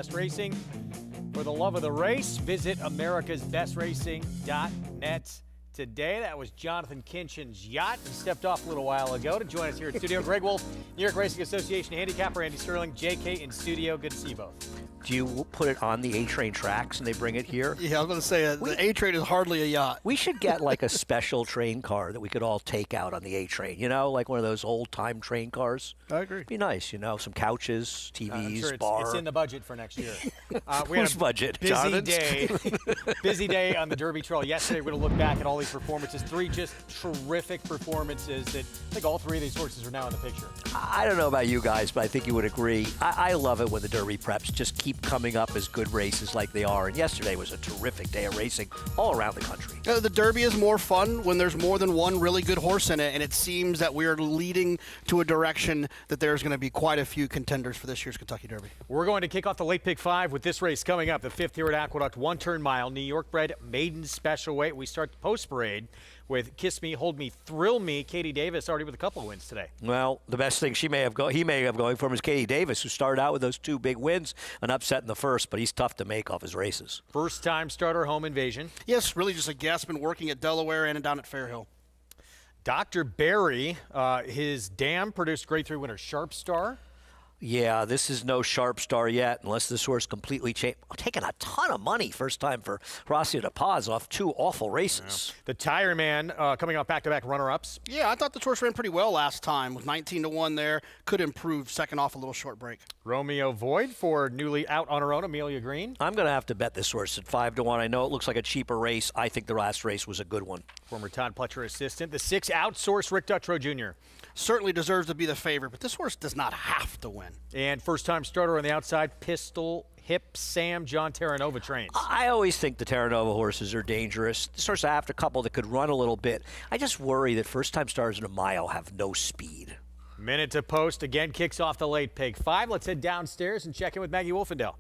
Best Racing. For the love of the race, visit americasbestracing.net today. That was Jonathan Kinchin's yacht. He stepped off a little while ago to join us here at studio. Greg Wolf, New York Racing Association handicapper, Andy Sterling, JK in studio. Good to see you both. Do you put it on the A-Train tracks and they bring it here? Yeah, I was going to say, the A-Train is hardly a yacht. We should get like a special train car that we could all take out on the A-Train, you know, like one of those old-time train cars. I agree. Be nice, you know, some couches, TVs, I'm sure bar. it's in the budget for next year. Whose budget, busy Jonathan's? day, busy day on the Derby Trail yesterday. We're going to look back at all these performances. Three just terrific performances that I think all three of these horses are now in the picture. I don't know about you guys, but I think you would agree. I love it when the Derby preps just keep coming up as good races like they are. And yesterday was a terrific day of racing all around the country. The Derby is more fun when there's more than one really good horse in it, and it seems that we're leading to a direction that there's going to be quite a few contenders for this year's Kentucky Derby. We're going to kick off the late pick 5 with this race coming up, the 5th here at Aqueduct, 1-turn mile, New York bred maiden special weight. We start the post parade with Kiss Me, Hold Me, Thrill Me. Katie Davis already with a couple of wins today. Well, the best thing he may have going for him is Katie Davis, who started out with those two big wins, an upset in the first, but he's tough to make off his races. First time starter, Home Invasion. Yes, really just a guess. Been working at Delaware and down at Fairhill. Dr. Barry, his dam produced grade 3 winner Sharp Star. Yeah, this is no Sharp Star yet, unless this horse completely changed. Taking a ton of money first time for Horacio De Paz off two awful races. Yeah. The Tire Man coming off back-to-back runner-ups. Yeah, I thought the horse ran pretty well last time. With 19-1 there, could improve second off a little short break. Romeo Void for newly out on her own, Amelia Green. I'm going to have to bet this horse at 5-1. I know it looks like a cheaper race. I think the last race was a good one. Former Todd Pletcher assistant. The 6 outsourced Rick Dutrow Jr. Certainly deserves to be the favorite, but this horse does not have to win. And first-time starter on the outside, Pistol Hip Sam, John Terranova trains. I always think the Terranova horses are dangerous. This horse, I have a couple that could run a little bit. I just worry that first-time starters in a mile have no speed. Minute to post again kicks off the late pick 5. Let's head downstairs and check in with Maggie Wolfendale.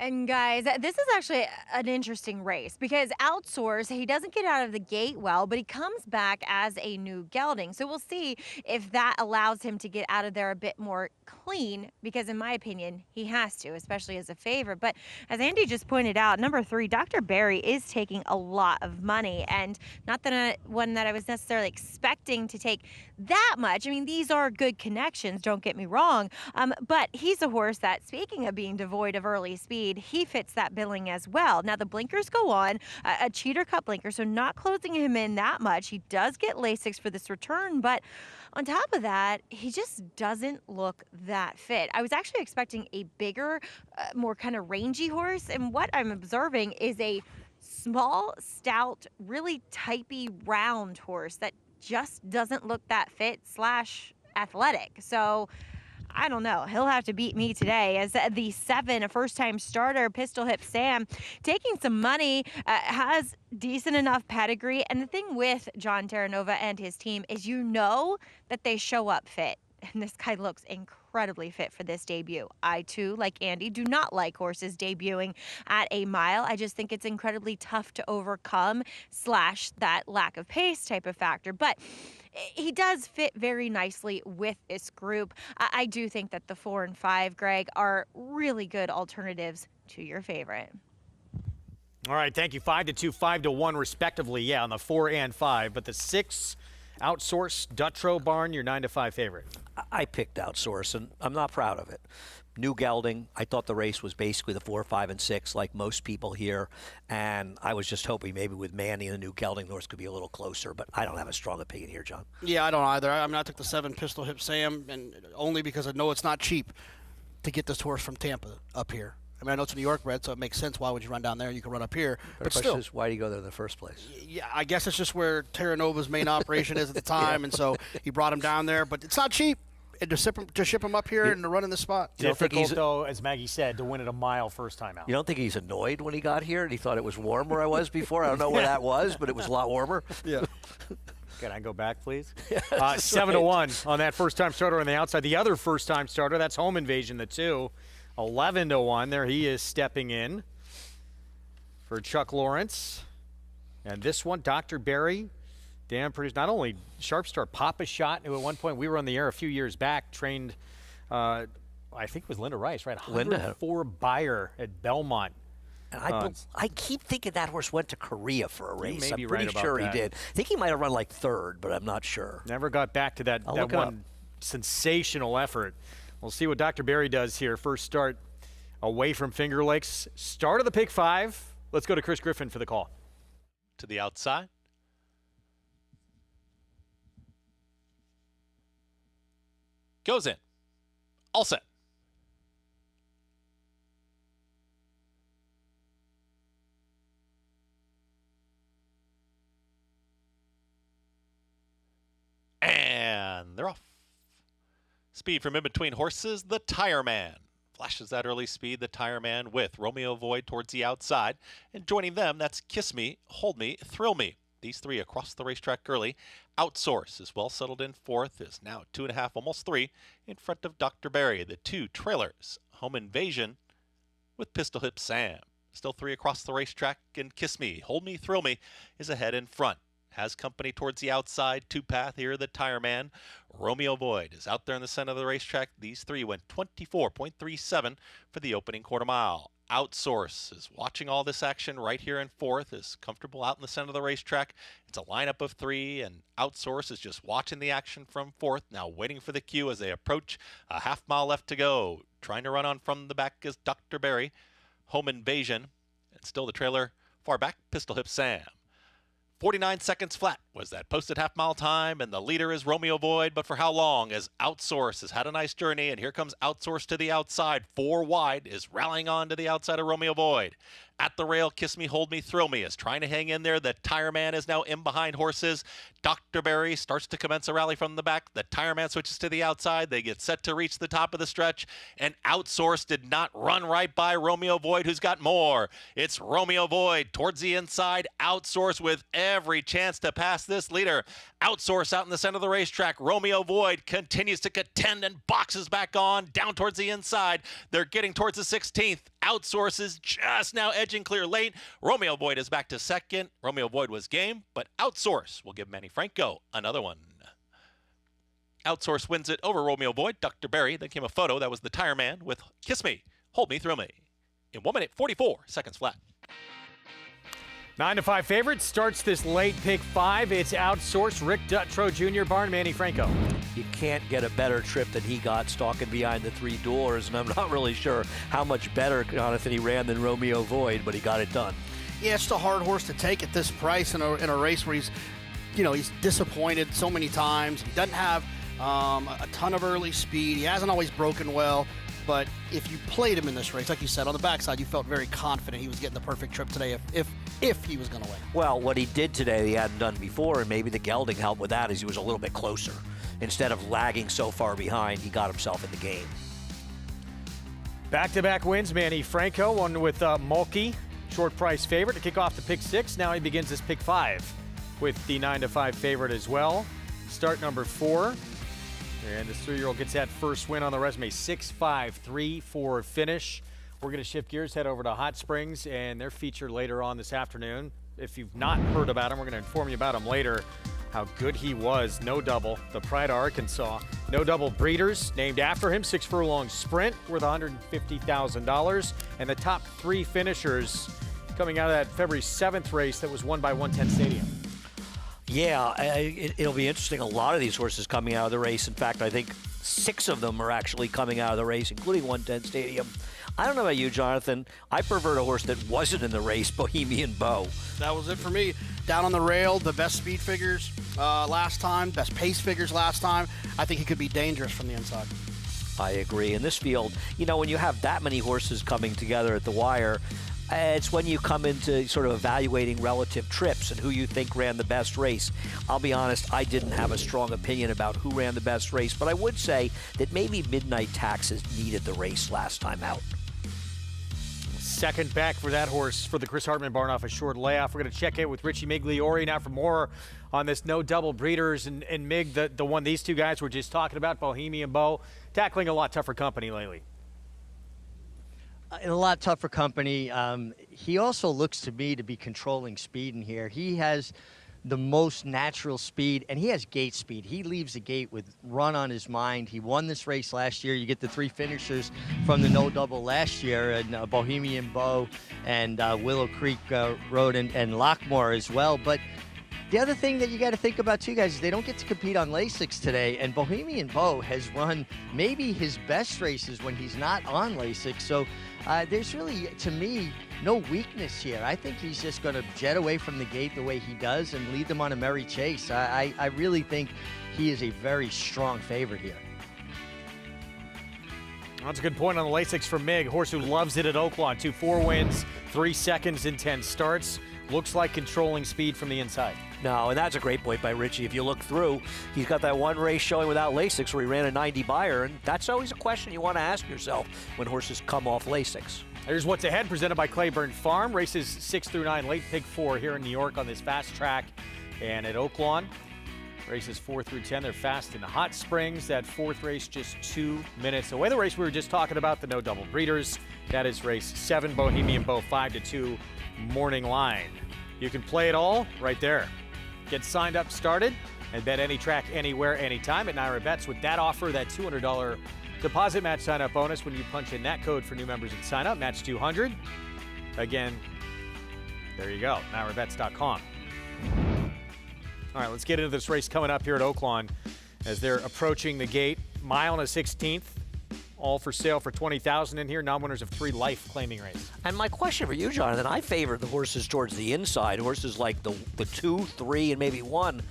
And guys, this is actually an interesting race because Outsource, he doesn't get out of the gate well, but he comes back as a new gelding. So we'll see if that allows him to get out of there a bit more clean, because in my opinion, he has to, especially as a favorite. But as Andy just pointed out, number 3, Dr. Barry is taking a lot of money, and not one that I was necessarily expecting to take that much. I mean, these are good connections, don't get me wrong, but he's a horse that, speaking of being devoid of early speed, he fits that billing as well. Now the blinkers go on, a cheater cut blinker, so not closing him in that much. He does get Lasix for this return, but on top of that, he just doesn't look that fit. I was actually expecting a bigger, more kind of rangy horse, and what I'm observing is a small, stout, really typey, round horse that just doesn't look that fit / athletic. So I don't know. He'll have to beat me today as the 7, a first-time starter, Pistol Hip Sam, taking some money, has decent enough pedigree. And the thing with John Terranova and his team is you know that they show up fit. And this guy looks incredibly fit for this debut. I, too, like Andy, do not like horses debuting at a mile. I just think it's incredibly tough to overcome / that lack of pace type of factor. But he does fit very nicely with this group. I do think that the 4 and 5, Greg, are really good alternatives to your favorite. All right, thank you. 5-2, 5-1, respectively. Yeah, on the 4 and 5, but the 6 outsourced Dutrow Barn, your 9-5 favorite. I picked Outsource, and I'm not proud of it. New gelding. I thought the race was basically the 4, 5, and 6, like most people here, and I was just hoping maybe with Manny and the new gelding, the horse could be a little closer, but I don't have a strong opinion here, John. Yeah, I don't either. I mean, I took the 7 Pistol Hip Sam, and only because I know it's not cheap to get this horse from Tampa up here. I mean, I know it's a New York bred, so it makes sense. Why would you run down there? You can run up here. But still, is, why do you go there in the first place? Yeah, I guess it's just where Terranova's main operation is at the time, and so he brought him down there. But it's not cheap. And to ship him up here and to run in the spot. Difficult, though, as Maggie said, to win at a mile first time out. You don't think he's annoyed when he got here and he thought it was warm where I was before? I don't know where that was, but it was a lot warmer. Yeah. Can I go back, please? 7-1 on that first-time starter on the outside. The other first-time starter, that's Home Invasion, the 2. 11-1. There he is stepping in for Chuck Lawrence. And this one, Dr. Barry, Dan produced not only Sharp Star, Papa Shot, who at one point we were on the air a few years back, trained I think it was Linda Rice, right? Linda. 104 buyer at Belmont. And I keep thinking that horse went to Korea for a race. may I'm be pretty right about sure that. he did. I think he might have run like third, but I'm not sure. Never got back to that look it one up. sensational effort. We'll see what Dr. Barry does here. First start away from Finger Lakes. Start of the pick 5. Let's go to Chris Griffin for the call. To the outside. Goes in. All set. And they're off. Speed from in between horses, the Tire Man. Flashes that early speed, the Tire Man with Romeo Void towards the outside. And joining them, that's Kiss Me, Hold Me, Thrill Me. These three across the racetrack early. Outsource is well settled in fourth, is now 2.5, almost 3, in front of Dr. Barry. The 2 trailers, Home Invasion with Pistol Hip Sam. Still 3 across the racetrack, and Kiss Me, Hold Me, Thrill Me is ahead in front. Has company towards the outside, 2-path here, the Tire Man. Romeo Void is out there in the center of the racetrack. These three went 24.37 for the opening quarter mile. Outsource is watching all this action right here in fourth, is comfortable out in the center of the racetrack. It's a lineup of 3, and Outsource is just watching the action from fourth, now waiting for the cue as they approach. A half mile left to go. Trying to run on from the back is Dr. Barry. Home Invasion, and still the trailer far back, Pistol Hip Sam. 49 seconds flat was that posted half-mile time, and the leader is Romeo Void, but for how long? As Outsource has had a nice journey, and here comes Outsource to the outside. 4 wide is rallying on to the outside of Romeo Void. At the rail, Kiss Me, Hold Me, Thrill Me is trying to hang in there. The Tire Man is now in behind horses. Dr. Barry starts to commence a rally from the back. The Tire Man switches to the outside. They get set to reach the top of the stretch, and Outsource did not run right by Romeo Void, who's got more. It's Romeo Void towards the inside. Outsource with every chance to pass this leader. Outsource out in the center of the racetrack. Romeo Void continues to contend and boxes back on down towards the inside. They're getting towards the 16th. Outsource is just now edging clear late. Romeo Void is back to second. Romeo Void was game, but Outsource will give Manny Franco another one. Outsource wins it over Romeo Void. Dr. Barry, then came a photo. That was the Tire Man with Kiss Me, Hold Me, Thrill Me. In 1 minute, 44 seconds flat. 9-5 favorite starts this late pick 5. It's Outsource. Rick Dutrow Jr., Barn, Manny Franco. You can't get a better trip than he got stalking behind the 3 doors, and I'm not really sure how much better, Jonathan, he ran than Romeo Void, but he got it done. Yeah, it's just a hard horse to take at this price in a race where he's disappointed so many times. He doesn't have a ton of early speed. He hasn't always broken well. But if you played him in this race, like you said, on the backside, you felt very confident he was getting the perfect trip today if he was going to win. Well, what he did today he hadn't done before, and maybe the gelding helped with that, is he was a little bit closer. Instead of lagging so far behind, he got himself in the game. Back-to-back wins, Manny Franco, one with Mulkey, short price favorite to kick off the pick 6. Now he begins his pick 5 with the 9-5 favorite as well. Start number 4. And this 3-year-old gets that first win on the resume, 6-5-3-4 finish. We're going to shift gears, head over to Hot Springs, and their feature later on this afternoon. If you've not heard about him, we're going to inform you about him later, how good he was. No double, the pride of Arkansas. No double breeders named after him, 6 furlong sprint worth $150,000. And the top 3 finishers coming out of that February 7th race that was won by 110 Stadium. Yeah, it'll be interesting. A lot of these horses coming out of the race. In fact, I think 6 of them are actually coming out of the race, including 110 Stadium. I don't know about you, Jonathan. I preferred a horse that wasn't in the race, Bohemian Bow. That was it for me. Down on the rail, the best speed figures last time, best pace figures last time. I think he could be dangerous from the inside. I agree. In this field, when you have that many horses coming together at the wire, it's when you come into sort of evaluating relative trips and who you think ran the best race. I'll be honest, I didn't have a strong opinion about who ran the best race, but I would say that maybe Midnight Taxes needed the race last time out. Second back for that horse for the Chris Hartman barn off a short layoff. We're going to check in with Richie Migliori now for more on this no double breeders. And Mig, the one these two guys were just talking about, Bohemian Bow, tackling a lot tougher company lately. In a lot tougher company. He also looks to me to be controlling speed in here. He has the most natural speed, and he has gate speed. He leaves the gate with run on his mind. He won this race last year. You get the 3 finishers from the no double last year, and Bohemian Bow and Willow Creek Road and Lockmore as well. But the other thing that you got to think about too, guys, is they don't get to compete on Lasix today, and Bohemian Bow has run maybe his best races when he's not on Lasix. So there's really, to me, no weakness here. I think he's just going to jet away from the gate the way he does and lead them on a merry chase. I really think he is a very strong favorite here. That's a good point on the Lasix for Mig. Horse who loves it at Oaklawn. 4 wins, 3 seconds in 10 starts. Looks like controlling speed from the inside. No, and that's a great point by Richie. If you look through, he's got that one race showing without Lasix where he ran a 90 buyer, and that's always a question you want to ask yourself when horses come off Lasix. Here's what's ahead, presented by Claiborne Farm. Races 6 through 9, late pick 4 here in New York on this fast track. And at Oaklawn, races 4 through 10, they're fast in Hot Springs. That 4th race just 2 minutes away. The race we were just talking about, the no double breeders, that is race 7, Bohemian Bow 5-2 morning line. You can play it all right there. Get signed up, started, and bet any track, anywhere, anytime at Naira Bets with that offer, that $200 deposit match sign-up bonus when you punch in that code for new members and sign up, match 200. Again, there you go, NairaBets.com. All right, let's get into this race coming up here at Oaklawn as they're approaching the gate. Mile and a 16th, all for sale for $20,000 in here. Non-winners of 3 life claiming race. And my question for you, Jonathan, I favor the horses towards the inside, horses like the 2, 3, and maybe 1.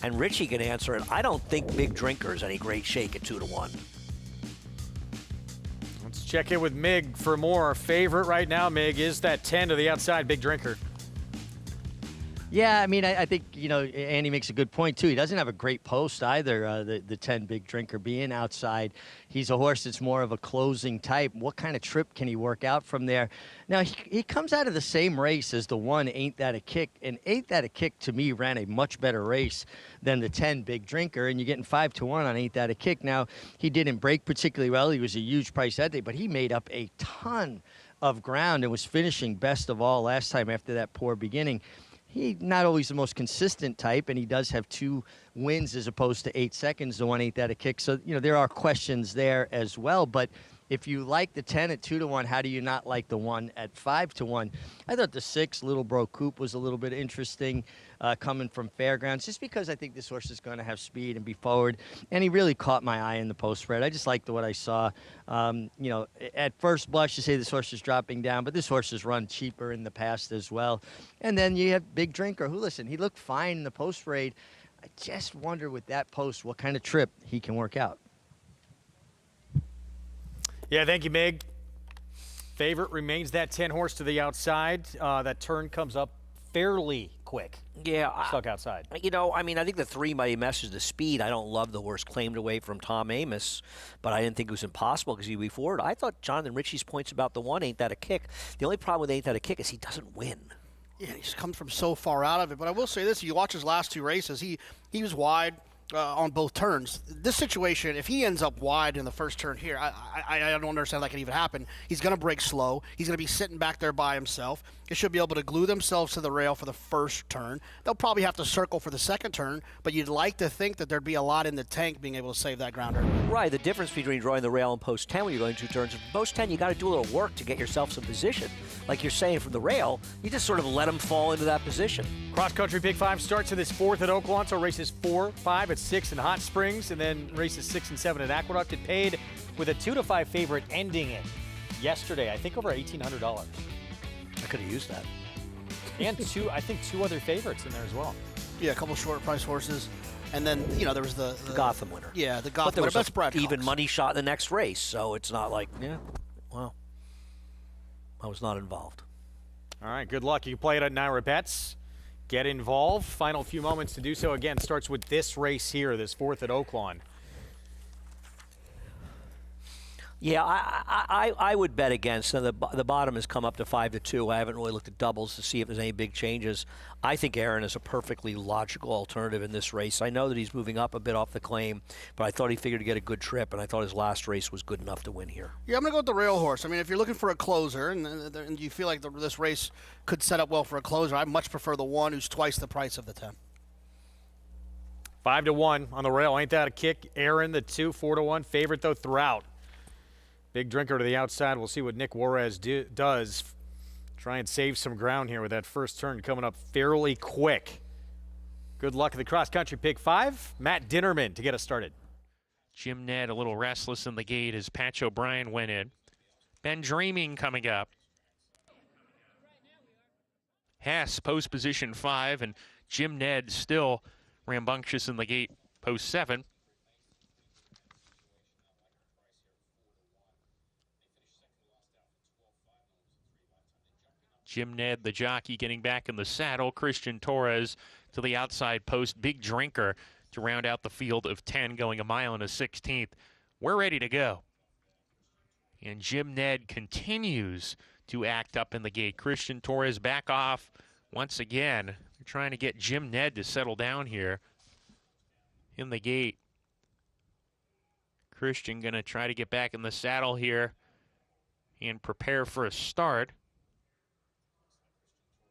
And Richie can answer it. I don't think Big Drinker is any great shake at 2-1. Let's check in with Mig for more. Favorite right now, Mig, is that 10 to the outside, Big Drinker. Yeah, I mean, I think, you know, Andy makes a good point, too. He doesn't have a great post either, the 10 Big Drinker being outside. He's a horse that's more of a closing type. What kind of trip can he work out from there? Now, he comes out of the same race as the 1, Ain't That a Kick, and Ain't That a Kick, to me, ran a much better race than the 10 Big Drinker, and you're getting 5-1 on Ain't That a Kick. Now, he didn't break particularly well. He was a huge price that day, but he made up a ton of ground and was finishing best of all last time after that poor beginning. He's not always the most consistent type, and he does have 2 wins as opposed to 8 seconds. The 1 Ain't That a Kick. So, you know, there are questions there as well. But if you like the 10 at 2-1, how do you not like the 1 at 5-1? I thought the 6, Little Bro Coop, was a little bit interesting coming from Fairgrounds, just because I think this horse is going to have speed and be forward. And he really caught my eye in the post spread. I just liked what I saw. You know, at first blush, you say this horse is dropping down, but this horse has run cheaper in the past as well. And then you have Big Drinker, who, listen, he looked fine in the post raid. I just wonder with that post what kind of trip he can work out. Yeah, thank you, Mig. Favorite remains that 10 horse to the outside. That turn comes up fairly quick. Yeah. Stuck outside. You know, I mean, I think the 3 might messes the speed. I don't love the horse claimed away from Tom Amos, but I didn't think it was impossible because he'd be forward. I thought Jonathan Richie's points about the 1 Ain't That a Kick. The only problem with Ain't That a Kick is he doesn't win. Yeah, he's come from so far out of it. But I will say this: you watch his last 2 races, he was wide on both turns. This situation, if he ends up wide in the first turn here, I don't understand how that can even happen. He's going to break slow. He's going to be sitting back there by himself. They should be able to glue themselves to the rail for the first turn. They'll probably have to circle for the second turn, but you'd like to think that there'd be a lot in the tank being able to save that ground early. Right, the difference between drawing the rail and post 10 when you're going 2 turns. Post 10, you got to do a little work to get yourself some position. Like you're saying from the rail, you just sort of let them fall into that position. Cross Country Pick 5 starts in this 4th at Oaklawn, so races 4, 5 at 6 in Hot Springs, and then races 6 and 7 at Aqueduct. It paid with a 2-5 favorite ending it yesterday. I think over $1,800. I could have used that. And I think 2 other favorites in there as well. Yeah, a couple short price horses. And then, you know, there was the Gotham winner. Yeah, the But Gotham there winner. was That's an Brad even Cox. money shot in the next race, so it's not like, yeah, well, I was not involved. All right, good luck. You can play it at Naira Bets. Get involved. Final few moments to do so. Again, starts with this race here, this 4th at Oaklawn. Yeah, I would bet against. So the bottom has come up to 5-2. I haven't really looked at doubles to see if there's any big changes. I think Aaron is a perfectly logical alternative in this race. I know that he's moving up a bit off the claim, but I thought he figured to get a good trip, and I thought his last race was good enough to win here. Yeah, I'm going to go with the rail horse. I mean, if you're looking for a closer and you feel like this race could set up well for a closer, I much prefer the 1 who's twice the price of the 10. 5-1 on the rail. Ain't that a kick? Aaron, the 2, 4-1. Favorite, though, throughout. Big drinker to the outside. We'll see what Nick Juarez does. Try and save some ground here with that first turn coming up fairly quick. Good luck at the cross-country pick 5. Matt Dinnerman to get us started. Jim Ned a little restless in the gate as Patch O'Brien went in. Ben Dreaming coming up. Hess, post position 5, and Jim Ned still rambunctious in the gate, post 7. Jim Ned, the jockey, getting back in the saddle. Christian Torres to the outside post. Big Drinker to round out the field of 10, going a mile and a 16th. We're ready to go. And Jim Ned continues to act up in the gate. Christian Torres back off once again. They're trying to get Jim Ned to settle down here in the gate. Christian going to try to get back in the saddle here and prepare for a start.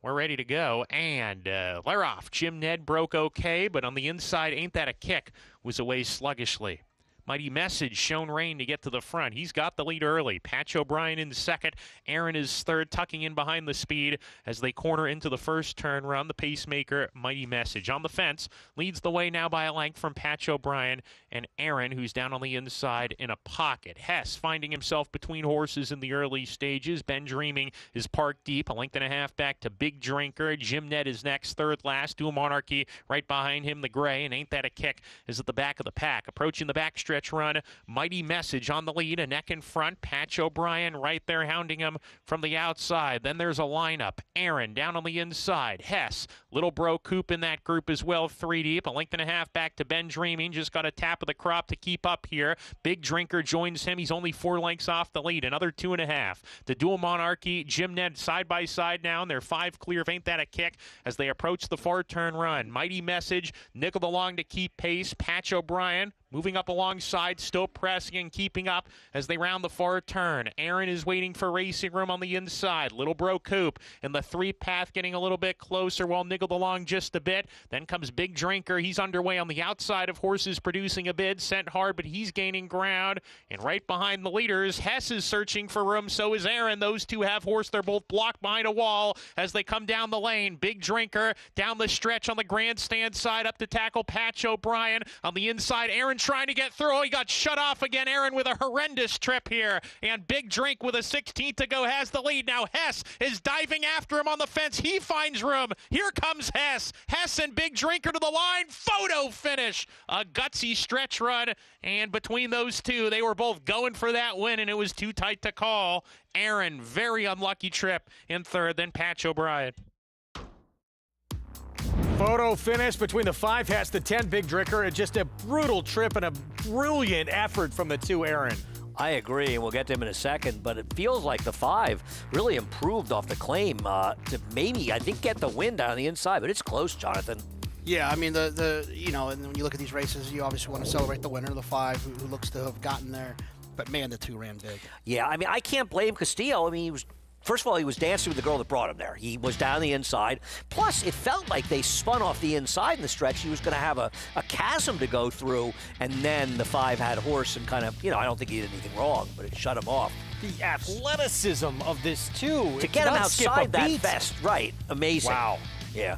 We're ready to go, and they're off. Jim Ned broke okay, but on the inside, Ain't That a Kick was away sluggishly. Mighty Message shown rain to get to the front. He's got the lead early. Patch O'Brien in second. Aaron is third, tucking in behind the speed as they corner into the first turn. Round the pacemaker, Mighty Message. On the fence, leads the way now by a length from Patch O'Brien and Aaron, who's down on the inside in a pocket. Hess finding himself between horses in the early stages. Ben Dreaming is parked deep, a length and a half back to Big Drinker. Jim Ned is next, third last. Dual Monarchy right behind him, the gray, and Ain't That a Kick is at the back of the pack. Approaching the backstretch run, Mighty Message on the lead, a neck in front. Patch O'Brien right there hounding him from the outside. Then there's a lineup. Aaron down on the inside. Hess, Little Bro Coop in that group as well, 3 deep. A length and a half back to Ben Dreaming. Just got a tap of the crop to keep up here. Big Drinker joins him. He's only 4 lengths off the lead. Another 2.5. The Dual Monarchy, Jim Ned side by side now, and they're 5 clear of Ain't That a Kick as they approach the far turn run. Mighty Message nickeled along to keep pace. Patch O'Brien moving up alongside, still pressing and keeping up as they round the far turn. Aaron is waiting for racing room on the inside. Little Bro Coop in the 3-path getting a little bit closer while niggled along just a bit. Then comes Big Drinker. He's underway on the outside of horses producing a bid. Sent hard, but he's gaining ground. And right behind the leaders, Hess is searching for room. So is Aaron. Those two have horse. They're both blocked behind a wall as they come down the lane. Big Drinker down the stretch on the grandstand side up to tackle Patch O'Brien. On the inside, Aaron trying to get through. He got shut off again. Aaron with a horrendous trip here. And Big Drink with a 16th to go has the lead. Now Hess is diving after him on the fence. He finds room. Here comes Hess. Hess and Big Drinker to the line. Photo finish. A gutsy stretch run. And between those two, they were both going for that win, and it was too tight to call. Aaron, very unlucky trip in third. Then Patch O'Brien. Photo finish between the 5 Hess, the 10 Big Drinker, and just a brutal trip and a brilliant effort from the 2 Aaron. I agree, and we'll get to him in a second, but it feels like the 5 really improved off the claim to maybe, I think, get the win down the inside, but it's close, Jonathan. Yeah, I mean, you know, and when you look at these races, you obviously want to celebrate the winner, the 5, who looks to have gotten there. But, man, the 2 ran big. Yeah, I mean, I can't blame Castillo. I mean, he was, first of all, he was dancing with the girl that brought him there. He was down the inside. Plus, it felt like they spun off the inside in the stretch. He was going to have a chasm to go through, and then the 5 had horse and kind of, you know, I don't think he did anything wrong, but it shut him off. The athleticism of this, too. To get him outside that vest, right, amazing. Wow. Yeah.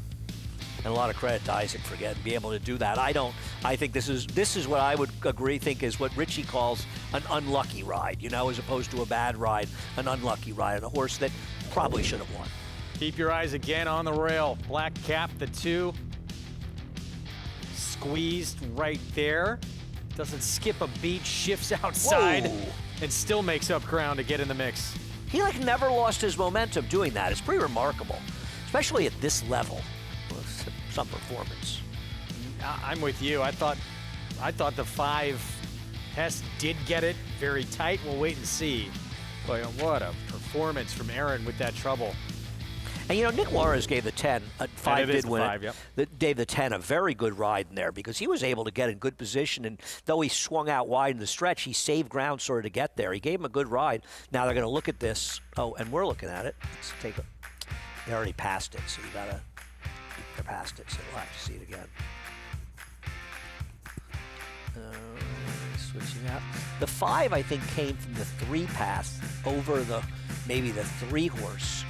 And a lot of credit to Isaac for being able to do that. I think this is what I would think is what Richie calls an unlucky ride, you know, as opposed to a bad ride, an unlucky ride, and a horse that probably should have won. Keep your eyes again on the rail. Black Cap, the 2. Squeezed right there. Doesn't skip a beat, shifts outside, Whoa. and still makes up ground to get in the mix. He never lost his momentum doing that. It's pretty remarkable, especially at this level. Some performance. I'm with you. I thought the 5 Hess did get it very tight. We'll wait and see. But what a performance from Aaron with that trouble. And, you know, Nick Juarez gave the 10. 5 did win 5, it. yep. Gave the 10 a very good ride in there because he was able to get in good position. And though he swung out wide in the stretch, he saved ground sort of to get there. He gave him a good ride. Now they're going to look at this. Oh, and we're looking at it. Let's take a. They already passed it, so you got to. They're past it, so we'll have to see it again. switching out. The 5, I think, came from the 3 pass over maybe the 3 horse.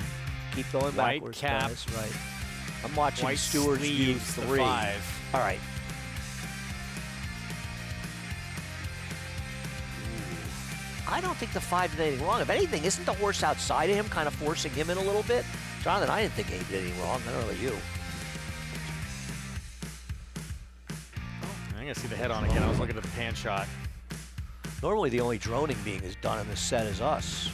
Keep going White backwards, cap. guys. Right. I'm watching White Stewart's View sleeves, the 3. 5. All right. I don't think the 5 did anything wrong. If anything, isn't the horse outside of him kind of forcing him in a little bit? Jonathan, I didn't think he did anything wrong. I don't know about you. I'm going to see the head on again. I was looking at the pan shot. Normally, the only droning being is done in this set is us.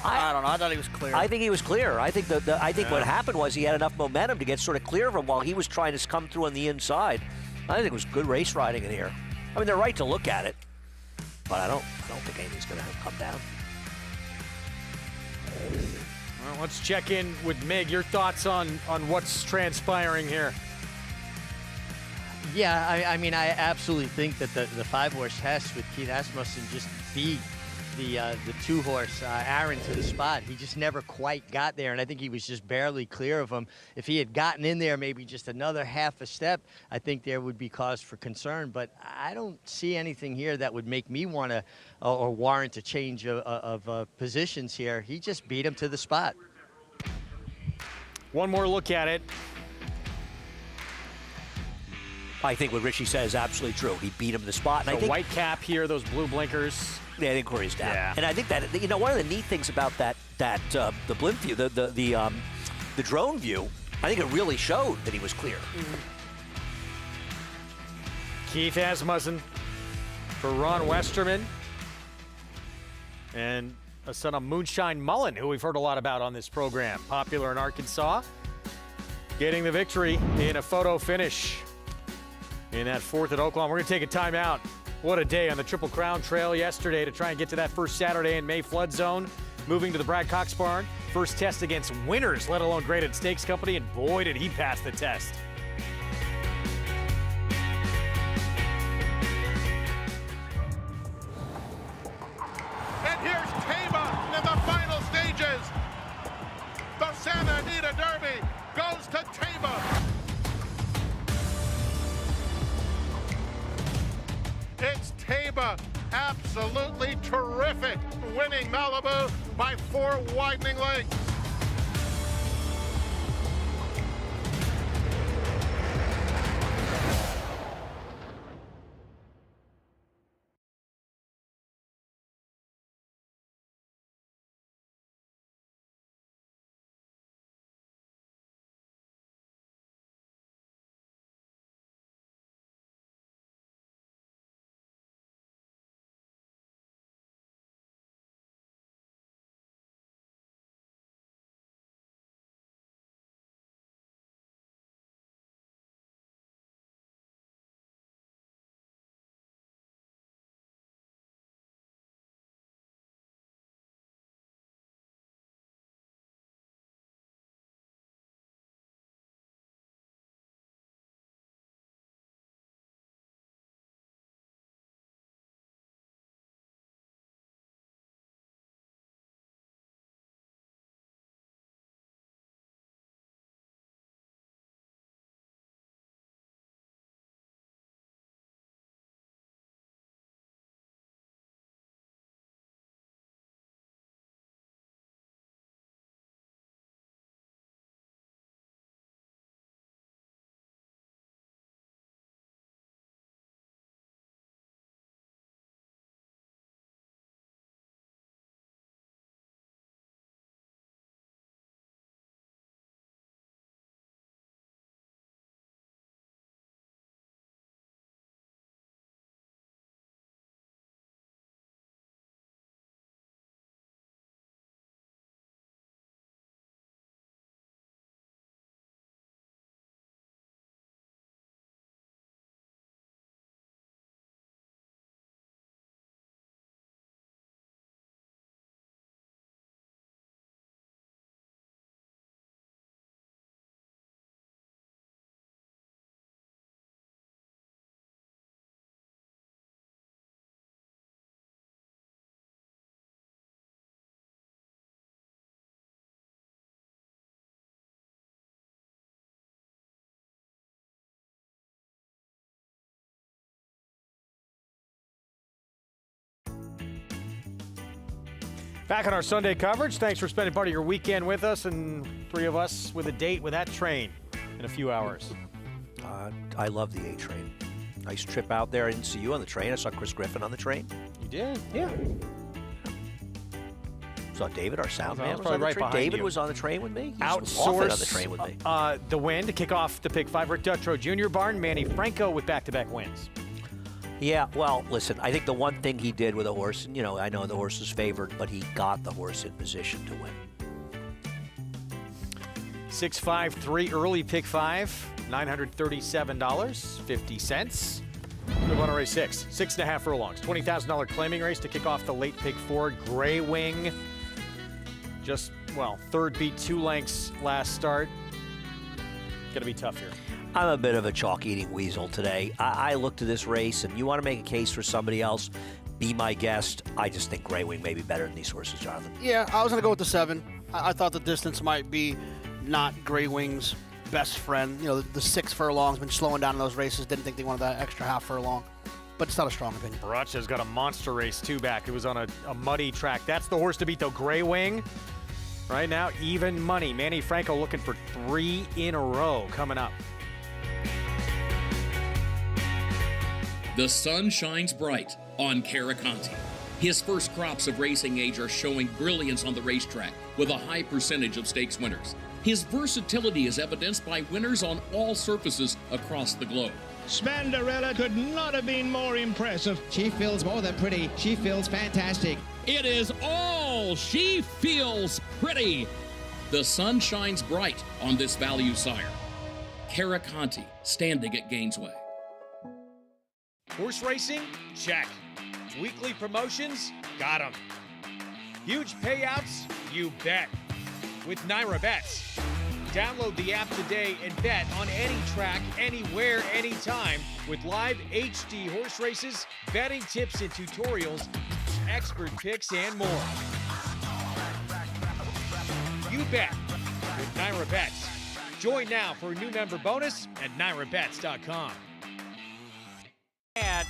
I don't know. I thought he was clear. I think he was clear. I think what happened was he had enough momentum to get sort of clear of him while he was trying to come through on the inside. I think it was good race riding in here. I mean, they're right to look at it, but I don't think anything's going to come down. Well, let's check in with Mig. Your thoughts on what's transpiring here? Yeah, I mean, I absolutely think that the 5-horse test with Keith Asmussen just beat the 2-horse Aaron to the spot. He just never quite got there, and I think he was just barely clear of him. If he had gotten in there maybe just another half a step, I think there would be cause for concern. But I don't see anything here that would make me want to or warrant a change of positions here. He just beat him to the spot. One more look at it. I think what Richie said is absolutely true. He beat him to the spot. And So I think, white cap here, those blue blinkers. yeah, I think Corey's down. Yeah. And I think that, you know, one of the neat things about the blimp view, the drone view, I think it really showed that he was clear. Keith Asmussen for Ron Westerman. And a son of Moonshine Mullen, who we've heard a lot about on this program. Popular in Arkansas. Getting the victory in a photo finish in that 4th at Oaklawn. We're going to take a timeout. What a day on the Triple Crown Trail yesterday to try and get to that first Saturday in May flood zone. Moving to the Brad Cox Barn. First test against winners, let alone graded stakes company, and boy, did he pass the test. And here's Tama in the final stages. The Santa Anita Derby goes to Tama. It's Tama, absolutely terrific, winning Malibu by 4 widening lengths. Back on our Sunday coverage. Thanks for spending part of your weekend with us, and 3 of us with a date with that train in a few hours. I love the A train. Nice trip out there. I didn't see you on the train. I saw Chris Griffin on the train. You did? Yeah. Saw David, our sound man, was probably on the right train. behind David you. was on the train with me. He's often Outsource on the train with me. The win to kick off the Pick 5. Rick Dutrow Jr. Barn, Manny Franco with back-to-back wins. Yeah, well, listen, I think the one thing he did with a horse, and I know the horse is favored, but he got the horse in position to win. 6-5-3 early Pick 5, $937.50. Move on to race 6. 6.5 furlongs. $20,000 claiming race to kick off the late Pick 4. Gray Wing. Just, third beat 2 lengths last start. Gonna be tough here. I'm a bit of a chalk-eating weasel today. I looked at this race, and you want to make a case for somebody else, be my guest. I just think Gray Wing may be better than these horses, Jonathan. Yeah, I was going to go with the 7. I thought the distance might be not Gray Wing's best friend. The 6 furlongs been slowing down in those races. Didn't think they wanted that extra half furlong. But it's not a strong opinion. Baracho's got a monster race, 2 back. It was on a muddy track. That's the horse to beat, though. Gray Wing. Right now, even money. Manny Franco looking for 3 in a row coming up. The sun shines bright on Caraconte. His first crops of racing age are showing brilliance on the racetrack with a high percentage of stakes winners. His versatility is evidenced by winners on all surfaces across the globe. Spandarella could not have been more impressive. She feels more than pretty. She feels fantastic. It is all she feels pretty. The sun shines bright on this value sire. Caraconte, standing at Gainesway. Horse racing? Check. Weekly promotions? Got 'em. Huge payouts? You bet. With Naira Bets. Download the app today and bet on any track, anywhere, anytime with live HD horse races, betting tips and tutorials, expert picks, and more. You bet with Naira Bets. Join now for a new member bonus at NairaBets.com. And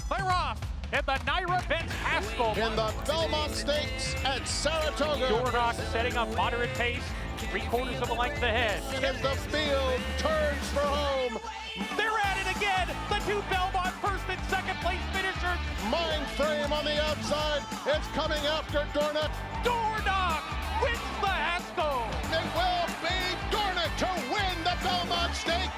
clear off at the Naira Bets Haskell. In the Belmont Stakes at Saratoga. Dornock setting up moderate pace, 3/4 of a length ahead. As the field turns for home. They're at it again. The 2 Belmont first and second place finishers. Mind Frame on the outside. It's coming after Dornock. Dornock wins the Haskell. It will be Dornock to win the Belmont Stake.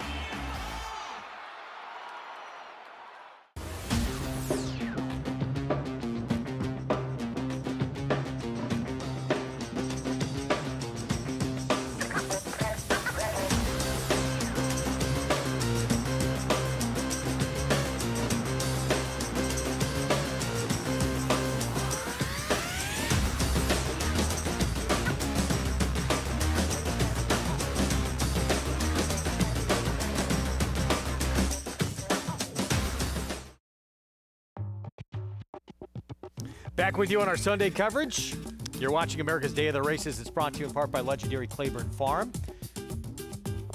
Back with you on our Sunday coverage. You're watching America's Day of the Races. It's brought to you in part by legendary Claiborne Farm.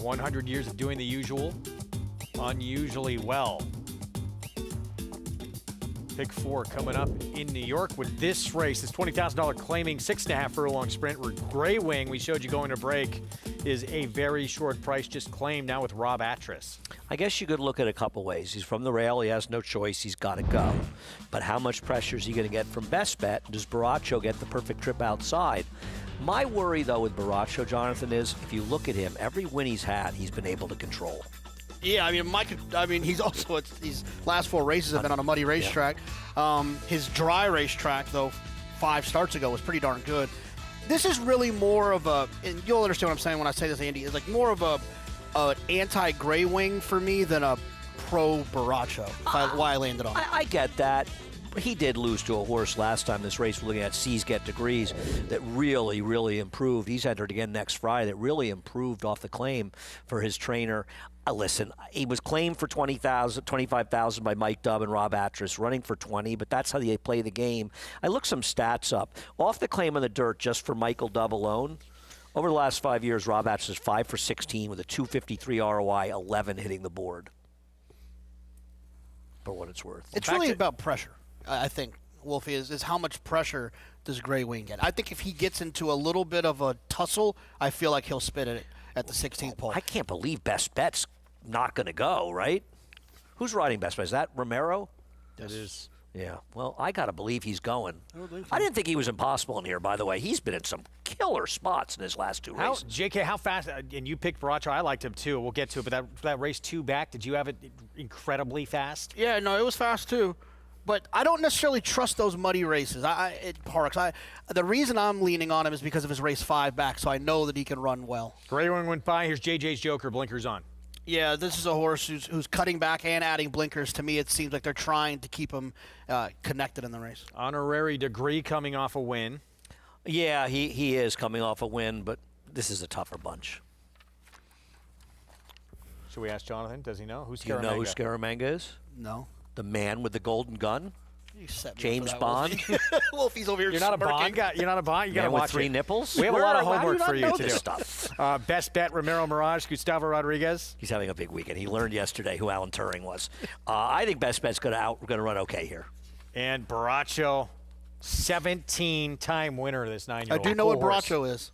100 years of doing the usual, unusually well. Pick 4 coming up in New York with this race. This $20,000 claiming 6.5 furlong sprint. Gray Wing, we showed you going to break, is a very short price, just claimed now with Rob Atras. I guess you could look at a couple ways. He's from the rail. He has no choice. He's got to go. But how much pressure is he going to get from Best Bet? Does Baracho get the perfect trip outside? My worry, though, with Baracho, Jonathan, is if you look at him, every win he's had, he's been able to control. Yeah, he's also, these last 4 races have been on a muddy racetrack. His dry racetrack, though, 5 starts ago was pretty darn good. This is really more of a, and you'll understand what I'm saying when I say this, Andy, it's like more of an anti-Gray Wing for me than a pro-Baracho, why I landed on it. I get that. He did lose to a horse last time this race. We're looking at Seas Get Degrees that really, really improved. He's entered again next Friday. That really improved off the claim for his trainer. Listen, he was claimed for $25,000 by Mike Dubb and Rob Atras, running for 20, but that's how they play the game. I looked some stats up. Off the claim on the dirt, just for Michael Dubb alone, over the last 5 years, Rob Atras is 5 for 16 with a 253 ROI, 11 hitting the board. For what it's worth. It's really about pressure, I think, Wolfie, is how much pressure does Gray Wing get? I think if he gets into a little bit of a tussle, I feel like he'll spit it at the 16th pole. I can't believe Best Bet's not going to go, right? Who's riding Best Bet? Is that Romero? That is. Yeah. Well, I got to believe he's going. I don't think so. I didn't think he was impossible in here, by the way. He's been in some killer spots in his last 2 races. JK, how fast? And you picked Baracho. I liked him too. We'll get to it. But that race 2 back, did you have it incredibly fast? Yeah, no, it was fast too. But I don't necessarily trust those muddy races at Parks. The reason I'm leaning on him is because of his race 5 back, so I know that he can run well. Gray Wing went by. Here's JJ's Joker. Blinkers on. Yeah, this is a horse who's cutting back and adding blinkers. To me, it seems like they're trying to keep him connected in the race. Honorary Degree coming off a win. Yeah, he is coming off a win, but this is a tougher bunch. Should we ask Jonathan? Does he know? Who's Do you know who Scaramanga is? No. The man with the golden gun? You set me James up for that, Bond? Wolfie's over here You're not a smirking. Bond guy? You're not a Bond? You got to Man with watch 3 it. nipples? We have a lot of How do homework not for you know to this do. stuff? Best Bet, Romero Mirage, Gustavo Rodriguez. He's having a big weekend. He learned yesterday who Alan Turing was. I think Best Bet's going to run okay here. And Baracho, 17-time winner of this 9-year-old. I do know what horse. Baracho is.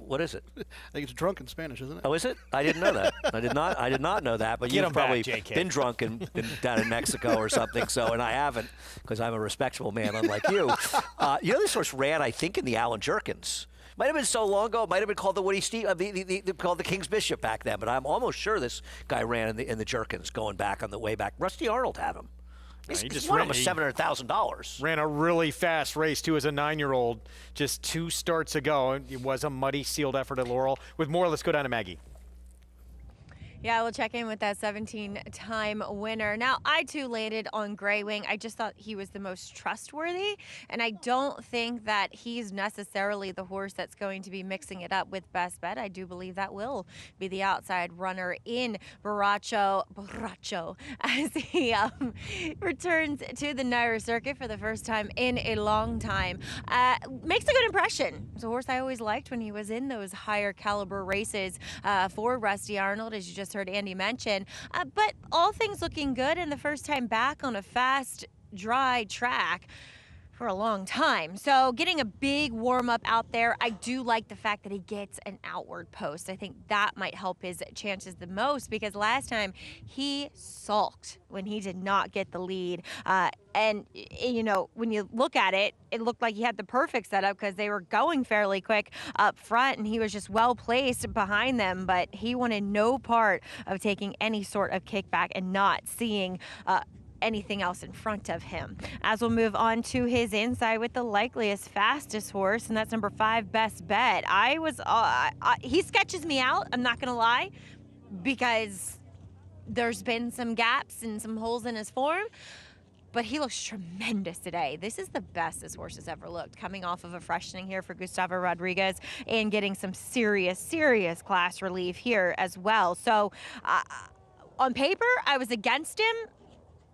What is it? I think it's drunk in Spanish, isn't it? Oh, is it? I didn't know that. I did not know that. But Get you've him back, probably JK. been drunk and been down in Mexico or something. So, and I haven't, because I'm a respectable man, unlike you. This horse ran, I think, in the Alan Jerkins. Might have been so long ago. It might have been called the Woody Steve, called the King's Bishop back then. But I'm almost sure this guy ran in the Jerkins going back on the way back. Rusty Arnold had him. He He's won him with $700,000. Ran a really fast race, too, as a 9-year-old just 2 starts ago. It was a muddy, sealed effort at Laurel. With more, let's go down to Maggie. Yeah, we'll check in with that 17-time winner. Now, I too landed on Gray Wing. I just thought he was the most trustworthy, and I don't think that he's necessarily the horse that's going to be mixing it up with Best Bet. I do believe that will be the outside runner in Baracho as he returns to the Naira circuit for the first time in a long time. Makes a good impression. It's a horse I always liked when he was in those higher caliber races for Rusty Arnold, as you just heard Andy mention. But all things looking good, and the first time back on a fast, dry track for a long time. So getting a big warm up out there. I do like the fact that he gets an outward post. I think that might help his chances the most, because last time he sulked when he did not get the lead. And, when you look at it, it looked like he had the perfect setup because they were going fairly quick up front and he was just well placed behind them. But he wanted no part of taking any sort of kickback and not seeing anything else in front of him. As we'll move on to his inside with the likeliest fastest horse, and that's number 5, Best Bet. He sketches me out, I'm not gonna lie, because there's been some gaps and some holes in his form, but he looks tremendous today. This is the best this horse has ever looked, coming off of a freshening here for Gustavo Rodriguez and getting some serious class relief here as well. So on paper, I was against him.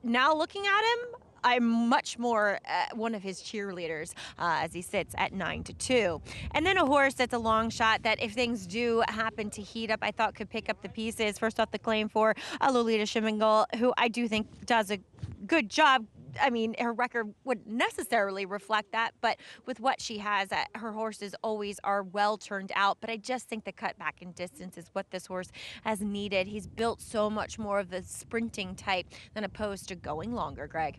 Now looking at him, I'm much more one of his cheerleaders as he sits at 9-2. And then a horse that's a long shot that if things do happen to heat up, I thought could pick up the pieces. First off, the claim for Lolita Shimingle, who I do think does a good job. I mean, her record wouldn't necessarily reflect that, but with what she has, her horses always are well turned out. But I just think the cutback in distance is what this horse has needed. He's built so much more of the sprinting type than opposed to going longer, Greg.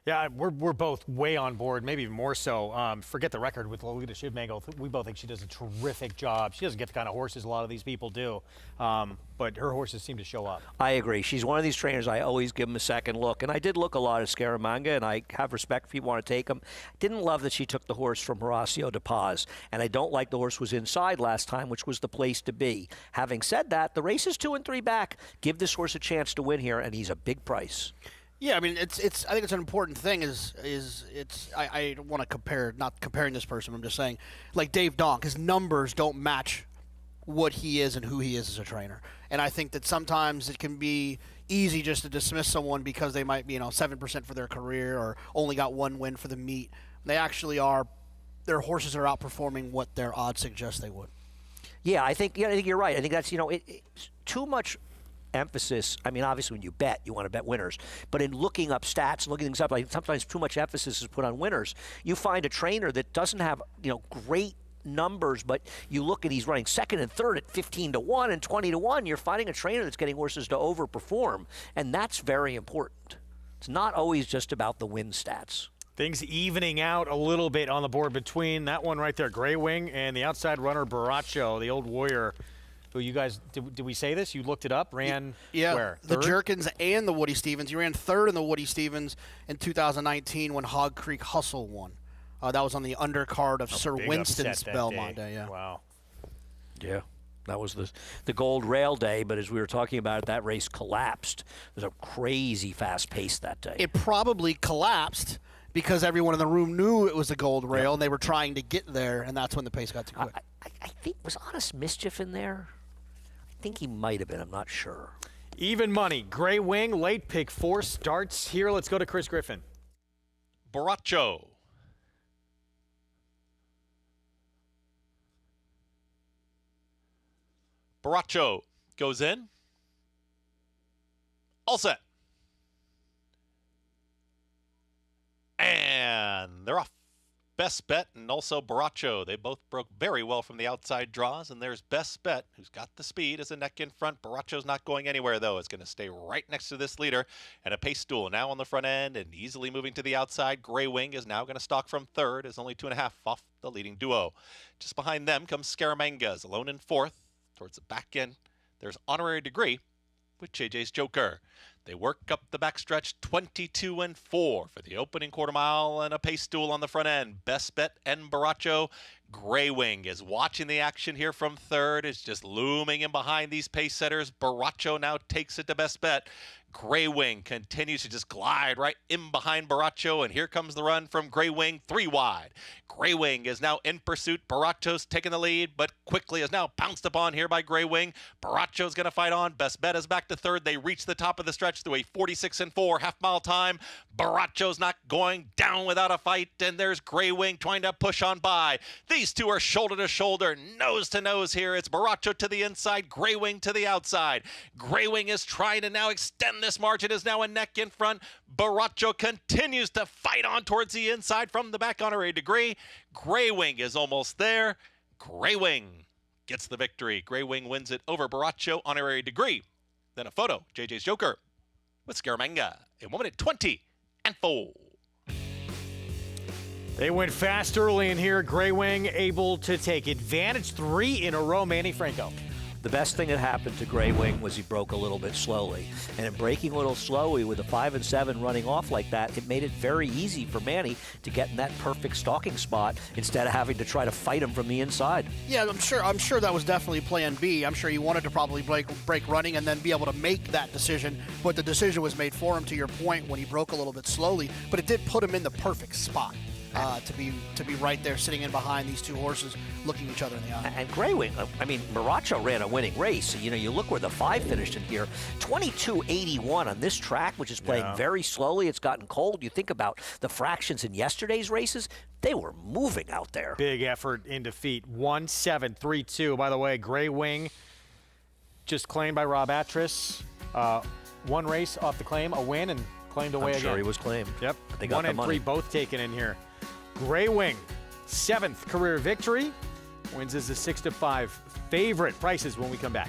Yeah, we're both way on board, maybe even more so. Forget the record with Lolita Shivmangle. We both think she does a terrific job. She doesn't get the kind of horses a lot of these people do, but her horses seem to show up. I agree. She's one of these trainers I always give them a second look, and I did look a lot at Scaramanga, and I have respect if you want to take them. Didn't love that she took the horse from Horacio de Paz, and I don't like the horse was inside last time, which was the place to be. Having said that, the race is 2 and 3 back. Give this horse a chance to win here, and he's a big price. Yeah, I mean, I think it's an important thing. I don't want to compare, not comparing this person. I'm just saying, like Dave Donk, his numbers don't match what he is and who he is as a trainer. And I think that sometimes it can be easy just to dismiss someone because they might be 7% for their career or only got 1 win for the meet. They actually are. Their horses are outperforming what their odds suggest they would. Yeah, I think you're right. I think that's it's too much emphasis. I mean, obviously, when you bet, you want to bet winners. But in looking up stats, looking things up, like sometimes too much emphasis is put on winners. You find a trainer that doesn't have, great numbers, but you look at he's running second and third at 15-1 and 20-1. You're finding a trainer that's getting horses to overperform, and that's very important. It's not always just about the win stats. Things evening out a little bit on the board between that one right there, Gray Wing, and the outside runner, Baracho, the old warrior, who you guys, did we say this? You looked it up, ran where? The Third? Jerkins and the Woody Stevens. You ran third in the Woody Stevens in 2019 when Hog Creek Hustle won. That was on the undercard of Sir Big Winston's upset that Belmont day. Day. Yeah. Wow. Yeah. That was the Gold Rail Day, but as we were talking about it, that race collapsed. It was a crazy fast pace that day. It probably collapsed because everyone in the room knew it was a Gold Rail, and they were trying to get there, and that's when the pace got too quick. I think, was Honest Mischief in there? I think he might have been. I'm not sure. Even money. Gray Wing, late pick 4 starts here. Let's go to Chris Griffin. Baracho. Baracho goes in. All set. And they're off. Best Bet and also Baracho. They both broke very well from the outside draws. And there's Best Bet, who's got the speed as a neck in front. Baracho's not going anywhere, though. It's going to stay right next to this leader. And a pace stool now on the front end and easily moving to the outside. Gray Wing is now going to stalk from third. Is only 2.5 off the leading duo. Just behind them comes Scaramangas, alone in fourth. Towards the back end, there's Honorary Degree with JJ's Joker. They work up the backstretch 22-4 for the opening quarter mile and a pace stool on the front end. Best Bet and Baracho. Gray Wing is watching the action here from third. Is just looming in behind these pace setters. Baracho now takes it to Best Bet. Gray Wing continues to just glide right in behind Baracho, and here comes the run from Gray Wing, 3 wide. Gray Wing is now in pursuit. Baracho's taking the lead, but quickly is now pounced upon here by Gray Wing. Baracho's going to fight on. Best Bet is back to third. They reach the top of the stretch through a 46-4 half-mile time. Baracho's not going down without a fight, and there's Gray Wing trying to push on by. These two are shoulder to shoulder, nose to nose here. It's Baracho to the inside, Gray Wing to the outside. Gray Wing is trying to now extend this margin, is now a neck in front. Baracho continues to fight on towards the inside from the back, Honorary Degree. Gray Wing is almost there. Gray Wing gets the victory. Gray Wing wins it over Baracho, Honorary Degree. Then a photo, JJ's Joker with Scaramanga in 1 minute 20-4. They went fast early in here. Gray Wing able to take advantage 3 in a row. Manny Franco. The best thing that happened to Gray Wing was he broke a little bit slowly. And in breaking a little slowly with a 5 and 7 running off like that, it made it very easy for Manny to get in that perfect stalking spot instead of having to try to fight him from the inside. Yeah, I'm sure that was definitely plan B. I'm sure he wanted to probably break running and then be able to make that decision, but the decision was made for him, to your point, when he broke a little bit slowly, but it did put him in the perfect spot. To be right there sitting in behind these two horses looking each other in the eye. And Gray Wing, I mean, Baracho ran a winning race. You look where the 5 finished in here. 22.81 on this track, which is playing very slowly. It's gotten cold. You think about the fractions in yesterday's races, they were moving out there. Big effort in defeat. 1-7-3-2. By the way, Gray Wing just claimed by Rob Atras. 1 race off the claim, a win, and claimed away I'm again. sure he was claimed. Yep. They got 1 the and money. 3 both taken in here. Gray Wing, 7th career victory. Wins as a 6-5 favorite. Prices when we come back.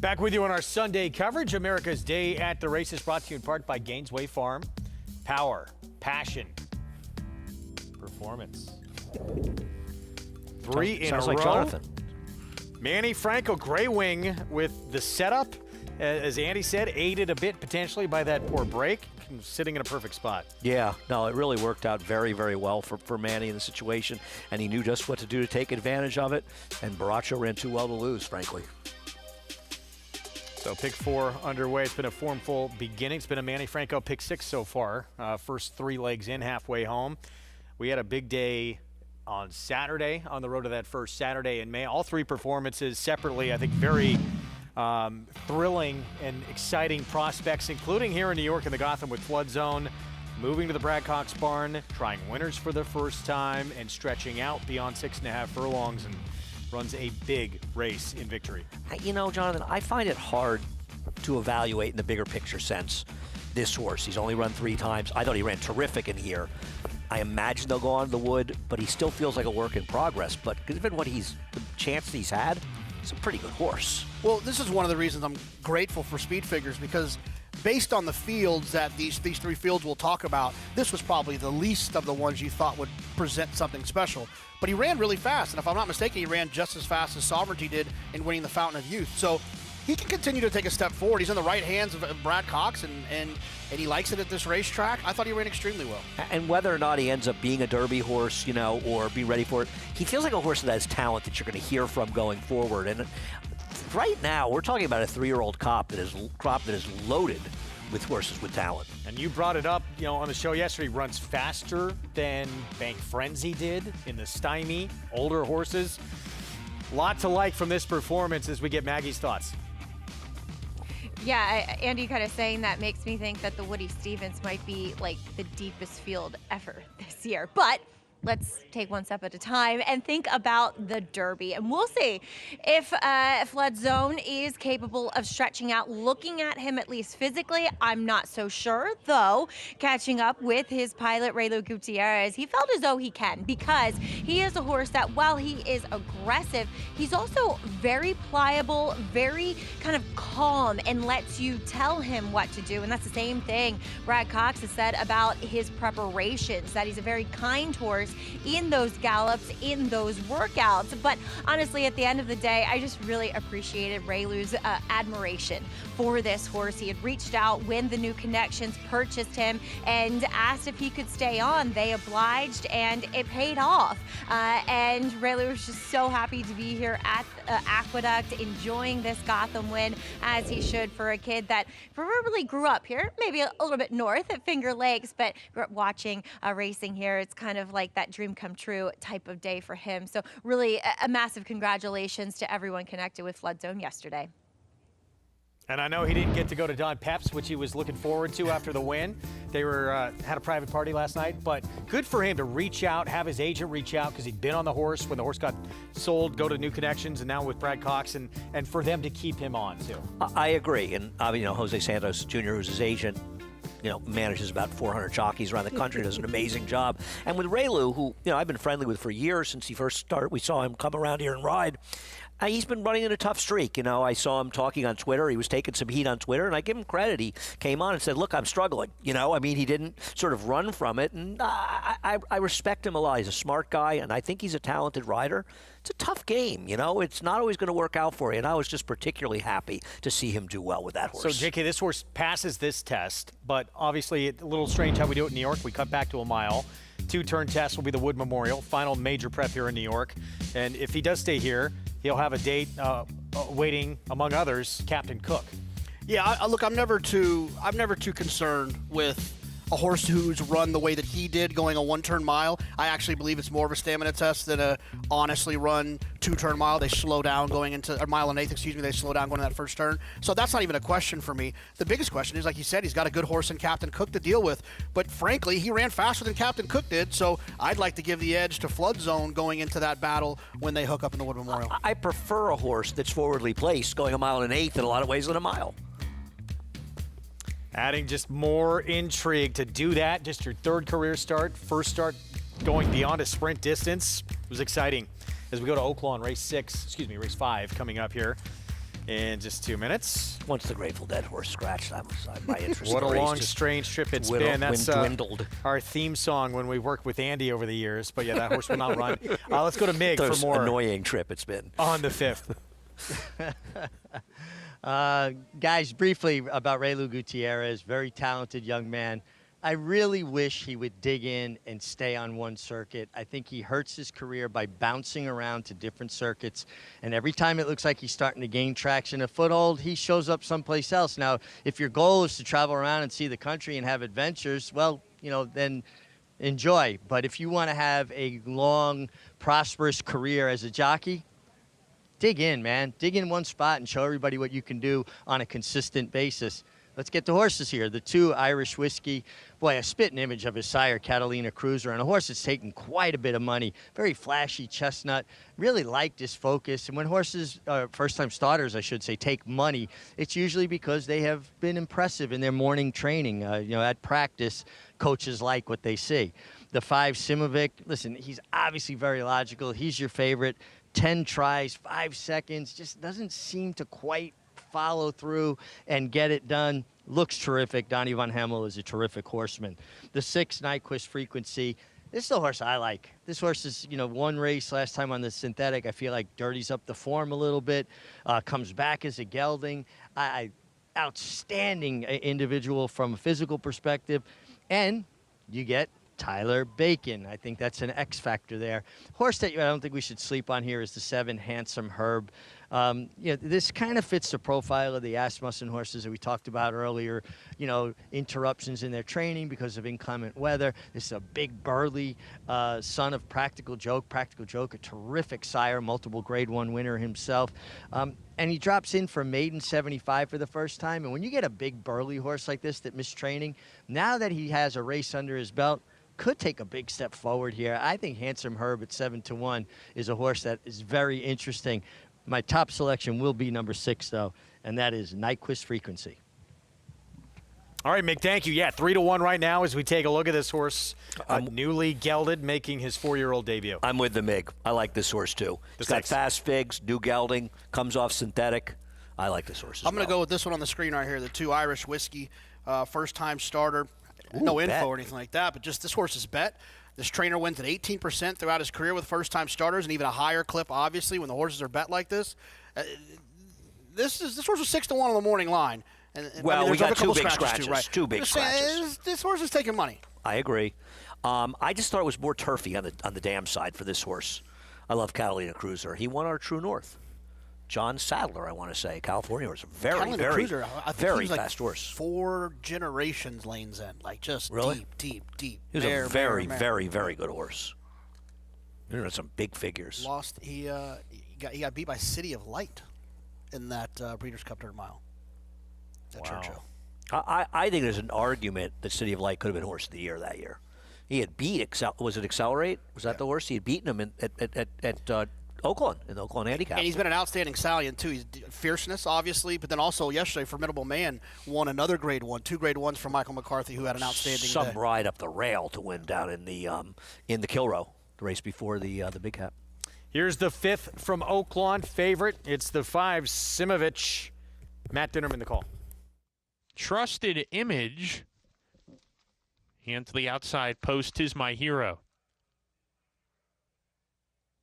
Back with you on our Sunday coverage. America's Day at the Races brought to you in part by Gainesway Farm. Power, passion, performance. Three in a Sounds row. like Jonathan. Manny Franco, gray wing with the setup. As Andy said, aided a bit potentially by that poor break. Sitting in a perfect spot. Yeah, no, it really worked out very, very well for Manny in the situation, and he knew just what to do to take advantage of it, and Baracho ran too well to lose, frankly. So pick 4 underway. It's been a formful beginning. It's been a Manny Franco pick 6 so far. First 3 legs in, halfway home. We had a big day on Saturday on the road to that first Saturday in May. All 3 performances separately, I think, very thrilling and exciting prospects, including here in New York in the Gotham with Flood Zone, moving to the Brad Cox barn, trying winners for the first time, and stretching out beyond 6.5 furlongs, and runs a big race in victory. You know, Jonathan, I find it hard to evaluate in the bigger picture sense this horse. He's only run 3 times. I thought he ran terrific in here. I imagine they'll go on the wood, but he still feels like a work in progress. But given what the chance he's had, it's a pretty good horse. Well, this is one of the reasons I'm grateful for Speed Figures, because based on the fields that these 3 fields we'll talk about, this was probably the least of the ones you thought would present something special. But he ran really fast, and if I'm not mistaken, he ran just as fast as Sovereignty did in winning the Fountain of Youth. So he can continue to take a step forward. He's in the right hands of Brad Cox, and he likes it at this racetrack. I thought he ran extremely well. And whether or not he ends up being a Derby horse, you know, or be ready for it, he feels like a horse that has talent that you're going to hear from going forward. And right now, we're talking about a 3-year-old crop that is loaded with horses with talent. And you brought it up, you know, on the show yesterday. Runs faster than Bank Frenzy did in the Stymie, older horses. Lot to like from this performance as we get Maggie's thoughts. Yeah, Andy kind of saying that makes me think that the Woody Stevens might be like the deepest field ever this year. But let's take one step at a time and think about the Derby. And we'll see if Flood Zone is capable of stretching out. Looking at him, at least physically, I'm not so sure, though. Catching up with his pilot, Raylu Gutierrez, he felt as though he can, because he is a horse that, while he is aggressive, he's also very pliable, very kind of calm, and lets you tell him what to do. And that's the same thing Brad Cox has said about his preparations, that he's a very kind horse in those gallops, in those workouts. But honestly, at the end of the day, I just really appreciated Raylu's admiration for this horse. He had reached out when the New Connections purchased him and asked if he could stay on. They obliged, and it paid off. And Raylu was just so happy to be here at Aqueduct, enjoying this Gotham win, as he should, for a kid that probably grew up here, maybe a little bit north at Finger Lakes, but grew up watching racing here. It's kind of like that dream come true type of day for him. So really a massive congratulations to everyone connected with Flood Zone yesterday. And I know he didn't get to go to Don Pep's, which he was looking forward to after the win. They were had a private party last night, but good for him to reach out, have his agent reach out, because he'd been on the horse when the horse got sold, go to New Connections, and now with Brad Cox, and for them to keep him on too. I agree, and you know, Jose Santos Jr., who's his agent, you know, manages about 400 jockeys around the country, does an amazing job. And with Raylu, who, you know, I've been friendly with for years since he first started, we saw him come around here and ride. He's been running in a tough streak. You know, I saw him talking on Twitter. He was taking some heat on Twitter, and I give him credit. He came on and said, look, I'm struggling. You know, I mean, he didn't sort of run from it, and I respect him a lot. He's a smart guy, and I think he's a talented rider. It's a tough game, you know. It's not always going to work out for you, and I was just particularly happy to see him do well with that horse. So, JK, this horse passes this test, but obviously a little strange how we do it in New York. We cut back to a mile. 2-turn test will be the Wood Memorial, final major prep here in New York. And if he does stay here, he'll have a date waiting, among others, Captain Cook. Yeah, look, I'm never too concerned with a horse who's run the way that he did, going a 1-turn mile. I actually believe it's more of a stamina test than a honestly run 2-turn mile. They slow down going into a mile and eighth, they slow down going to that first turn. So that's not even a question for me. The biggest question is, like you said, he's got a good horse in Captain Cook to deal with. But frankly, he ran faster than Captain Cook did. So I'd like to give the edge to Flood Zone going into that battle when they hook up in the Wood Memorial. I prefer a horse that's forwardly placed, going a mile and an eighth in a lot of ways than a mile. Adding just more intrigue to do that. Just your third career start, first start going beyond a sprint distance. It was exciting. As we go to Oaklawn, race 5 coming up here. in just 2 minutes. Once the Grateful Dead horse scratched, my interest What in a the race long, just strange trip it's dwindled- been. That's dwindled. our theme song when we worked with Andy over the years. But yeah, that horse will not run. Let's go to Mig for Most more annoying trip it's been. on the 5th. Guys, briefly about Raylu Gutierrez, very talented young man. I really wish he would dig in and stay on one circuit. I think he hurts his career by bouncing around to different circuits. And every time it looks like he's starting to gain traction, a foothold, he shows up someplace else. Now, if your goal is to travel around and see the country and have adventures, well, then enjoy. But if you want to have a long, prosperous career as a jockey, dig in, man. Dig in one spot and show everybody what you can do on a consistent basis. Let's get the horses here. The 2 Irish Whiskey. Boy, a spitting image of his sire, Catalina Cruiser, and a horse that's taken quite a bit of money. Very flashy chestnut. Really liked his focus. And when horses, first-time starters, I should say, take money, it's usually because they have been impressive in their morning training. At practice, coaches like what they see. The 5 Simovic, listen, he's obviously very logical. He's your favorite. 10 tries, 5 seconds, just doesn't seem to quite follow through and get it done. Looks terrific. Donnie Von Hemmel is a terrific horseman. The 6 Nyquist Frequency. This is the horse I like. This horse is, one race last time on the synthetic. I feel like dirties up the form a little bit. Comes back as a gelding. Outstanding individual from a physical perspective. And you get Tyler Bacon. I think that's an X factor there. Horse that I don't think we should sleep on here is the 7 Handsome Herb. This kind of fits the profile of the Asmussen horses that we talked about earlier. Interruptions in their training because of inclement weather. This is a big, burly son of Practical Joke. Practical Joke, a terrific sire, multiple Grade 1 winner himself. And he drops in for maiden 75 for the first time. And when you get a big, burly horse like this that missed training, now that he has a race under his belt, could take a big step forward here. I think Handsome Herb at 7-1 is a horse that is very interesting. My top selection will be number 6, though, and that is Nyquist Frequency. All right, Mick, thank you. Yeah, 3-1 right now as we take a look at this horse, newly gelded, making his 4-year-old debut. I'm with the Mig. I like this horse, too. He's got fast figs, new gelding, comes off synthetic. I like this horse as I'm going to go with this one on the screen right here, the 2 Irish Whiskey, first-time starter. No info or anything like that, but just this horse's bet. This trainer wins at 18% throughout his career with first-time starters, and even a higher clip, obviously, when the horses are bet like this. This horse is 6-1 on the morning line. And we got 2 big scratches. scratches. Too, right? 2 big scratches. This horse is taking money. I agree. I just thought it was more turfy on the dam side for this horse. I love Catalina Cruiser. He won our True North. John Sadler, I want to say. California was a very, very, very fast horse. 4 generations lanes in, just really? deep. He was a very, very, very good horse. Some big figures. He got beat by City of Light in that Breeders' Cup Dirt Mile at Churchill. I think there's an argument that City of Light could have been Horse of the Year that year. He had beat was it Accelerate? Was that the horse? He had beaten him at Oakland, in the Oakland Handicap. And he's been an outstanding stallion, too. He's fierceness, obviously, but then also yesterday, Formidable Man won another Grade 1, 2 Grade 1s from Michael McCarthy, who had an outstanding Some day. ride up the rail to win down in the Kilroe, the race before the Big Cap. Here's the 5th from Oaklawn favorite. It's the 5 Simovic. Matt Dinnerman, the call. Trusted Image. Hand to the outside post is my hero.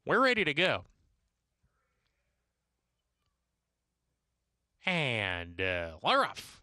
We're ready to go. And Laroff.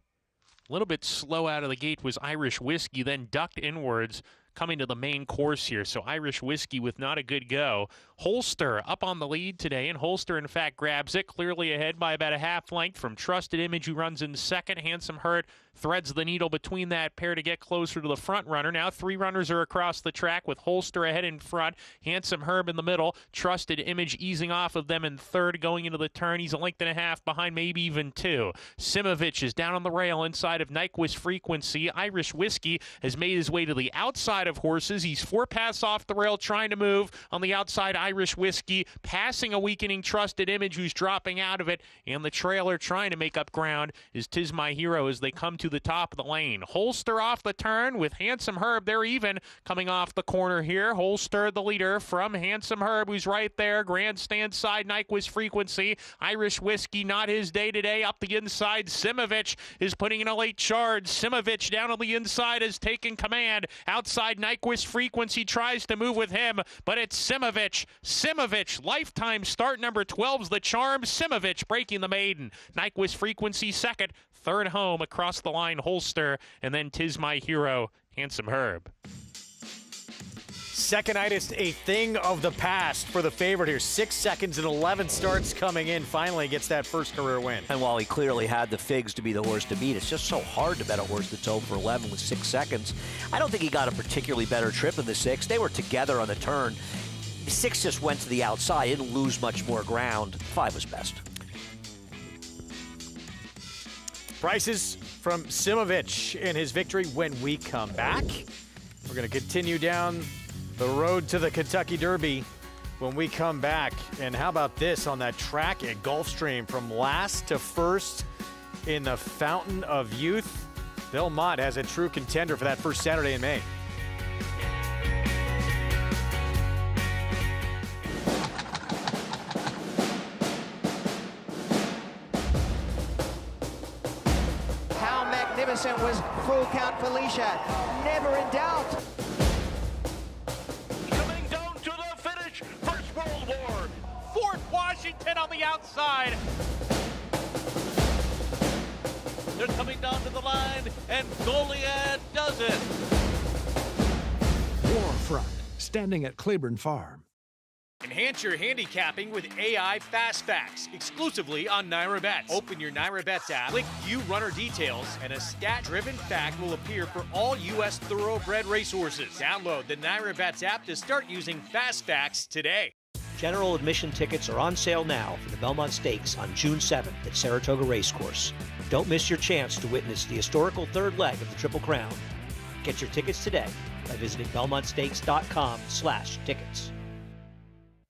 A little bit slow out of the gate was Irish Whiskey, then ducked inwards, coming to the main course here. So Irish Whiskey with not a good go. Holster up on the lead today, and Holster, in fact, grabs it, clearly ahead by about a half length from Trusted Image, who runs in second. Handsome Herb threads the needle between that pair to get closer to the front runner. Now 3 runners are across the track with Holster ahead in front, Handsome Herb in the middle, Trusted Image easing off of them in third going into the turn. He's a length and a half behind, maybe even 2. Simovic is down on the rail inside of Nyquist Frequency. Irish Whiskey has made his way to the outside inside of Horses. He's 4 paths off the rail, trying to move. On the outside, Irish Whiskey, passing a weakening Trusted Image, who's dropping out of it. And the trailer trying to make up ground is 'Tis My Hero as they come to the top of the lane. Holster off the turn with Handsome Herb. They're even coming off the corner here. Holster, the leader from Handsome Herb, who's right there. Grandstand side, Nyquist Frequency. Irish Whiskey, not his day today. Up the inside, Simovich is putting in a late charge. Simovich down on the inside has taken command. Outside, Nyquist Frequency tries to move with him, but it's Simovich. Simovich, lifetime start number 12's the charm. Simovich breaking the maiden. Nyquist Frequency second. Third home across the line, Holster, and then 'Tis My Hero, Handsome Herb. Second-itis, a thing of the past for the favorite here. 6 seconds and 11 starts coming in. Finally gets that first career win. And while he clearly had the figs to be the horse to beat, it's just so hard to bet a horse that's over 11 with 6 seconds. I don't think he got a particularly better trip in the 6. They were together on the turn. 6 just went to the outside. He didn't lose much more ground. 5 was best. Prices from Simovich in his victory when we come back. We're going to continue down the road to the Kentucky Derby when we come back. And how about this on that track at Gulfstream from last to first in the Fountain of Youth? Belmont has a true contender for that first Saturday in May. How magnificent was Full Count Felicia. Never in doubt. Coming down to the finish, First World War. Fort Washington on the outside. They're coming down to the line, and Goliad does it. Warfront, standing at Claiborne Farm. Enhance your handicapping with AI Fast Facts, exclusively on Naira Bets. Open your Naira Bets app, click View Runner Details, and a stat-driven fact will appear for all U.S. thoroughbred racehorses. Download the Naira Bets app to start using Fast Facts today. General admission tickets are on sale now for the Belmont Stakes on June 7th at Saratoga Racecourse. Don't miss your chance to witness the historical third leg of the Triple Crown. Get your tickets today by visiting belmontstakes.com/tickets.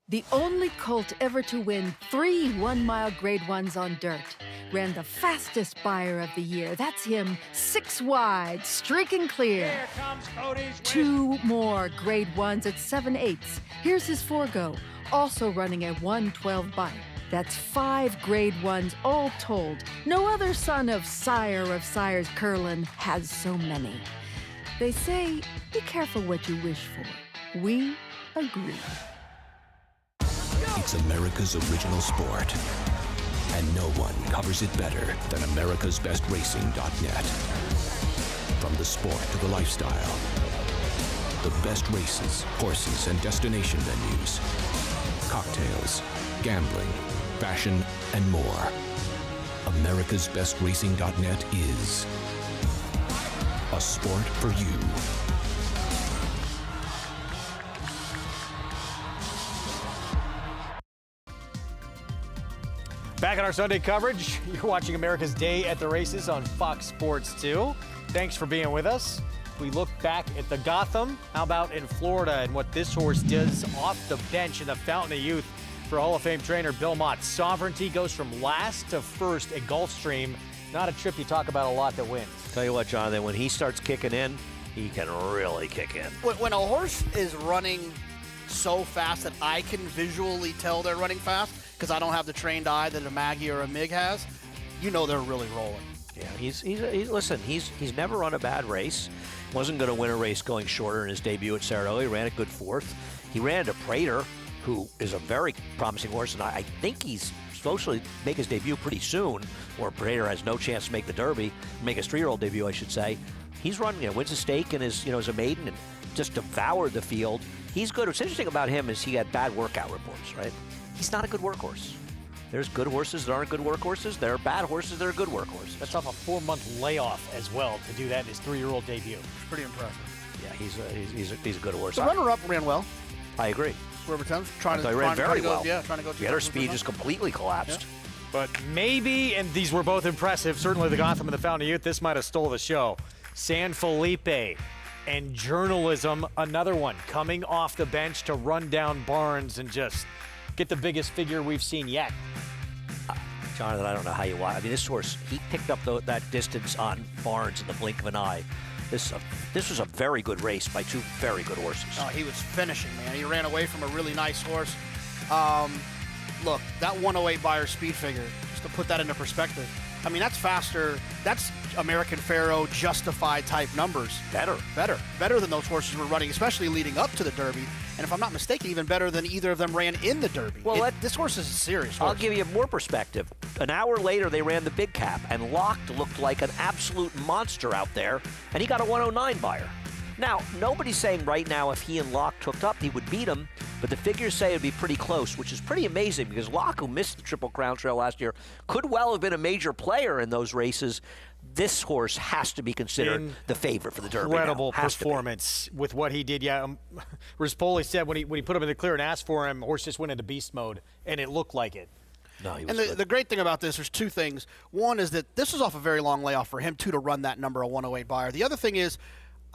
The only colt ever to win 3 one-mile Grade 1s on dirt. Ran the fastest buyer of the year. That's him, 6 wide, streaking clear. Here comes Cody's 2 more Grade 1s at 7/8. Here's his forego, also running a 112 bite. That's 5 Grade 1s all told. No other son of Sire of Sires Curlin has so many. They say, be careful what you wish for. We agree. It's America's original sport, and no one covers it better than americasbestracing.net. From the sport to the lifestyle, the best races, horses, and destination venues, cocktails, gambling, fashion, and more. americasbestracing.net is a sport for you. Back on our Sunday coverage, you're watching America's Day at the Races on Fox Sports 2. Thanks for being with us. We look back at the Gotham. How about in Florida and what this horse does off the bench in the Fountain of Youth for Hall of Fame trainer Bill Mott. Sovereignty goes from last to first at Gulfstream. Not a trip you talk about a lot that wins. Tell you what, Jonathan, when he starts kicking in, he can really kick in. When a horse is running so fast that I can visually tell they're running fast, because I don't have the trained eye that a Maggie or a Mig has, you know they're really rolling. Yeah, he's never run a bad race. Wasn't going to win a race going shorter in his debut at Saratoga. He ran a good 4th. He ran to Prater, who is a very promising horse, and I think he's supposed to make his debut pretty soon, or Prater has no chance to make the Derby, make his 3-year-old debut, I should say. He's run, wins a stake and is, as a maiden and just devoured the field. He's good. What's interesting about him is he had bad workout reports, right? He's not a good workhorse. There's good horses that aren't good workhorses. There are bad horses that are good workhorses. That's off a 4-month layoff as well to do that in his 3-year-old debut. Pretty impressive. Yeah, he's a good horse. The runner-up ran well. I agree. River Thames He ran very well. Yeah, trying to go. The other speed just completely collapsed. Yeah. But maybe, and these were both impressive, certainly the Gotham and the Fountain of Youth, this might have stole the show. San Felipe And Journalism, another one, coming off the bench to run down Barnes and just get the biggest figure we've seen yet. Jonathan, I don't know how you watch. I mean, this horse, he picked up that distance on Barnes in the blink of an eye. This was a very good race by two very good horses. Oh, he was finishing, man. He ran away from a really nice horse. Look, that 108 Beyer speed figure, just to put that into perspective, I mean, that's faster. That's American Pharoah justified type numbers. Better than those horses were running, especially leading up to the Derby. And if I'm not mistaken, even better than either of them ran in the Derby. Well, this horse is a serious horse. I'll give you more perspective. An hour later, they ran the big cap, and Locked looked like an absolute monster out there, and he got a 109 Beyer. Now, nobody's saying right now if he and Locked hooked up, he would beat him, but the figures say it'd be pretty close, which is pretty amazing because Locked, who missed the Triple Crown Trail last year, could well have been a major player in those races. This horse has to be considered the favorite for the Derby. Incredible performance with what he did. Yeah, Rispoli said when he put him in the clear and asked for him, horse just went into beast mode, and it looked like it. No, he was and good. the great thing about this, there's two things. One is that this was off a very long layoff for him, too, to run that number, a 108 Beyer. The other thing is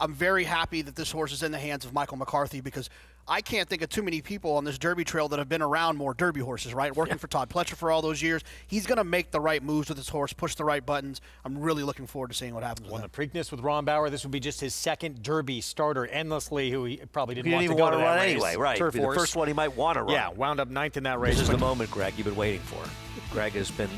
I'm very happy that this horse is in the hands of Michael McCarthy because I can't think of too many people on this Derby trail that have been around more Derby horses, right? Working for Todd Pletcher for all those years. He's going to make the right moves with this horse, push the right buttons. I'm really looking forward to seeing what happens Won with the Preakness with Ron Bauer. This would be just his second Derby starter endlessly, who he probably didn't He want didn't to even go want to to that run race. anyway, right? Turf Be the horse. first one he might want to run. Yeah, wound up ninth in that race. This is but the moment, Greg, you've been waiting for. Greg has been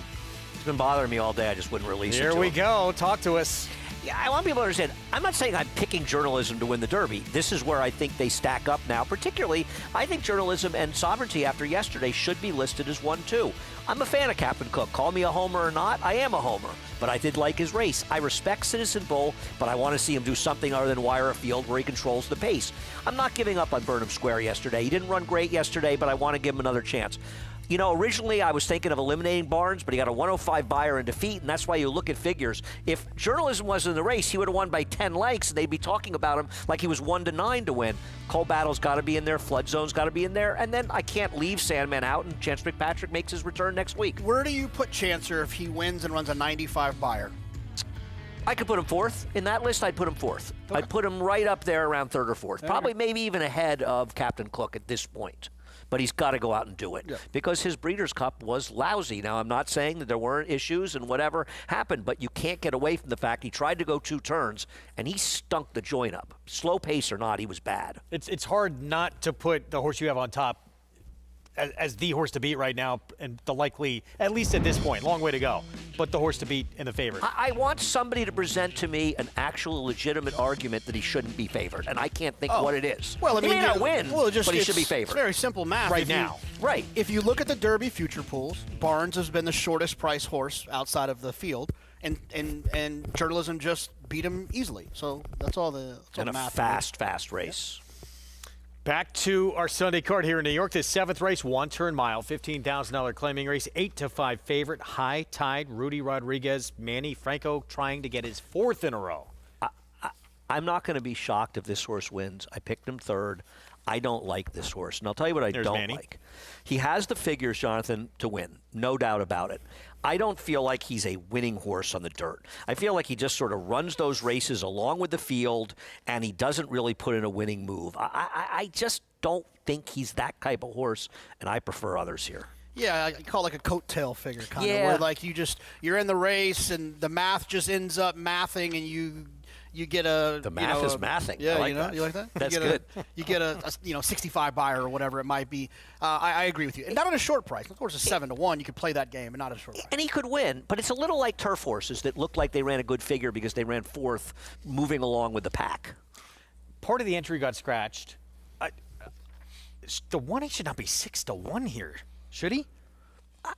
bothering me all day. I just wouldn't release it. Here we go. Talk to us. Yeah, I want people to understand, I'm not saying I'm picking Journalism to win the Derby. This is where I think they stack up now. Particularly, I think Journalism and Sovereignty after yesterday should be listed as 1-2. I'm a fan of Captain Cook. Call me a homer or not, I am a homer. But I did like his race. I respect Citizen Bull, but I want to see him do something other than wire a field where he controls the pace. I'm not giving up on Burnham Square yesterday. He didn't run great yesterday, but I want to give him another chance. You know, originally I was thinking of eliminating Barnes, but he got a 105 Beyer in defeat, and that's why you look at figures. If Journalism was in the race, he would have won by 10 lengths, and they'd be talking about him like he was 1-9 to win. Cole Battle's got to be in there, Flood Zone's got to be in there, and then I can't leave Sandman out, and Chance McPatrick makes his return next week. Where do you put Chancer if he wins and runs a 95 Beyer? I could put him fourth. In that list, I'd put him fourth. Okay. I'd put him right up there around third or fourth. Probably maybe even ahead of Captain Cook at this point. But he's got to go out and do it because his Breeders' Cup was lousy. Now, I'm not saying that there weren't issues and whatever happened, but you can't get away from the fact he tried to go 2 turns, and he stunk the joint up. Slow pace or not, he was bad. It's hard not to put the horse you have on top as the horse to beat right now, and the likely, at least at this point, long way to go, but the horse to beat in the favorite. I want somebody to present to me an actual legitimate argument that he shouldn't be favored, and I can't think what it is. Well, I mean, he may not win, but he should be favored. It's very simple math. Right now. Right. If you look at the Derby future pools, Barnes has been the shortest price horse outside of the field, and Journalism just beat him easily. So that's all the and a math. fast race. Back to our Sunday card here in New York. This 7th race, 1-turn mile, $15,000 claiming race, 8-5 favorite, High Tide, Rudy Rodriguez, Manny Franco trying to get his 4th in a row. I'm not going to be shocked if this horse wins. I picked him third. I don't like this horse. And I'll tell you what I don't Manny. like. He has the figures, Jonathan, to win. No doubt about it. I don't feel like he's a winning horse on the dirt. I feel like he just sort of runs those races along with the field, and he doesn't really put in a winning move. I just don't think he's that type of horse, and I prefer others here. Yeah, I call it like a coattail figure, kind of, Yeah. where like you're in the race and the math just ends up mathing, and you get a The math is mathing. Yeah, I like that. you like that? That's you good. You get a 65 Beyer or whatever it might be. I agree with you, and not at a short price. Of course, a 7-1, you could play that game, but not at a short price. And he could win, but it's a little like turf horses that looked like they ran a good figure because they ran fourth, moving along with the pack. Part of the entry got scratched. The 1-8 should not be 6-1 here, should he?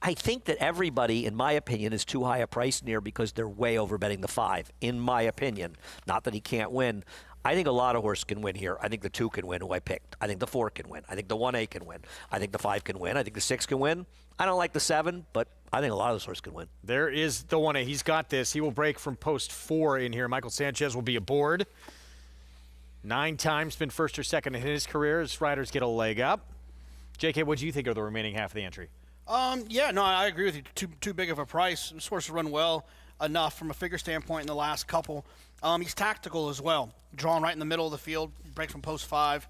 I think that everybody, in my opinion, is too high a price near because they're way overbetting the 5, in my opinion. Not that he can't win. I think a lot of horses can win here. I think the 2 can win, who I picked. I think the 4 can win. I think the 1-8 can win. I think the 5 can win. I think the 6 can win. I don't like the 7, but I think a lot of those horses can win. There is the 1-8. He's got this. He will break from post 4 in here. Michael Sanchez will be aboard. 9 times been first or second in his career. His riders get a leg up. JK, what do you think of the remaining half of the entry? Yeah, no, I agree with you. Too big of a price. This horse run well. enough from a figure standpoint in the last couple. He's tactical as well, drawn right in the middle of the field, breaks from post 5.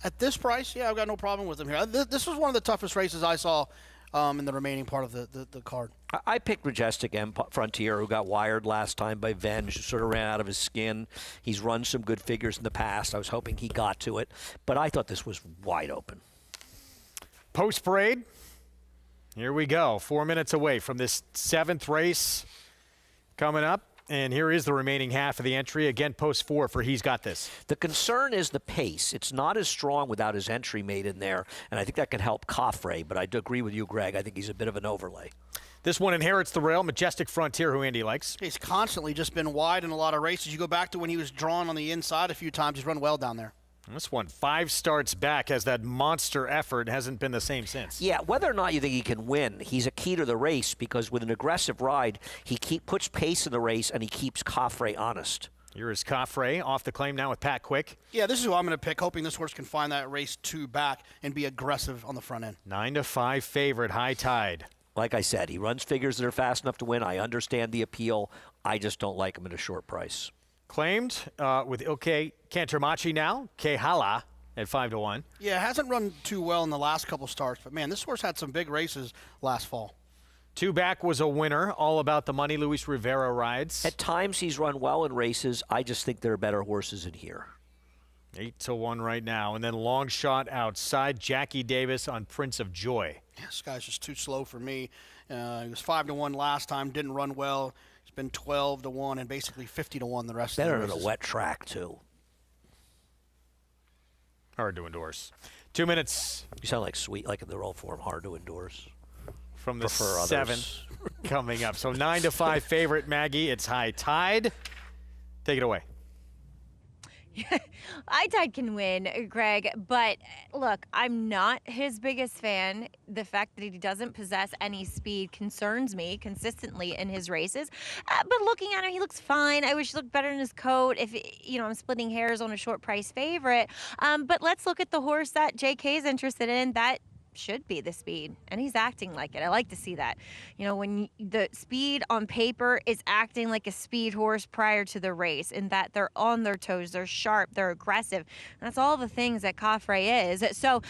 At this price, yeah, I've got no problem with him here. This was one of the toughest races I saw in the remaining part of the card. I picked Majestic M Frontier, who got wired last time by Venge, sort of ran out of his skin. He's run some good figures in the past. I was hoping he got to it, but I thought this was wide open. Post parade. Here we go. 4 minutes away from this 7th race coming up. And here is the remaining half of the entry. Again, post 4 for He's Got This. The concern is the pace. It's not as strong without his entry made in there, and I think that can help Coffray. But I do agree with you, Greg. I think he's a bit of an overlay. This one inherits the rail. Majestic Frontier, who Andy likes. He's constantly just been wide in a lot of races. You go back to when he was drawn on the inside a few times. He's run well down there. This one, 5 starts back, as that monster effort hasn't been the same since. Yeah, whether or not you think he can win, he's a key to the race because with an aggressive ride, he puts pace in the race and he keeps Coffray honest. Here is Coffray off the claim now with Pat Quick. Yeah, this is who I'm going to pick, hoping this horse can find that race 2 back and be aggressive on the front end. 9-5 favorite, High Tide. Like I said, he runs figures that are fast enough to win. I understand the appeal. I just don't like him at a short price. Claimed with Ilke Cantermachi now, Kehala at 5-1. Yeah, hasn't run too well in the last couple starts, but man, this horse had some big races last fall. 2 back was a winner, all about the money Luis Rivera rides. At times he's run well in races. I just think there are better horses in here. 8-1 right now, and then long shot outside, Jackie Davis on Prince of Joy. Yeah, this guy's just too slow for me. He was 5-1 last time, didn't run well. He's been 12-1 and basically 50-1 the rest of the Better races. than a wet track too. Hard to endorse. 2 minutes. You sound like sweet, like in the roll form. Hard to endorse. From the Prefer 7th others. coming up. So 9-5 favorite, Maggie. It's High Tide. Take it away. High Tide can win, Greg, but look, I'm not his biggest fan. The fact that he doesn't possess any speed concerns me consistently in his races. But looking at him, he looks fine. I wish he looked better in his coat. If, I'm splitting hairs on a short price favorite. But let's look at the horse that JK is interested in. That should be the speed, and he's acting like it. I like to see that. When the speed on paper is acting like a speed horse prior to the race, in that they're on their toes, they're sharp, they're aggressive. That's all the things that Coffray is. So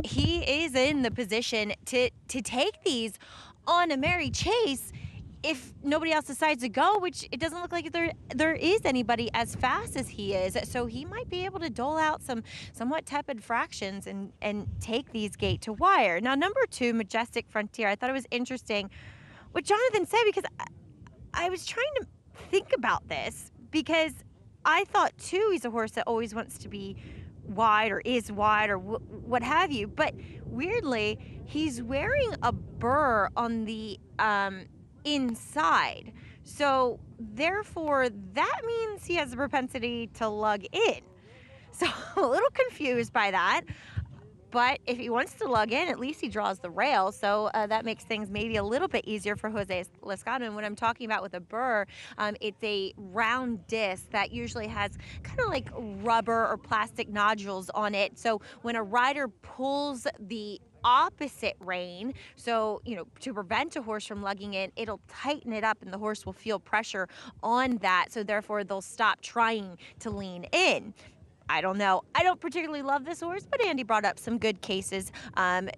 he is in the position to take these on a merry chase if nobody else decides to go, which it doesn't look like there is anybody as fast as he is. So he might be able to dole out some somewhat tepid fractions and take these gate to wire. Now, number 2, Majestic Frontier. I thought it was interesting what Jonathan said, because I was trying to think about this, because I thought, too, he's a horse that always wants to be wide or is wide or what have you. But weirdly, he's wearing a burr on the inside. So therefore, that means he has a propensity to lug in. So I'm a little confused by that. But if he wants to lug in, at least he draws the rail. So that makes things maybe a little bit easier for Jose Lescano. And when I'm talking about with a burr, it's a round disc that usually has kind of like rubber or plastic nodules on it. So when a rider pulls the opposite rein, so to prevent a horse from lugging in, it'll tighten it up and the horse will feel pressure on that, so therefore they'll stop trying to lean in. I don't know. I don't particularly love this horse, but Andy brought up some good cases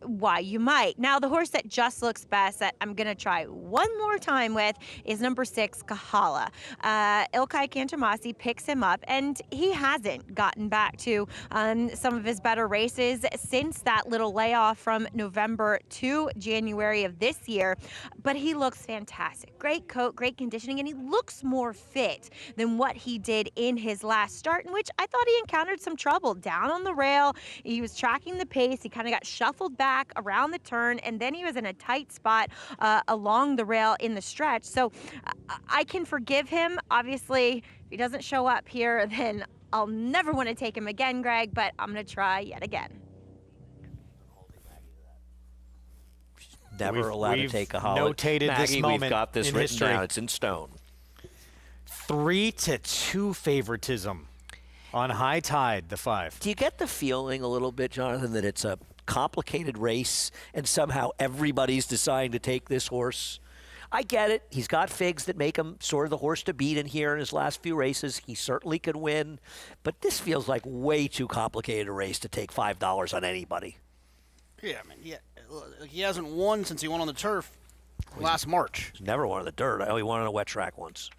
why you might. Now, the horse that just looks best that I'm going to try one more time with is number 6, Kehala. Ilkay Cantermachi picks him up, and he hasn't gotten back to some of his better races since that little layoff from November to January of this year. But he looks fantastic. Great coat, great conditioning, and he looks more fit than what he did in his last start, in which I thought he encountered some trouble down on the rail. He was tracking the pace. He kind of got shuffled back around the turn, and then he was in a tight spot along the rail in the stretch. So I can forgive him. Obviously, if he doesn't show up here, then I'll never want to take him again, Greg, but I'm going to try yet again. Never allowed to take a holiday. Notated Maggie, this moment we've got this in written history. down. It's in stone. 3-2 favoritism on High Tide, the 5. Do you get the feeling a little bit, Jonathan, that it's a complicated race and somehow everybody's deciding to take this horse? I get it. He's got figs that make him sort of the horse to beat in here in his last few races. He certainly could win. But this feels like way too complicated a race to take $5 on anybody. Yeah, I mean, he hasn't won since he won on the turf last March. He's never won on the dirt. I only won on a wet track once.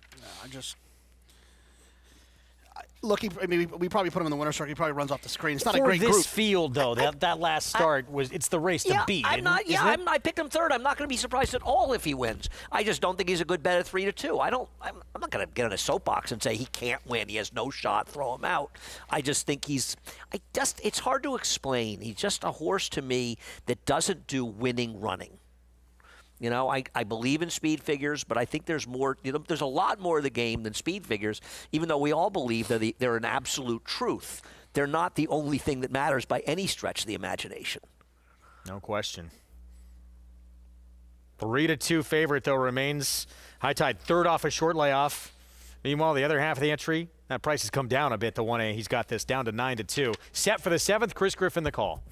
Look, we probably put him in the winner's circle. He probably runs off the screen. It's not For a great this group. field, though, that last start it's the race to beat. I picked him third. I'm not going to be surprised at all if he wins. I just don't think he's a good bet at 3-2. I'm not going to get in a soapbox and say he can't win. He has no shot. Throw him out. I just think it's hard to explain. He's just a horse to me that doesn't do winning running. You know, I believe in speed figures, but I think there's more. There's a lot more of the game than speed figures, even though we all believe that they're an absolute truth. They're not the only thing that matters by any stretch of the imagination. No question. 3-2 favorite, though, remains High Tide, third off a short layoff. Meanwhile, the other half of the entry, that price has come down a bit. The 1A, he's got this down to 9-2. Set for the 7th, Chris Griffin, the call.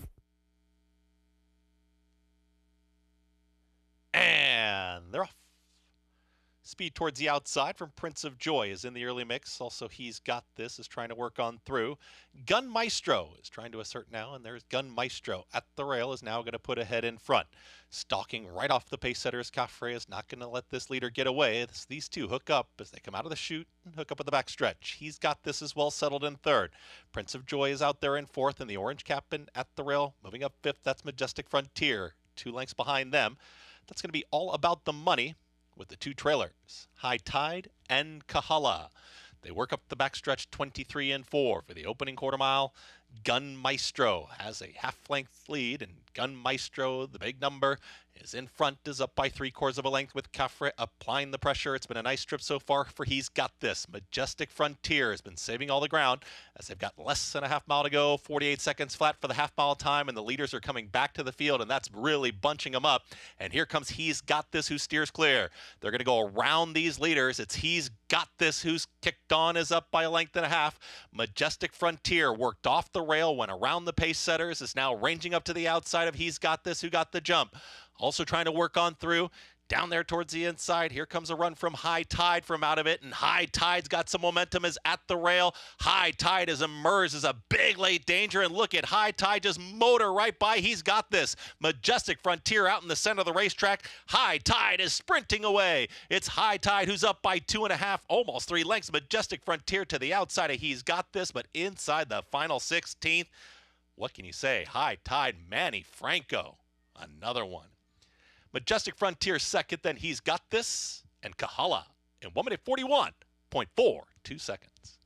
And they're off. Speed towards the outside from Prince of Joy is in the early mix. Also, He's Got This is trying to work on through. Gun Maestro is trying to assert now, and there's Gun Maestro at the rail, is now going to put a head in front. Stalking right off the pace setters, Caffrey is not going to let this leader get away. These two hook up as they come out of the chute and hook up at the back stretch. He's Got This is well settled in third. Prince of Joy is out there in fourth, and the orange captain at the rail. Moving up fifth, that's Majestic Frontier. 2 lengths behind them. That's going to be all about the money with the 2 trailers, High Tide and Kahala. They work up the backstretch 23 and 4 for the opening quarter mile. Gun Maestro has a half-length lead, and Gun Maestro, the big number, is in front, is up by 3/4 of a length with Caffrey applying the pressure. It's been a nice trip so far for He's Got This. Majestic Frontier has been saving all the ground as they've got less than a half mile to go, 48 seconds flat for the half mile time, and the leaders are coming back to the field, and that's really bunching them up. And here comes He's Got This, who steers clear. They're going to go around these leaders. It's He's Got This, who's kicked on, is up by a length and a half. Majestic Frontier worked off the rail, went around the pace setters, is now ranging up to the outside of He's Got This, who got the jump. Also trying to work on through. Down there towards the inside, here comes a run from High Tide from out of it, and High Tide's got some momentum, is at the rail. High Tide has emerged as a big late danger, and look at High Tide just motor right by. He's Got This. Majestic Frontier out in the center of the racetrack. High Tide is sprinting away. It's High Tide who's up by 2.5, almost 3 lengths. Majestic Frontier to the outside of He's Got This, but inside the final 16th, what can you say? High Tide, Manny Franco, another one. Majestic Frontier second, then He's Got This, and Kahala in 1 minute 41.42 seconds.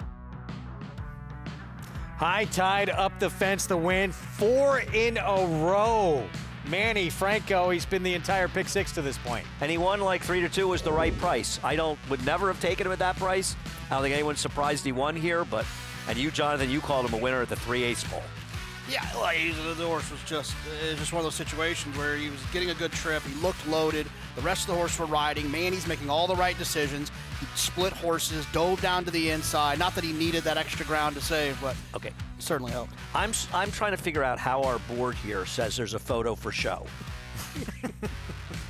High Tide up the fence, the win, 4 in a row. Manny Franco, he's been the entire pick 6 to this point. And he won like 3-2 was the right price. Would never have taken him at that price. I don't think anyone's surprised he won here, and you, Jonathan, you called him a winner at the 3/8 pole. Yeah, like the horse was just one of those situations where he was getting a good trip. He looked loaded. The rest of the horse were riding. Manny's making all the right decisions. He split horses, dove down to the inside. Not that he needed that extra ground to save, but okay, certainly helped. I'm trying to figure out how our board here says there's a photo for show.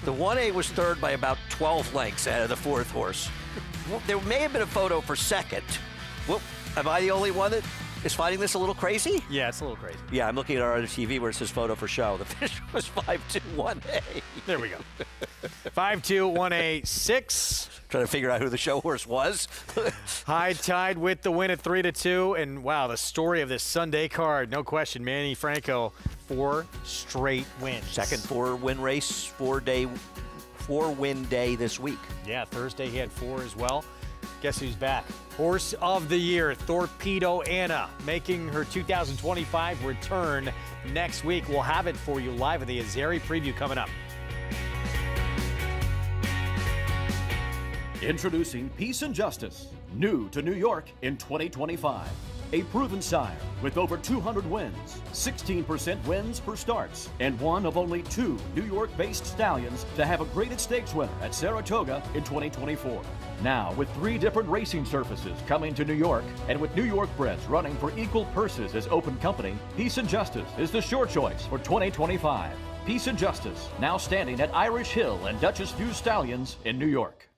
The 1A was third by about 12 lengths ahead of the 4th horse. Well, there may have been a photo for second. Well, am I the only one that is finding this a little crazy? Yeah, it's a little crazy. Yeah, I'm looking at our other TV where it says photo for show. The finish was 5-2, 1A. There we go. 5-2, 1A, 6. Trying to figure out who the show horse was. High Tide with the win at 3-2. And wow, the story of this Sunday card, no question. Manny Franco, 4 straight wins. Second 4-win race, 4-win day this week. Yeah, Thursday he had 4 as well. Guess who's back? Horse of the Year, Torpedo Anna, making her 2025 return next week. We'll have it for you live at the Azeri preview coming up. Introducing Peace and Justice, new to New York in 2025. a proven sire with over 200 wins, 16% wins per starts, and one of only 2 New York-based stallions to have a graded stakes winner at Saratoga in 2024. Now, with 3 different racing surfaces coming to New York, and with New York breds running for equal purses as open company, Peace and Justice is the sure choice for 2025. Peace and Justice, now standing at Irish Hill and Duchess View Stallions in New York.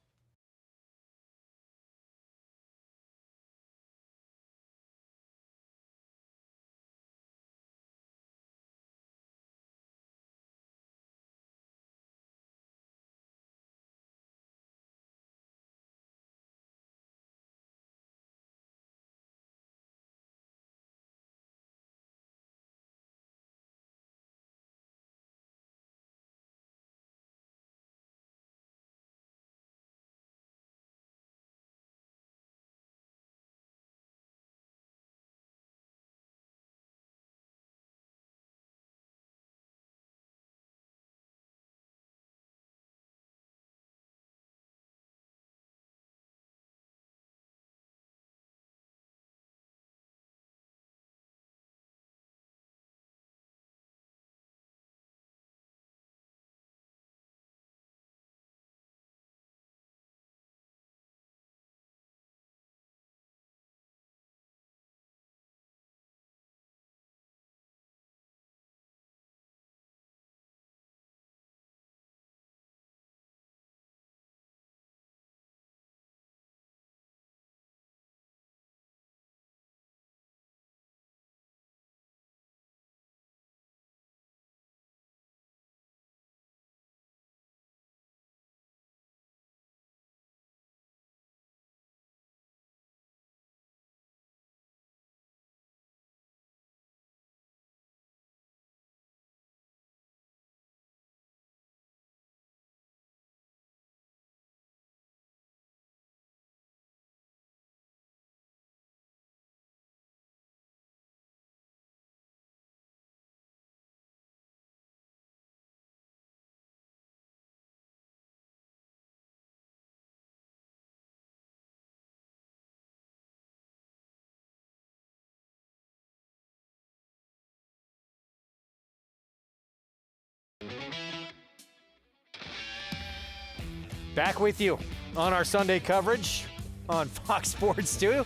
Back with you on our Sunday coverage on Fox Sports 2.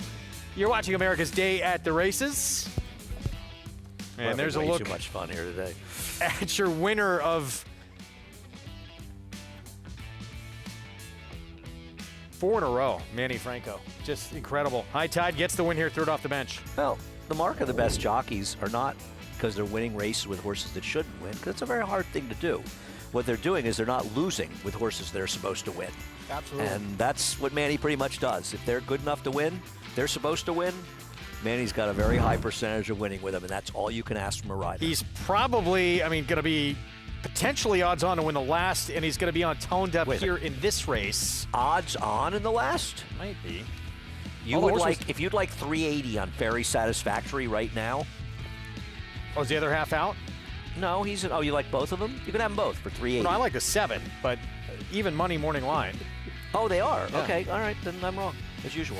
You're watching America's Day at the Races. And there's a way look too much fun here today. at your winner of 4 in a row, Manny Franco. Just incredible. High Tide gets the win here, third off the bench. Well, the mark of the best jockeys are not because they're winning races with horses that shouldn't win, because it's a very hard thing to do. What they're doing is they're not losing with horses they're supposed to win. Absolutely. And that's what Manny pretty much does. If they're good enough to win, they're supposed to win, Manny's got a very high percentage of winning with them, and that's all you can ask from a rider. He's probably, going to be potentially odds on to win the last, and he's going to be on toned up here in this race. Odds on in the last? Might be. You would like, if you'd like 380 on Very Satisfactory right now. Oh, is the other half out? No, he's. Oh, you like both of them? You can have them both for 380. No, I like the 7, but even money morning line. Oh, they are? Yeah. Okay, all right, then I'm wrong, as usual.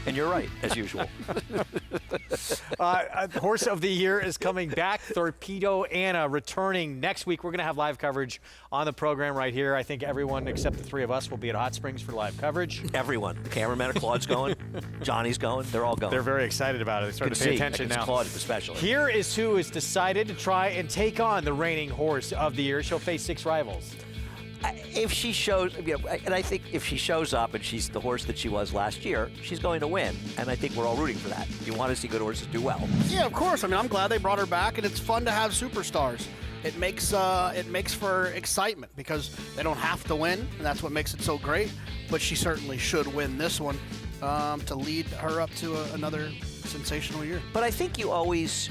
And you're right, as usual. Horse of the Year is coming back. Torpedo Anna returning next week. We're going to have live coverage on the program right here. I think everyone except the 3 of us will be at Hot Springs for live coverage. Everyone. The cameraman, Claude's going. Johnny's going. They're all going. They're very excited about it. They're starting to pay attention now. Claude especially. Here is who has decided to try and take on the reigning Horse of the Year. She'll face 6 rivals. If she shows, and I think if she shows up and she's the horse that she was last year, she's going to win. And I think we're all rooting for that. You want to see good horses do well. Yeah, of course. I mean, I'm glad they brought her back, and it's fun to have superstars. It makes for excitement because they don't have to win, and that's what makes it so great. But she certainly should win this one to lead her up to another sensational year. But I think you always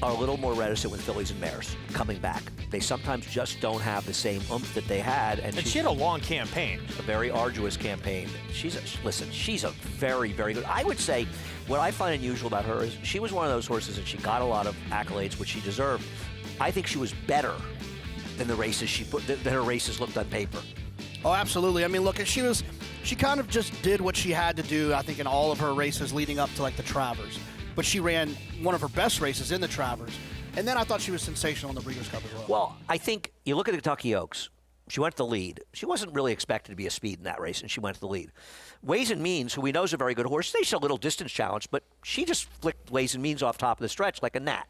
are a little more reticent with fillies and mares coming back. They sometimes just don't have the same oomph that they had. And she had a long campaign. A very arduous campaign. She's a very, very good. I would say what I find unusual about her is she was one of those horses and she got a lot of accolades, which she deserved. I think she was better than the races than her races looked on paper. Oh, absolutely. I mean, look, she was She kind of just did what she had to do, I think, in all of her races leading up to like the Travers. But she ran one of her best races in the Travers. And then I thought she was sensational in the Breeders' Cup as well. Well, I think you look at the Kentucky Oaks. She went to the lead. She wasn't really expected to be a speed in that race, and she went to the lead. Ways and Means, who we know is a very good horse, they show a little distance challenge, but she just flicked Ways and Means off top of the stretch like a gnat.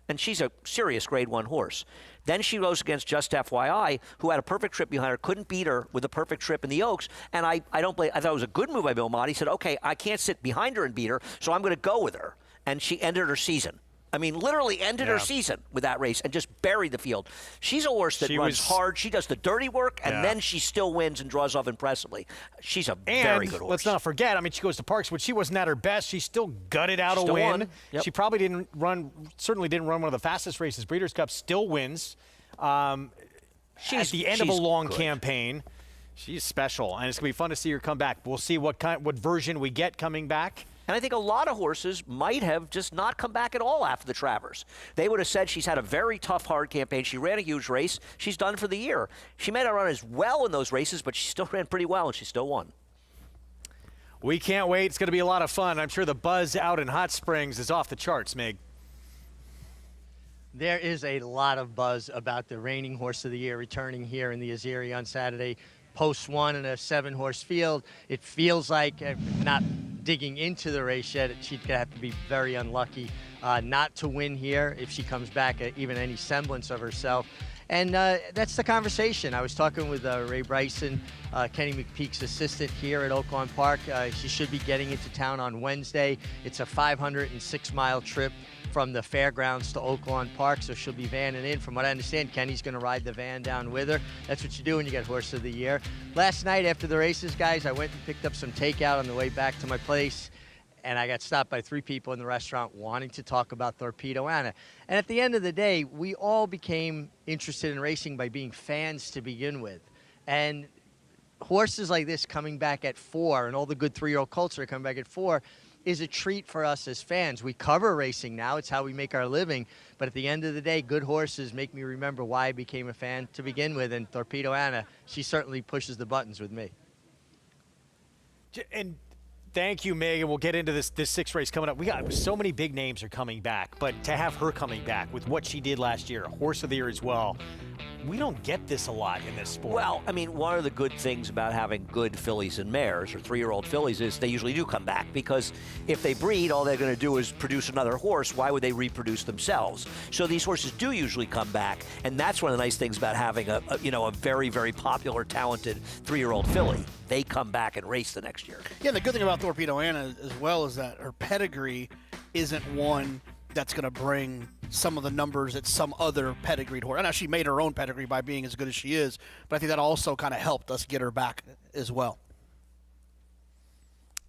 And she's a serious Grade 1 horse. Then she goes against Just FYI, who had a perfect trip behind her, couldn't beat her with a perfect trip in the Oaks. And I don't blame. I thought it was a good move by Bill Mott. He said, okay, I can't sit behind her and beat her, so I'm going to go with her. And she ended her season. I mean, literally ended her season with that race and just buried the field. She's a horse that runs hard. She does the dirty work, and then she still wins and draws off impressively. She's a very good horse. Let's not forget, I mean, she goes to Parks. When she wasn't at her best, she still gutted out a win. Won. Yep. She probably certainly didn't run one of the fastest races. Breeders' Cup still wins. At the end of a long campaign. She's special, and it's going to be fun to see her come back. We'll see what version we get coming back. And I think a lot of horses might have just not come back at all after the Travers. They would have said she's had a very tough, hard campaign. She ran a huge race. She's done for the year. She may not run as well in those races, but she still ran pretty well, and she still won. We can't wait. It's going to be a lot of fun. I'm sure the buzz out in Hot Springs is off the charts, Mig. There is a lot of buzz about the reigning horse of the year returning here in the Aziri on Saturday. Post 1 in a 7-horse field. It feels like, not digging into the race yet, she's going to have to be very unlucky not to win here if she comes back at even any semblance of herself. And that's the conversation. I was talking with Ray Bryson, Kenny McPeak's assistant here at Oaklawn Park. She should be getting into town on Wednesday. It's a 506-mile trip from the fairgrounds to Oaklawn Park, so she'll be vanning in. From what I understand, Kenny's going to ride the van down with her. That's what you do when you get Horse of the Year. Last night after the races, guys, I went and picked up some takeout on the way back to my place, and I got stopped by 3 people in the restaurant wanting to talk about Torpedo Anna. And at the end of the day, we all became interested in racing by being fans to begin with. And horses like this coming back at 4, and all the good 3-year-old colts that are coming back at 4, is a treat for us as fans. We cover racing now. It's how we make our living. But at the end of the day, good horses make me remember why I became a fan to begin with. And Torpedo Anna, she certainly pushes the buttons with me. And thank you, Megan. We'll get into this 6th race coming up. We got so many big names are coming back. But to have her coming back with what she did last year, Horse of the Year as well, we don't get this a lot in this sport. Well, I mean, one of the good things about having good fillies and mares, or 3-year-old fillies, is they usually do come back, because if they breed, all they're going to do is produce another horse. Why would they reproduce themselves? So these horses do usually come back, and that's one of the nice things about having a very, very popular, talented 3-year-old filly. They come back and race the next year. Yeah, the good thing about Torpedo Anna as well is that her pedigree isn't one that's going to bring some of the numbers that some other pedigreed horse. I know she made her own pedigree by being as good as she is, but I think that also kind of helped us get her back as well.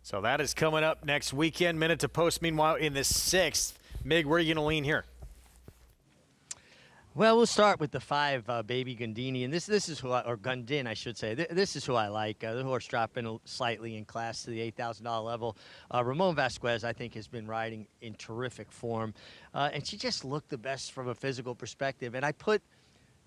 So that is coming up next weekend. Minute to post. Meanwhile, in the 6th, Mig, where are you going to lean here? Well, we'll start with the 5, Baby Gundini, and this is who or Gundin, I should say. This is who I like. The horse dropping slightly in class to the $8,000 level. Ramon Vasquez, I think, has been riding in terrific form, and she just looked the best from a physical perspective. And I put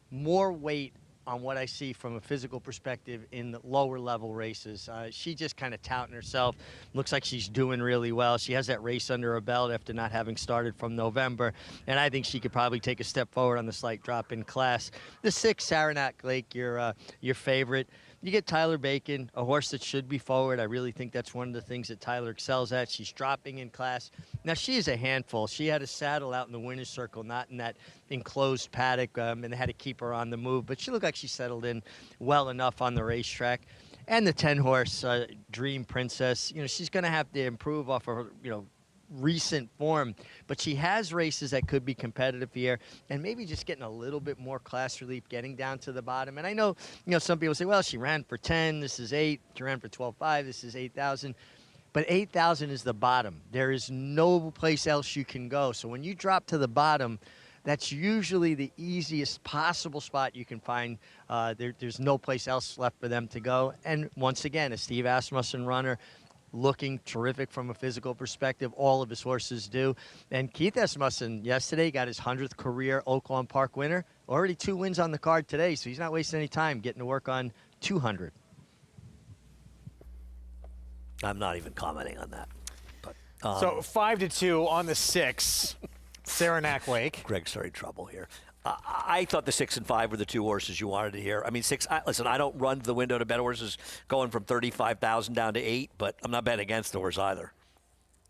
more weight on what I see from a physical perspective in the lower level races. She just kind of touting herself. Looks like she's doing really well. She has that race under her belt after not having started from November. And I think she could probably take a step forward on the slight drop in class. The 6, Saranac Lake, your favorite. You get Tyler Bacon, a horse that should be forward. I really think that's one of the things that Tyler excels at. She's dropping in class. Now, she is a handful. She had a saddle out in the winner's circle, not in that enclosed paddock, and they had to keep her on the move. But she looked like she settled in well enough on the racetrack. And the 10-horse Dream Princess, she's going to have to improve off of her, recent form, but she has races that could be competitive here, and maybe just getting a little bit more class relief, getting down to the bottom. And I know, some people say, well, she ran for 10, this is 8, she ran for 12.5, this is 8,000. But 8,000 is the bottom. There is no place else you can go. So when you drop to the bottom, that's usually the easiest possible spot you can find. There's no place else left for them to go. And once again, a Steve Asmussen runner, looking terrific from a physical perspective. All of his horses do. And Keith Asmussen yesterday got his 100th career Oaklawn Park winner. Already 2 wins on the card today, so he's not wasting any time getting to work on 200. I'm not even commenting on that. But So 5-2 on the 6, Saranac Lake. Greg's starting trouble here. I thought the 6 and 5 were the two horses you wanted to hear. I mean, 6. Listen, I don't run to the window to bet horses going from 35,000 down to 8, but I'm not betting against the horse either.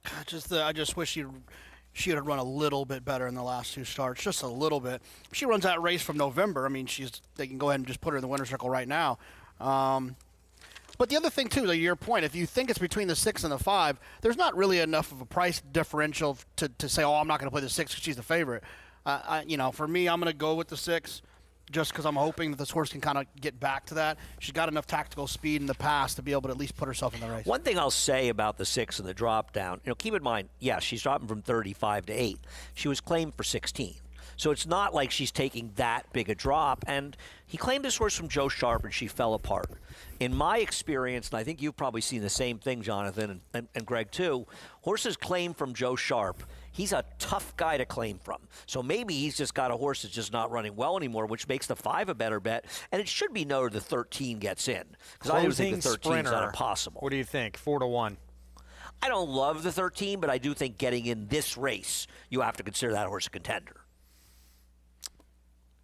I just wish she would have run a little bit better in the last 2 starts, just a little bit. She runs that race from November. I mean, they can go ahead and just put her in the winner's circle right now. But the other thing, too, to your point, if you think it's between the 6 and the 5, there's not really enough of a price differential to say, oh, I'm not going to play the 6 because she's the favorite. For me, I'm going to go with the 6 just because I'm hoping that this horse can kind of get back to that. She's got enough tactical speed in the past to be able to at least put herself in the race. One thing I'll say about the 6 and the drop down, keep in mind, she's dropping from 35 to 8. She was claimed for 16. So it's not like she's taking that big a drop. And he claimed this horse from Joe Sharp, and she fell apart. In my experience, and I think you've probably seen the same thing, Jonathan, and Greg too, horses claimed from Joe Sharp, he's a tough guy to claim from. So maybe he's just got a horse that's just not running well anymore, which makes the 5 a better bet. And it should be noted the 13 gets in. Because I always think the 13 is not impossible. What do you think? 4-1. I don't love the 13, but I do think getting in this race, you have to consider that horse a contender.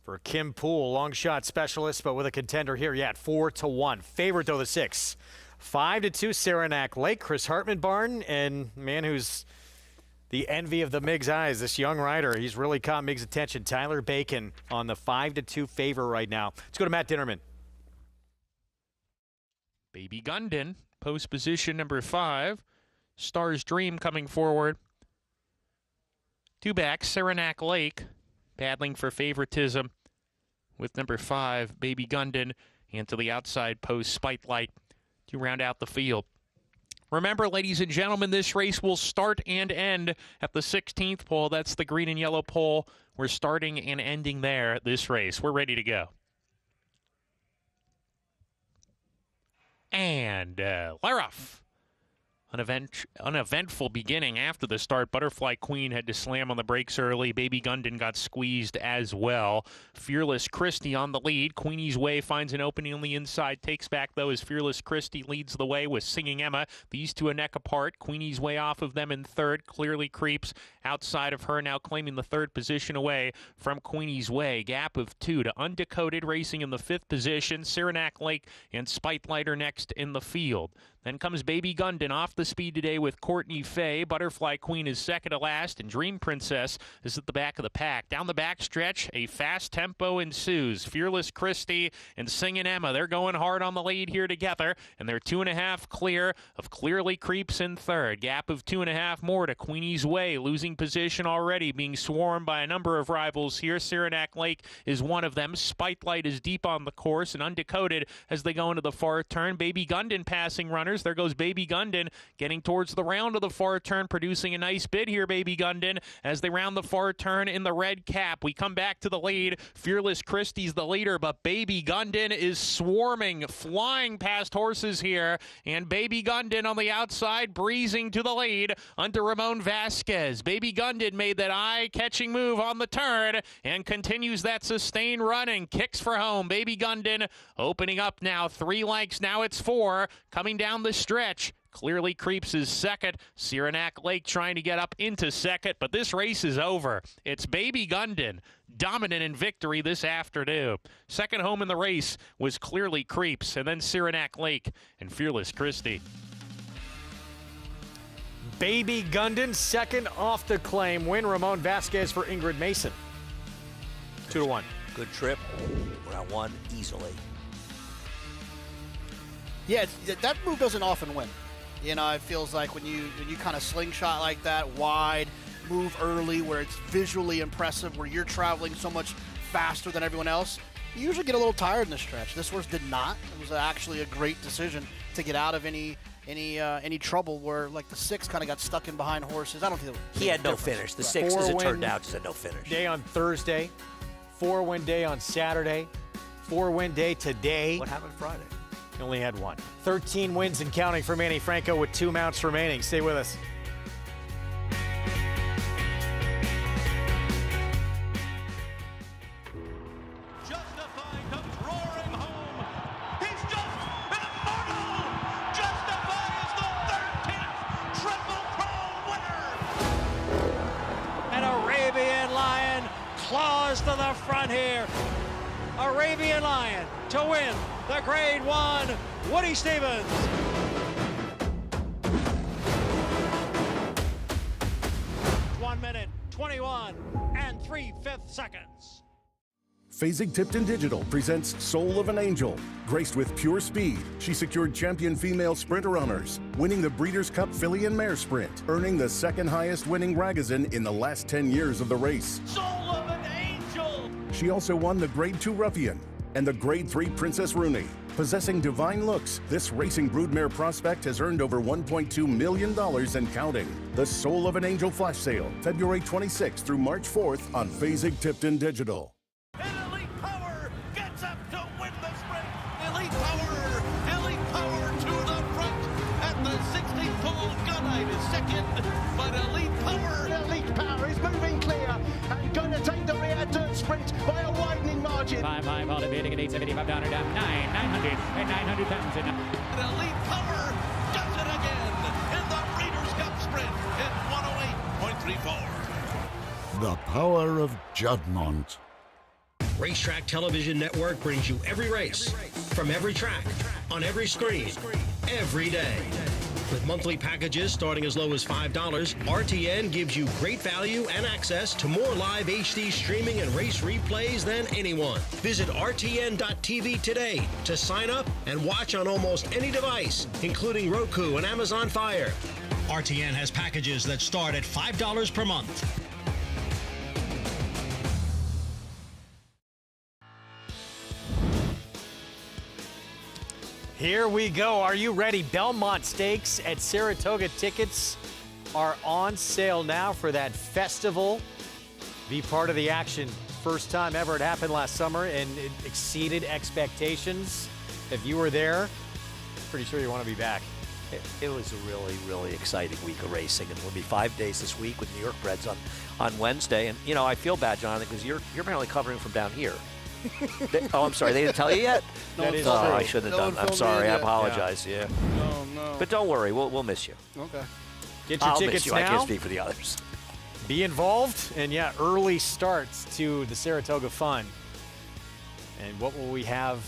For Kim Poole, long shot specialist, but with a contender here, at 4-1. Favorite, though, the 6. 5-2, Saranac Lake. Chris Hartman barn, and man who's the envy of the Miggs eyes, this young rider. He's really caught Miggs' attention. Tyler Bacon on the 5-2 favor right now. Let's go to Matt Dinnerman. Baby Gundon, post position number 5. Star's Dream coming forward. 2 back, Saranac Lake, battling for favoritism with number 5, Baby Gundon, and to the outside post, Spotlight to round out the field. Remember, ladies and gentlemen, this race will start and end at the 16th pole. That's the green and yellow pole. We're starting and ending there this race. We're ready to go. And we're off. Uneventful beginning after the start. Butterfly Queen had to slam on the brakes early. Baby Gundon got squeezed as well. Fearless Christie on the lead. Queenie's Way finds an opening on the inside. Takes back, though, as Fearless Christie leads the way with Singing Emma. These two a neck apart. Queenie's Way off of them in third. Clearly Creeps outside of her, now claiming the 3rd position away from Queenie's Way. Gap of 2 to Undecoded racing in the 5th position. Saranac Lake and Spotlight are next in the field. Then comes Baby Gundon off the speed today with Courtney Fay. Butterfly Queen is second to last, and Dream Princess is at the back of the pack. Down the back stretch, a fast tempo ensues. Fearless Christie and Singin' Emma, they're going hard on the lead here together, and they're 2.5 clear of Clearly Creeps in third. Gap of 2.5 more to Queenie's Way, losing position already, being swarmed by a number of rivals here. Saranac Lake is one of them. Spotlight is deep on the course, and Undecoded as they go into the far turn. Baby Gundon passing runners. There goes Baby Gundon getting towards the round of the far turn, producing a nice bid here, Baby Gundon, as they round the far turn in the red cap. We come back to the lead. Fearless Christie's the leader, but Baby Gundon is swarming, flying past horses here, and Baby Gundon on the outside, breezing to the lead under Ramon Vasquez. Baby Gundon made that eye-catching move on the turn and continues that sustained run and kicks for home. Baby Gundon opening up now, 3 lengths, now it's 4, coming down the stretch. Clearly Creeps is second. Saranac Lake trying to get up into second, but this race is over. It's Baby Gundon dominant in victory this afternoon. Second home in the race was Clearly Creeps, and then Saranac Lake and Fearless Christie. Baby Gundon, second off the claim win. Ramon Vasquez for Ingrid Mason. 2-1. Good trip. Round 1 easily. Yeah, that move doesn't often win. It feels like when you kind of slingshot like that, wide, move early, where it's visually impressive, where you're traveling so much faster than everyone else, you usually get a little tired in the stretch. This horse did not. It was actually a great decision to get out of any trouble where, like, the 6 kind of got stuck in behind horses. I don't think he had no finish. The 6, as it turned out, just had no finish. Day on Thursday, 4-win day on Saturday, 4-win day today. What happened Friday? He only had 1. 13 wins and counting for Manny Franco with 2 mounts remaining. Stay with us. Justify comes roaring home. He's just immortal. Justify is the 13 goes to the front here. Arabian Lion to win the Grade 1, Woody Stevens. One minute, 21 and 3/5 seconds. Fasig-Tipton Digital presents Soul of an Angel. Graced with pure speed, she secured champion female sprinter honors, winning the Breeders' Cup Filly and Mare Sprint, earning the second highest winning Ragozin in the last 10 years of the race. Soul of an Angel! She also won the Grade 2 Ruffian and the Grade 3 Princess Rooney. Possessing divine looks, this racing broodmare prospect has earned over $1.2 million and counting. The Soul of an Angel flash sale, February 26th through March 4th on Fasig-Tipton Digital. Elite Power gets up to win the sprint. Elite Power to the front. At the 60th pole, Gunite is second, but Elite Power is moving clear and going to take the rear dirt sprint by a widening margin. 5-5 all debating at 875 down and down 900 and 900 pounds in. Elite Power does it again in the Breeders' Cup sprint in 108.34. The power of Juddmonte. Racetrack Television Network brings you every race, from every track, on every screen, every day. With monthly packages starting as low as $5, RTN gives you great value and access to more live HD streaming and race replays than anyone. Visit RTN.tv today to sign up and watch on almost any device, including Roku and Amazon Fire. RTN has packages that start at $5 per month. Here we go. Are you ready? Belmont Stakes at Saratoga. Tickets are on sale now for that festival. Be part of the action. First time ever. It happened last summer and it exceeded expectations. If you were there, pretty sure you want to be back. It was a really, really exciting week of racing, and we'll be 5 days this week with New York Breds on Wednesday. And you know, I feel bad, Jonathan, because you're apparently covering from down here. Oh, I'm sorry. They didn't tell you yet? No, is true. I shouldn't have done. I'm sorry. I apologize. Yeah. No. But don't worry. We'll miss you. Okay. Get your I'll tickets miss you. now. I can't speak for the others. Be involved, and yeah, early starts to the Saratoga Fun. And what will we have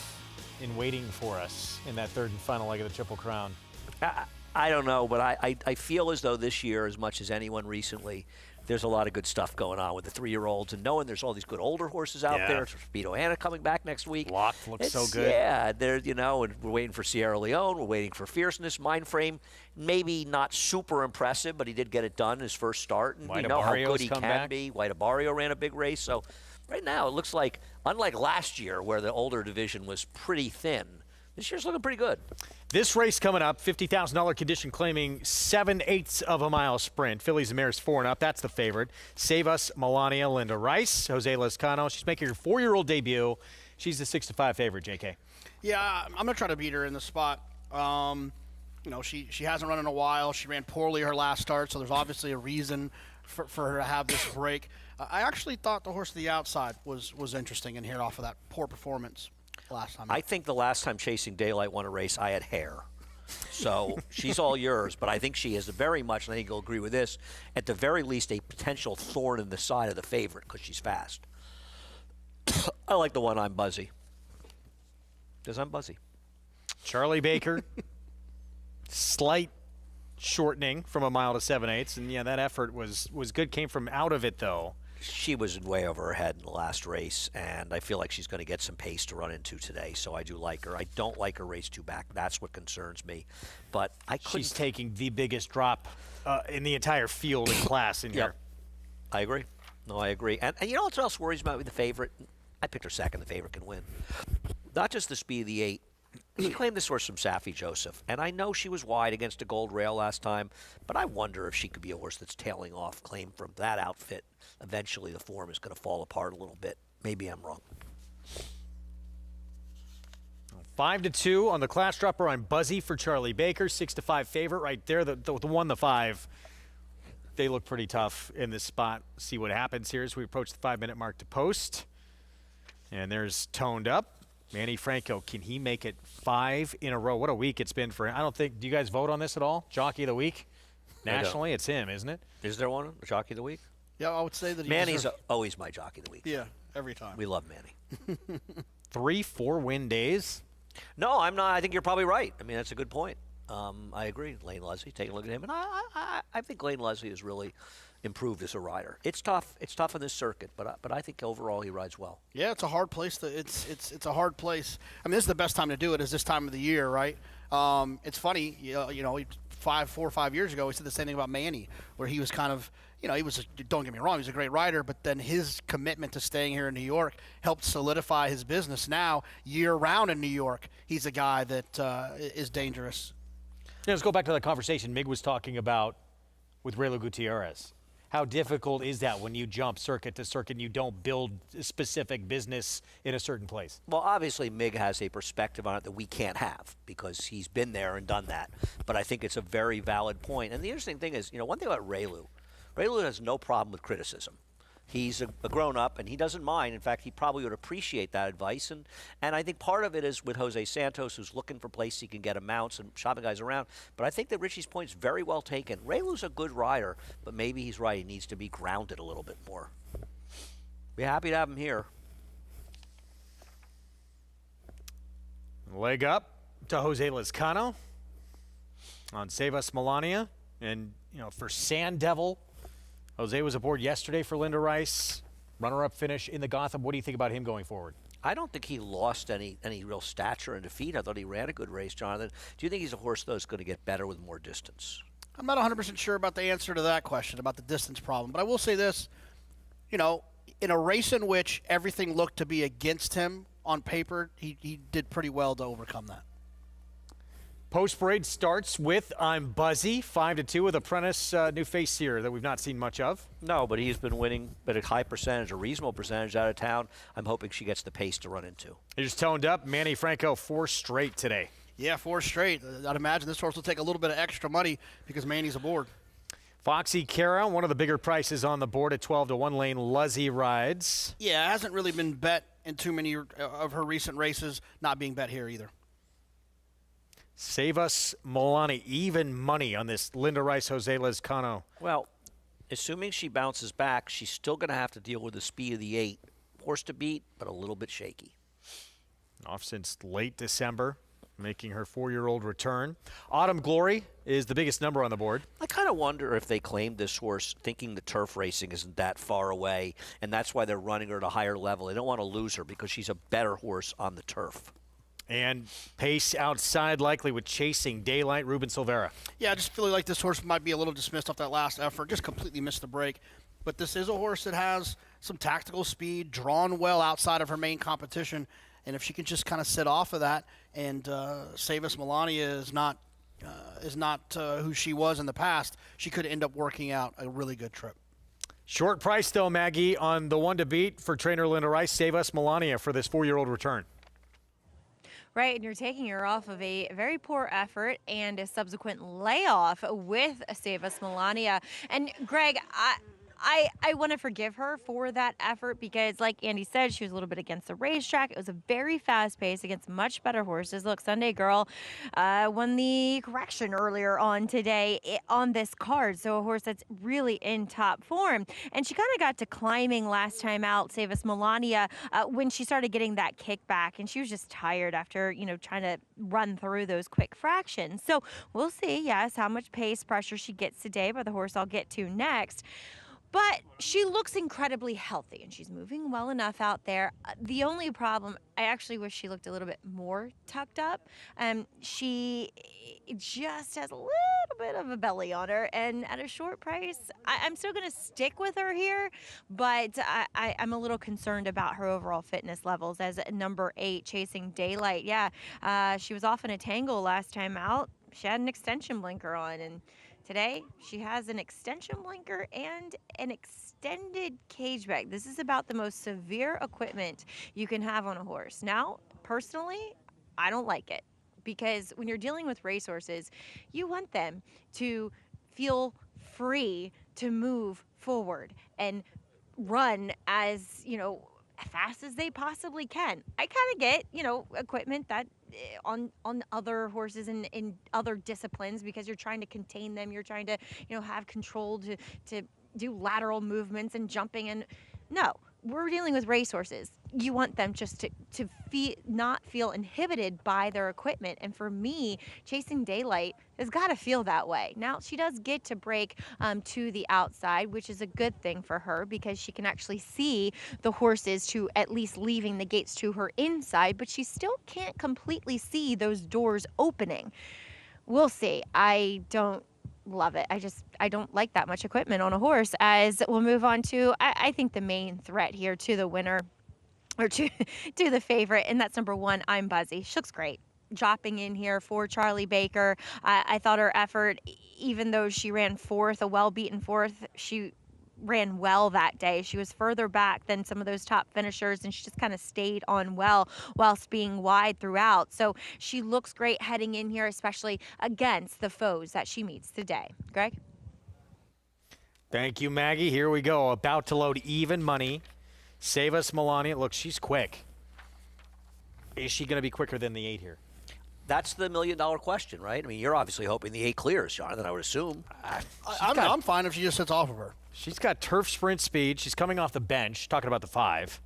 in waiting for us in that third and final leg of the Triple Crown? I don't know, but I feel as though this year, as much as anyone recently, there's a lot of good stuff going on with the 3-year-olds, and knowing there's all these good older horses out there. Speedo Anna coming back next week. Locked looks so good. Yeah, there, you know, and we're waiting for Sierra Leone. We're waiting for Fierceness. Mindframe, maybe not super impressive, but he did get it done his first start, and we know how good he can be. White Abarrio ran a big race, so right now it looks like, unlike last year where the older division was pretty thin, this year's looking pretty good. This race coming up, $50,000 condition claiming 7/8 of a mile sprint. Fillies and Mares 4 and up. That's the favorite. Save Us, Melania, Linda Rice, Jose Lezcano. She's making her 4-year-old debut. She's the 6-5 favorite, JK. Yeah, I'm going to try to beat her in the spot. You know, she hasn't run in a while. She ran poorly her last start, so there's obviously a reason for her to have this break. I actually thought the horse to the outside was interesting in here off of that poor performance last time. I think the last time Chasing Daylight won a race, I had hair. So she's all yours, but I think she is very much, and I think you'll agree with this, at the very least a potential thorn in the side of the favorite because she's fast. I like the one I'm Buzzy. Because I'm Buzzy. Charlie Baker, slight shortening from a mile to 7/8, and yeah, that effort was good. Came from out of it, though. She was way over her head in the last race, and I feel like she's going to get some pace to run into today, so I do like her. I don't like her race 2 back. That's what concerns me. But I couldn't. She's taking the biggest drop in the entire field and class in here. I agree. No, I agree. And you know what else worries about me? The favorite. I picked her second. The favorite can win. Not just the speed of the 8. He claimed this horse from Safi Joseph, and I know she was wide against a gold rail last time, but I wonder if she could be a horse that's tailing off claim from that outfit. Eventually the form is going to fall apart a little bit. Maybe I'm wrong. 5-2 on the class dropper on Buzzy for Charlie Baker. 6-5 favorite right there. The 1, the 5. They look pretty tough in this spot. See what happens here as we approach the 5-minute mark to post. And there's Toned Up. Manny Franco, can he make it 5 in a row? What a week it's been for him. I don't think, do you guys vote on this at all? Jockey of the week? Nationally, it's him, isn't it? Is there one? Jockey of the week? Yeah, I would say that Manny's always my jockey of the week. Yeah. every time. We love Manny. 3-4 win days. No, I'm not. I think you're probably right. I mean, that's a good point. I agree. Lane Leslie, take a look at him. And I think Lane Leslie has really improved as a rider. It's tough. It's tough on this circuit, but I think overall he rides well. Yeah, it's a hard place. It's a hard place. I mean, this is the best time to do it is this time of the year, right? It's funny, you know, 4 or 5 years ago, we said the same thing about Manny, where he was kind of, you know, don't get me wrong, he was a great rider, but then his commitment to staying here in New York helped solidify his business. Now, year-round in New York, he's a guy that is dangerous. Yeah, let's go back to the conversation Mig was talking about with Raylo Gutierrez. How difficult is that when you jump circuit to circuit and you don't build a specific business in a certain place? Well, obviously, Mig has a perspective on it that we can't have because he's been there and done that. But I think it's a very valid point. And the interesting thing is, you know, one thing about Raylo has no problem with criticism. He's a grown-up, and he doesn't mind. In fact, he probably would appreciate that advice. And I think part of it is with Jose Santos, who's looking for places he can get him mounts and shopping guys around. But I think that Richie's point is very well taken. Raylo's a good rider, but maybe he's right. He needs to be grounded a little bit more. Be happy to have him here. Leg up to Jose Lezcano on Save Us Melania. And, you know, for Sand Devil, Jose was aboard yesterday for Linda Rice. Runner-up finish in the Gotham. What do you think about him going forward? I don't think he lost any real stature in defeat. I thought he ran a good race, Jonathan. Do you think he's a horse, though, that's going to get better with more distance? I'm not 100% sure about the answer to that question, about the distance problem. But I will say this, you know, in a race in which everything looked to be against him on paper, he did pretty well to overcome that. Post parade starts with I'm Buzzy, 5-2 with Apprentice, new face here that we've not seen much of. No, but he's been winning at a high percentage, a reasonable percentage out of town. I'm hoping she gets the pace to run into. He's toned up. Manny Franco, 4 straight today. Yeah, 4 straight. I'd imagine this horse will take a little bit of extra money because Manny's aboard. Foxy Cara, one of the bigger prices on the board at 12-1. Lane Luzzy rides. Yeah, hasn't really been bet in too many of her recent races, not being bet here either. Save Us Milani, even money on this Linda Rice Jose Lezcano. Well, assuming she bounces back, she's still going to have to deal with the speed of the 8. Horse to beat, but a little bit shaky. Off since late December, making her 4-year-old return. Autumn Glory is the biggest number on the board. I kind of wonder if they claimed this horse thinking the turf racing isn't that far away, and that's why they're running her at a higher level. They don't want to lose her because she's a better horse on the turf. And pace outside likely with Chasing Daylight, Ruben Silvera. Yeah, I just feel like this horse might be a little dismissed off that last effort, just completely missed the break. But this is a horse that has some tactical speed, drawn well outside of her main competition. And if she can just kind of sit off of that, and Save Us Melania is not who she was in the past, she could end up working out a really good trip. Short price, though, Maggie, on the one to beat for trainer Linda Rice, Save Us Melania for this 4-year-old return. Right, and you're taking her off of a very poor effort and a subsequent layoff with Save Us Melania. And Greg, I want to forgive her for that effort because, like Andy said, she was a little bit against the racetrack. It was a very fast pace against much better horses. Look, Sunday Girl won the correction earlier on today on this card, so a horse that's really in top form. And she kind of got to climbing last time out, Save Us Melania, when she started getting that kickback, and she was just tired after, you know, trying to run through those quick fractions. So we'll see, yes, how much pace pressure she gets today by the horse I'll get to next. But she looks incredibly healthy, and she's moving well enough out there. The only problem, I actually wish she looked a little bit more tucked up. She just has a little bit of a belly on her, and at a short price, I'm still going to stick with her here, but I'm a little concerned about her overall fitness levels as number 8, Chasing Daylight. Yeah, she was off in a tangle last time out. She had an extension blinker on, and today, she has an extension blinker and an extended cage bag. This is about the most severe equipment you can have on a horse. Now, personally, I don't like it because when you're dealing with racehorses, you want them to feel free to move forward and run as, you know, fast as they possibly can. I kind of get, you know, equipment that on other horses and in other disciplines because you're trying to contain them. You're trying to, you know, have control to do lateral movements and jumping. And no, we're dealing with racehorses. You want them just to not feel inhibited by their equipment. And for me, Chasing Daylight has got to feel that way. Now, she does get to break to the outside, which is a good thing for her because she can actually see the horses to at least leaving the gates to her inside, but she still can't completely see those doors opening. We'll see. I don't love it. I don't like that much equipment on a horse. As we'll move on to, I think the main threat here to the winner, or to the favorite, and that's number 1, I'm Buzzy. She looks great. Dropping in here for Charlie Baker. I thought her effort, even though she ran 4th, a well-beaten 4th, she ran well that day. She was further back than some of those top finishers, and she just kind of stayed on well whilst being wide throughout. So she looks great heading in here, especially against the foes that she meets today. Greg? Thank you, Maggie. Here we go. About to load even money. Save Us Melania. Look, she's quick. Is she going to be quicker than the 8 here? That's the million-dollar question, right? I mean, you're obviously hoping the 8 clears, Jonathan, I would assume. I'm fine if she just sits off of her. She's got turf sprint speed. She's coming off the bench, talking about the 5.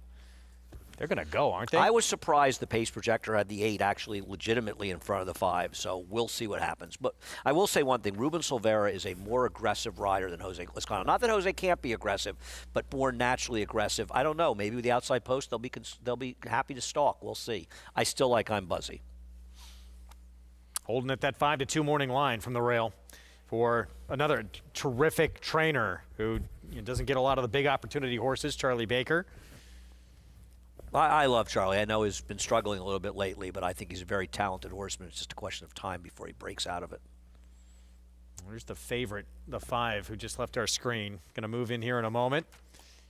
They're going to go, aren't they? I was surprised the pace projector had the 8 actually legitimately in front of the 5, so we'll see what happens. But I will say one thing. Ruben Silvera is a more aggressive rider than Jose Lezcano. Not that Jose can't be aggressive, but more naturally aggressive. I don't know. Maybe with the outside post, they'll be happy to stalk. We'll see. I still like I'm Buzzy. Holding at that 5-2 morning line from the rail for another terrific trainer who doesn't get a lot of the big opportunity horses, Charlie Baker. I love Charlie. I know he's been struggling a little bit lately, but I think he's a very talented horseman. It's just a question of time before he breaks out of it. There's the favorite, the 5, who just left our screen. Going to move in here in a moment.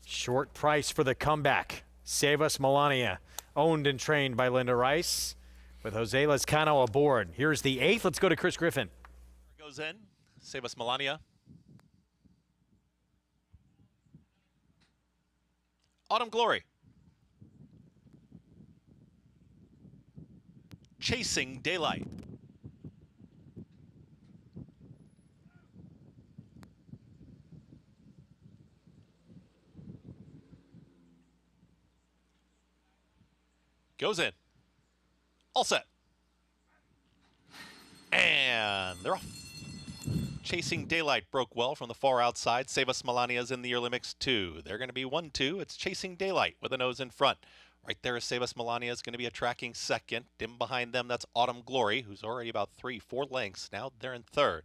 Short price for the comeback. Save Us Melania, owned and trained by Linda Rice, with Jose Lezcano aboard. Here's the 8th. Let's go to Chris Griffin. Goes in. Save Us Melania. Autumn Glory. Chasing Daylight. Goes in. All set. And they're off. Chasing Daylight broke well from the far outside. Save Us Melania's in the early mix 2. They're going to be 1-2. It's Chasing Daylight with a nose in front. Right there is Save Us Melania is going to be a tracking second. Dim behind them, that's Autumn Glory, who's already about 3-4 lengths. Now they're in 3rd.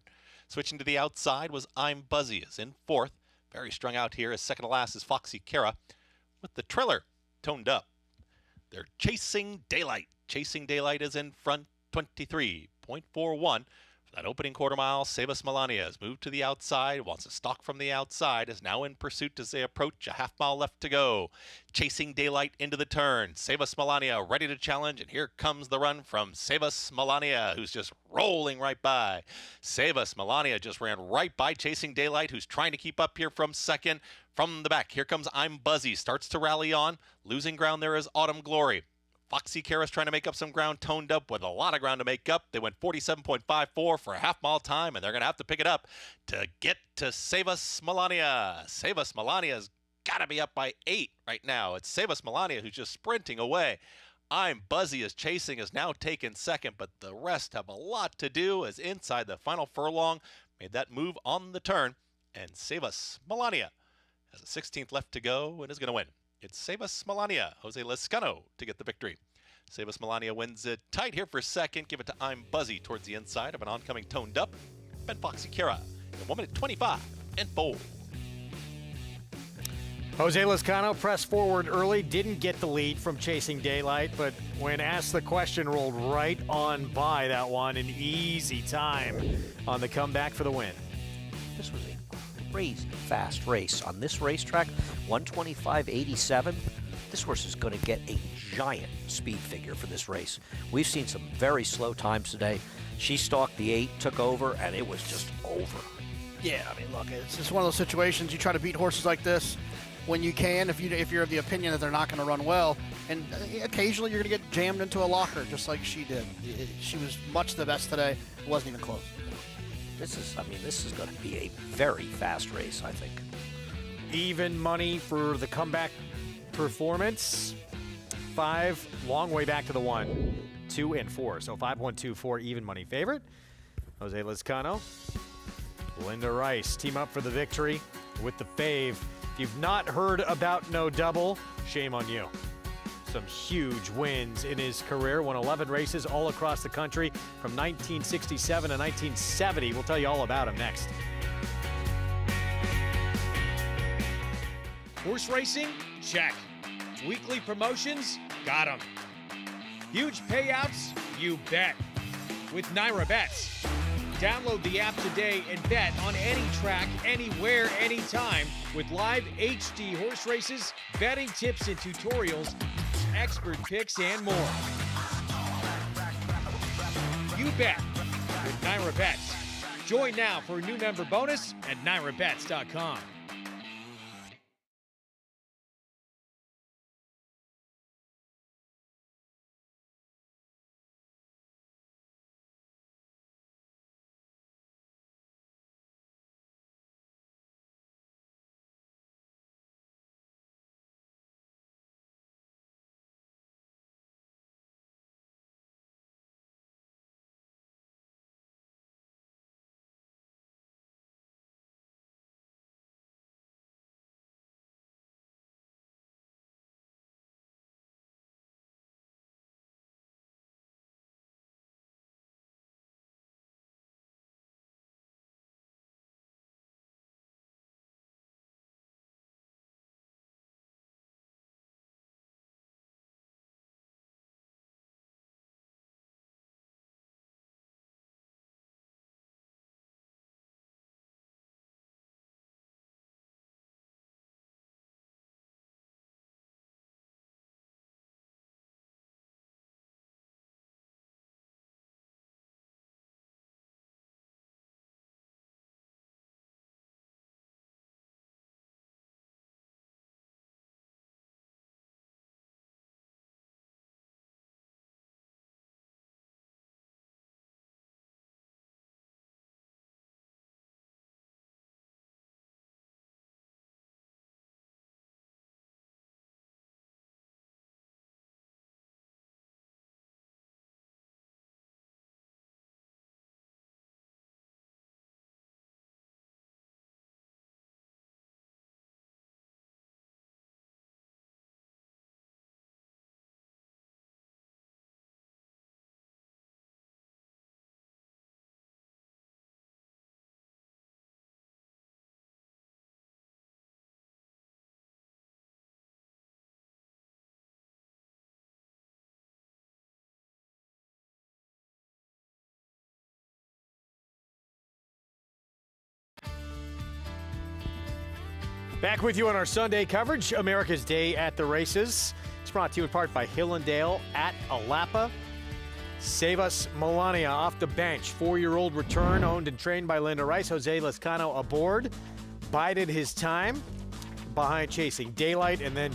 Switching to the outside was I'm Buzzy is in 4th. Very strung out here. As second to last is Foxy Kara with the trailer toned up. They're Chasing Daylight. Chasing Daylight is in front, 23.41. That opening quarter mile, Save Us Melania has moved to the outside, wants to stalk from the outside, is now in pursuit as they approach. A half mile left to go. Chasing Daylight into the turn. Save Us Melania ready to challenge, and here comes the run from Save Us Melania, who's just rolling right by. Save Us Melania just ran right by Chasing Daylight, who's trying to keep up here from second. From the back, here comes I'm Buzzy, starts to rally on. Losing ground there is Autumn Glory. Foxy Kara's trying to make up some ground, toned up with a lot of ground to make up. They went 47.54 for a half-mile time, and they're going to have to pick it up to get to Save Us Melania. Save Us Melania's got to be up by 8 right now. It's Save Us Melania who's just sprinting away. I'm Buzzy is chasing, is now taken second, but the rest have a lot to do as inside the final furlong made that move on the turn, and Save Us Melania has a 16th left to go and is going to win. It's Save Us Melania, Jose Lezcano, to get the victory. Save Us Melania wins it tight here for second. Give it to I'm Buzzy towards the inside of an oncoming toned up Ben Foxy Kara in 1 minute 25 and 4. Jose Lezcano pressed forward early, didn't get the lead from Chasing Daylight, but when asked the question, rolled right on by that one. An easy time on the comeback for the win. This was a crazy fast race. On this racetrack, 125.87. This horse is going to get a giant speed figure for this race. We've seen some very slow times today. She stalked the 8, took over, and it was just over. Yeah, I mean, look, it's just one of those situations you try to beat horses like this when you can, if you're of the opinion that they're not going to run well, and occasionally you're going to get jammed into a locker just like she did. She was much the best today. It wasn't even close. This is going to be a very fast race, I think. Even money for the comeback performance. 5, long way back to the 1, 2, and 4. So 5, 1, 2, 4, even money favorite. Jose Lezcano, Linda Rice team up for the victory with the fave. If you've not heard about No Double, shame on you. Some huge wins in his career. Won 11 races all across the country from 1967 to 1970. We'll tell you all about him next. Horse racing? Check. Weekly promotions? Got 'em. Huge payouts? You bet. With Naira Bets. Download the app today and bet on any track, anywhere, anytime with live HD horse races, betting tips and tutorials, expert picks, and more. You bet with Naira Bets. Join now for a new member bonus at NairaBets.com. Back with you on our Sunday coverage, America's Day at the Races. It's brought to you in part by Hillendale at Alapa. Save Us Melania off the bench. 4-year-old return, owned and trained by Linda Rice. Jose Lezcano aboard. Bided his time behind Chasing Daylight, and then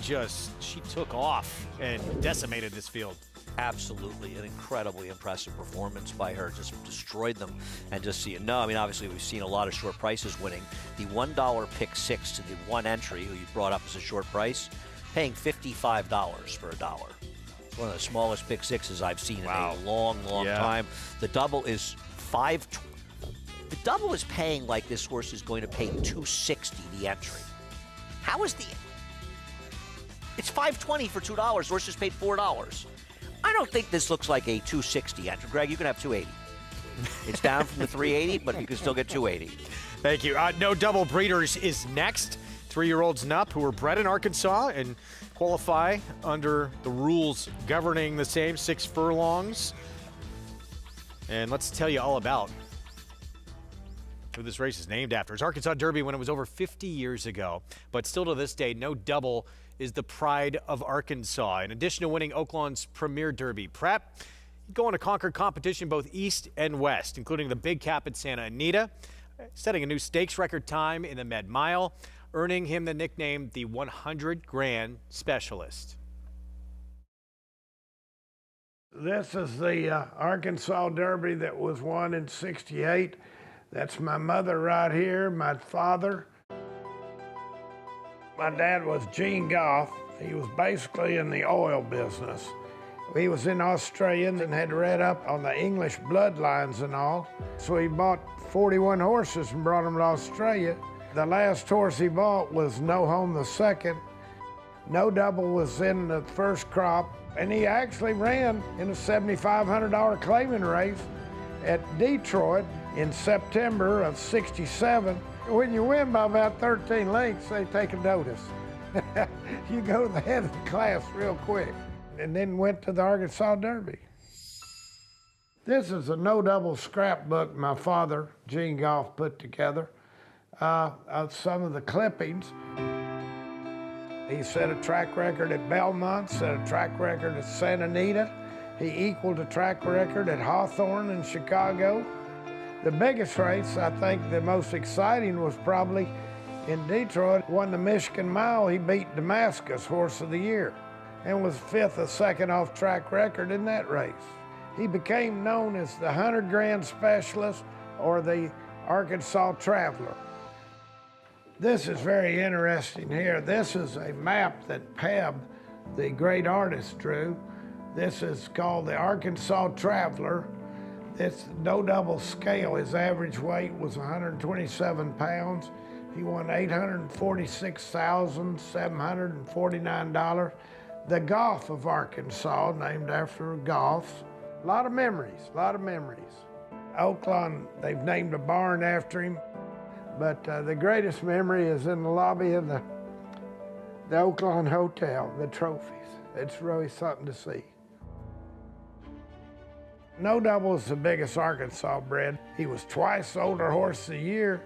she took off and decimated this field. Absolutely, an incredibly impressive performance by her. Just destroyed them, and just see it. No, I mean, obviously we've seen a lot of short prices winning. The $1 pick 6 to the one entry, who you brought up as a short price, paying $55 for $1. It's one of the smallest pick 6s I've seen in a long time. The double is $520. The double is paying like this horse is going to pay $260 the entry. How is it's $520 for $2. Horse just paid $4. I don't think this looks like a $260 entry. Greg, you can have $280. It's down from the $380, but you can still get $280. Thank you. No Double Breeders is next. 3-year-olds and up who were bred in Arkansas and qualify under the rules governing the same 6 furlongs. And let's tell you all about who this race is named after. It's Arkansas Derby when it was over 50 years ago, but still to this day, No Double is the pride of Arkansas. In addition to winning Oaklawn's premier Derby prep, he'd go on to conquer competition both east and west, including the Big Cap at Santa Anita, setting a new stakes record time in the Med Mile, earning him the nickname the 100 Grand Specialist. This is the Arkansas Derby that was won in '68. That's my mother right here, my father. My dad was Gene Goff, He was basically in the oil business. He was in Australia and had read up on the English bloodlines and all. So he bought 41 horses and brought them to Australia. The last horse he bought was No Home II. No Double was in the first crop, and he actually ran in a $7,500 claiming race at Detroit in September of '67. When you win by about 13 lengths, they take a notice. You go to the head of the class real quick. And then went to the Arkansas Derby. This is a No Double scrapbook my father, Gene Goff, put together of some of the clippings. He set a track record at Belmont, set a track record at Santa Anita. He equaled a track record at Hawthorne in Chicago. The biggest race, I think the most exciting, was probably in Detroit. Won the Michigan Mile. He beat Damascus, Horse of the Year, and was fifth or second off track record in that race. He became known as the 100 Grand Specialist or the Arkansas Traveler. This is very interesting here. This is a map that Pebb, the great artist, drew. This is called the Arkansas Traveler. It's No Double scale. His average weight was 127 pounds. He won $846,749. The Goff of Arkansas, named after Goff. A lot of memories, a lot of memories. Oaklawn, they've named a barn after him, but the greatest memory is in the lobby of the Oaklawn Hotel, the trophies. It's really something to see. No Double is the biggest Arkansas bred. He was twice Older Horse of the Year.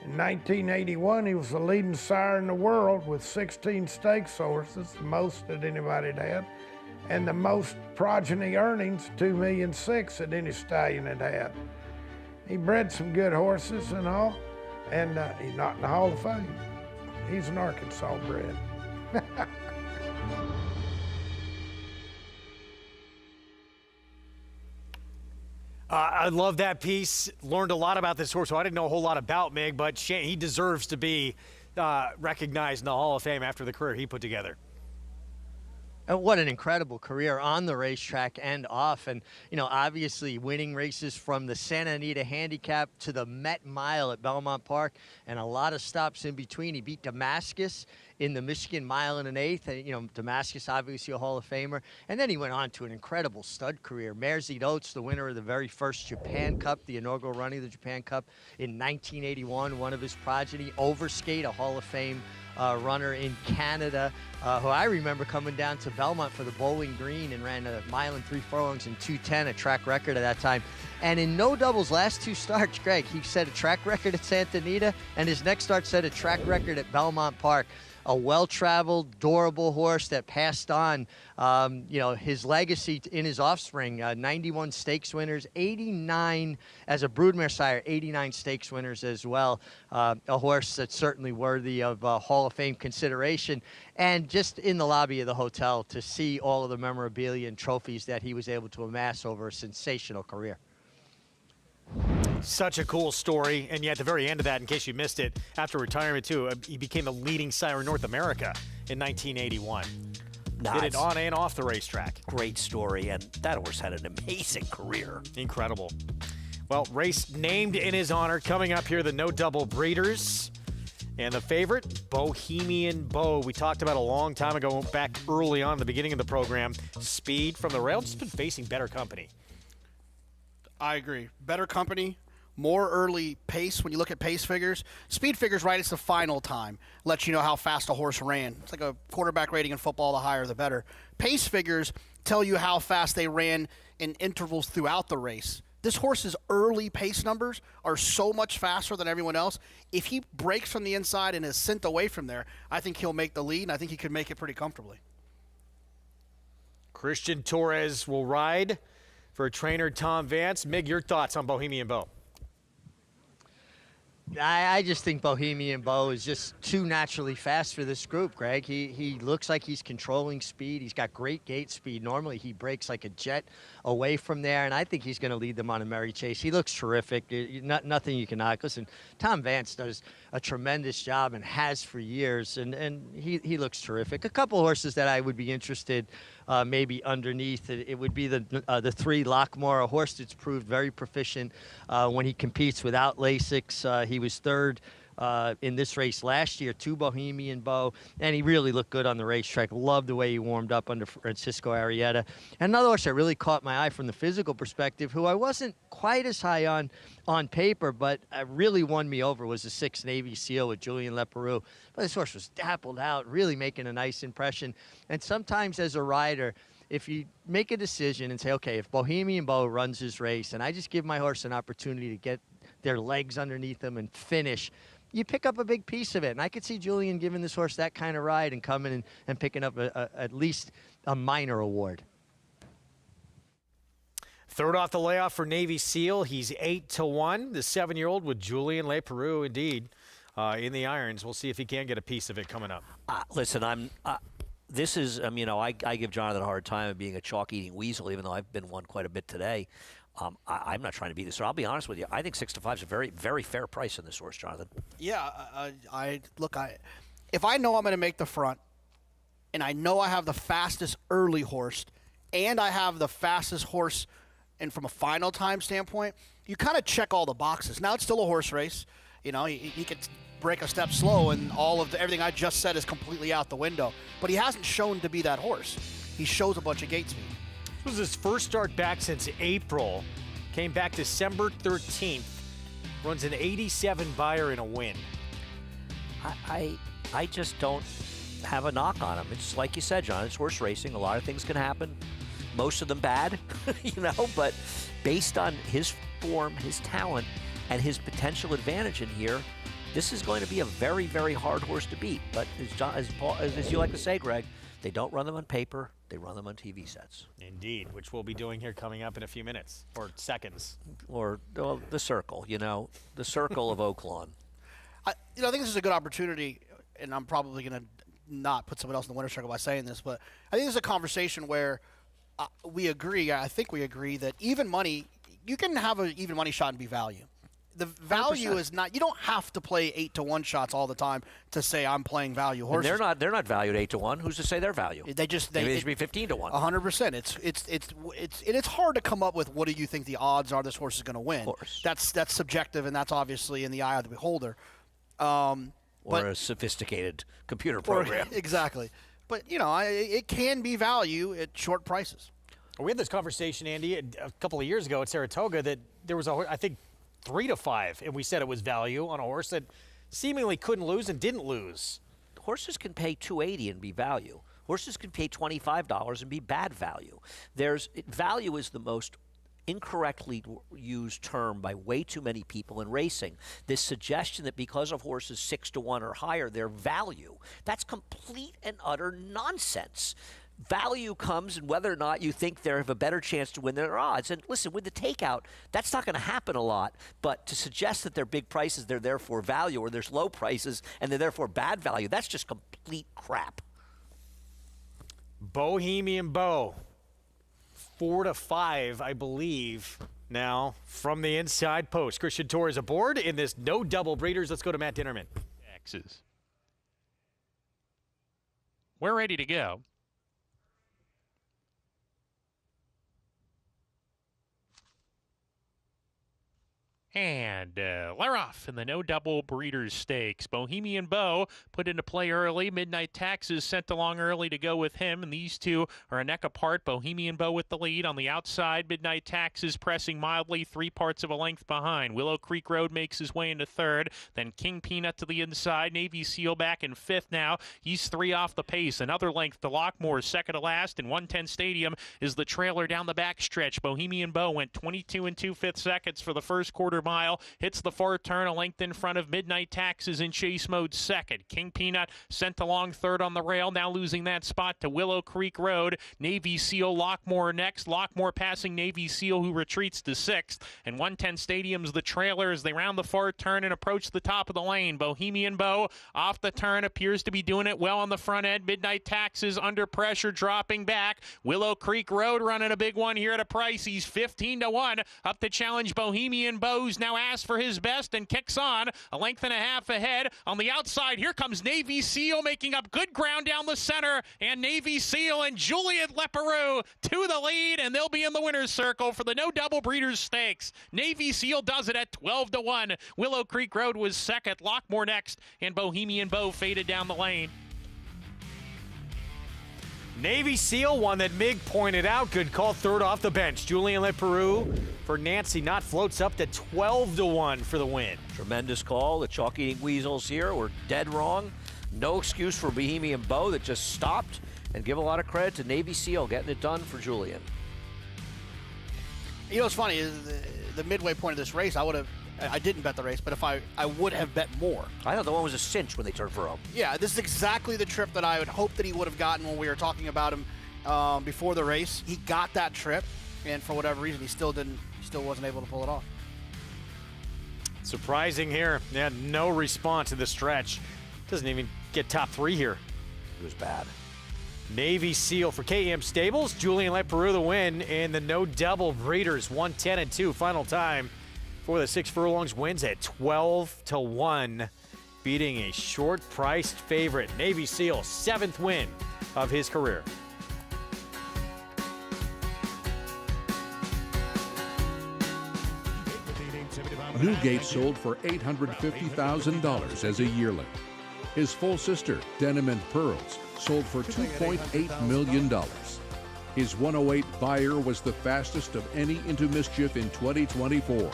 In 1981, he was the leading sire in the world with 16 stakes horses, the most that anybody had, and the most progeny earnings, $2.6 million that any stallion had had. He bred some good horses and all, and he's not in the Hall of Fame. He's an Arkansas bred. I love that piece. Learned a lot about this horse, so I didn't know a whole lot about Mig, but he deserves to be recognized in the Hall of Fame after the career he put together. And what an incredible career on the racetrack and off. And, you know, obviously winning races from the Santa Anita Handicap to the Met Mile at Belmont Park and a lot of stops in between. He beat Damascus in the Michigan Mile in an eighth. And, you know, Damascus, obviously a Hall of Famer. And then he went on to an incredible stud career. Mares Eat Oats, the winner of the very first Japan Cup, the inaugural running of the Japan Cup in 1981, one of his progeny. Overskate, a Hall of Fame runner in Canada, who I remember coming down to Belmont for the Bowling Green and ran a mile and 3 furlongs in 2:10, a track record at that time. And in No Double's last two starts, Greg, he set a track record at Santa Anita, and his next start set a track record at Belmont Park. A well-traveled, durable horse that passed on, you know, his legacy in his offspring. 91 stakes winners, 89 as a broodmare sire, 89 stakes winners as well. A horse that's certainly worthy of Hall of Fame consideration. And just in the lobby of the hotel to see all of the memorabilia and trophies that he was able to amass over a sensational career. Such a cool story, and yet at the very end of that, in case you missed it, after retirement too, he became the leading sire in North America in 1981. Did it on and off the racetrack. Great story, and that horse had an amazing career. Incredible. Well, race named in his honor coming up here, the No Double Breeders. And the favorite, Bohemian Bow. We talked about a long time ago, back early on in the beginning of the program. Speed from the rail, just been facing better company. I agree. Better company, more early pace. When you look at pace figures, speed figures, right, it's the final time. Lets you know how fast a horse ran. It's like a quarterback rating in football, the higher the better. Pace figures tell you how fast they ran in intervals throughout the race. This horse's early pace numbers are so much faster than everyone else. If he breaks from the inside and is sent away from there, I think he'll make the lead, and I think he could make it pretty comfortably. Christian Torres will ride for trainer Tom Vance. Mig, your thoughts on Bohemian Bow? I just think Bohemian Bo is just too naturally fast for this group, Greg. He looks like he's controlling speed. He's got great gate speed. Normally he breaks like a jet away from there, and I think he's going to lead them on a merry chase. He looks terrific. Nothing you can knock. Listen, Tom Vance does a tremendous job and has for years, and he looks terrific. A couple horses that I would be interested maybe underneath, it would be the 3 Lockmore, a horse that's proved very proficient when he competes without Lasix. He was 3rd in this race last year to Bohemian Bo, and he really looked good on the racetrack. Loved the way he warmed up under Francisco Arrieta. And another horse that really caught my eye from the physical perspective, who I wasn't quite as high on paper, but really won me over, was the 6 Navy Seal with Julien Leparoux. But this horse was dappled out, really making a nice impression. And sometimes as a rider, if you make a decision and say, okay, if Bohemian Bo runs his race and I just give my horse an opportunity to get their legs underneath them and finish, you pick up a big piece of it. And I could see Julien giving this horse that kind of ride and coming and picking up at least a minor award. 3rd off the layoff for Navy Seal. He's 8-1. The 7-year-old with Julien Leparoux, indeed, in the irons. We'll see if he can get a piece of it coming up. Listen, this is, I give Jonathan a hard time of being a chalk-eating weasel, even though I've been one quite a bit today. I'm not trying to be this. So I'll be honest with you. I think 6-5 is a very, very fair price in this horse, Jonathan. Yeah, if I know I'm going to make the front, and I know I have the fastest early horse, and I have the fastest horse, and from a final time standpoint, you kind of check all the boxes. Now it's still a horse race. He could break a step slow, and everything I just said is completely out the window. But he hasn't shown to be that horse. He shows a bunch of gate speed. This was his first start back since April. Came back December 13th. Runs an 87 Beyer in a win. I just don't have a knock on him. It's like you said, John, it's horse racing. A lot of things can happen. Most of them bad, but based on his form, his talent, and his potential advantage in here, this is going to be a very, very hard horse to beat. But as you like to say, Greg, they don't run them on paper. They run them on TV sets. Indeed, which we'll be doing here coming up in a few minutes or seconds. Or the circle, the circle of Oaklawn. I think this is a good opportunity, and I'm probably going to not put someone else in the winner's circle by saying this, but I think this is a conversation where we agree. I think we agree that even money, you can have an even money shot and be value. The value 100%. Is not. You don't have to play 8-1 shots all the time to say I'm playing value horses. And they're not valued 8-1. Who's to say they're value? They should be 15-1. 100%. It's hard to come up with what do you think the odds are this horse is going to win. Of course. That's subjective, and that's obviously in the eye of the beholder. Or a sophisticated computer program. Exactly. But it can be value at short prices. We had this conversation, Andy, a couple of years ago at Saratoga that there was I think 3-5, and we said it was value on a horse that seemingly couldn't lose and didn't lose. Horses can pay $280 and be value. Horses can pay $25 and be bad value. Value is the most incorrectly used term by way too many people in racing. This suggestion that because of horses 6-1 or higher, they're value. That's complete and utter nonsense. Value comes in whether or not you think they have a better chance to win their odds. And listen, with the takeout, that's not going to happen a lot. But to suggest that they're big prices, they're therefore value, or there's low prices and they're therefore bad value, that's just complete crap. Bohemian Bo, 4-5, I believe, now from the inside post. Christian Torres aboard in this no double breeders. Let's go to Matt Dinnerman. X's. We're ready to go. And they're off in the no double breeders stakes. Bohemian Bo put into play early. Midnight Taxes sent along early to go with him. And these two are a neck apart. Bohemian Bo with the lead. On the outside, Midnight Taxes pressing mildly 3/4 of a length behind. Willow Creek Road makes his way into third. Then King Peanut to the inside. Navy Seal back in fifth now. He's 3 off the pace. Another length to Lockmore, second to last. And 110 Stadium is the trailer down the backstretch. Bohemian Bo went 22 2/5 seconds for the first quarter mile. Hits the far turn a length in front of Midnight Taxes in chase mode second. King Peanut sent along third on the rail, now losing that spot to Willow Creek Road. Navy Seal Lockmore next. Lockmore passing Navy Seal, who retreats to sixth. And 110 Stadium's the trailer as they round the far turn and approach the top of the lane. Bohemian Bow off the turn, appears to be doing it well on the front end. Midnight Taxes under pressure, dropping back. Willow Creek Road running a big one here at a price. He's 15-1 up to challenge Bohemian Bows. Now asks for his best and kicks on a length and a half ahead. On the outside, here comes Navy Seal making up good ground down the center, and Navy Seal and Julian Leperoux to the lead, and they'll be in the winner's circle for the No Double Breeders Stakes. Navy Seal does it at 12-1. Willow Creek Road was second, Lockmore next, and Bohemian Bow faded down the lane. Navy Seal, one that Mig pointed out. Good call, third off the bench. Julian Leperoux for Nancy Knott floats up to 12-1 for the win. Tremendous call. The chalk-eating weasels here were dead wrong. No excuse for Bohemian Bow that just stopped. And give a lot of credit to Navy Seal getting it done for Julian. You know what's funny is the midway point of this race, I didn't bet the race, but if I would have bet more. I thought the one was a cinch when they turned for him. Yeah, this is exactly the trip that I would hope that he would have gotten when we were talking about him before the race. He got that trip, and for whatever reason, he still wasn't able to pull it off. Surprising here. Yeah, no response in the stretch. Doesn't even get top three here. It was bad. Navy Seal for KM Stables. Julian Leperoux the win, and the No Double Breeders 110-2 final time for the 6 furlongs wins at 12-1, beating a short-priced favorite. Navy Seal, 7th win of his career. Newgate sold for $850,000 as a yearling. His full sister, Denim and Pearls, sold for $2.8 million. His 108 buyer was the fastest of any into mischief in 2024.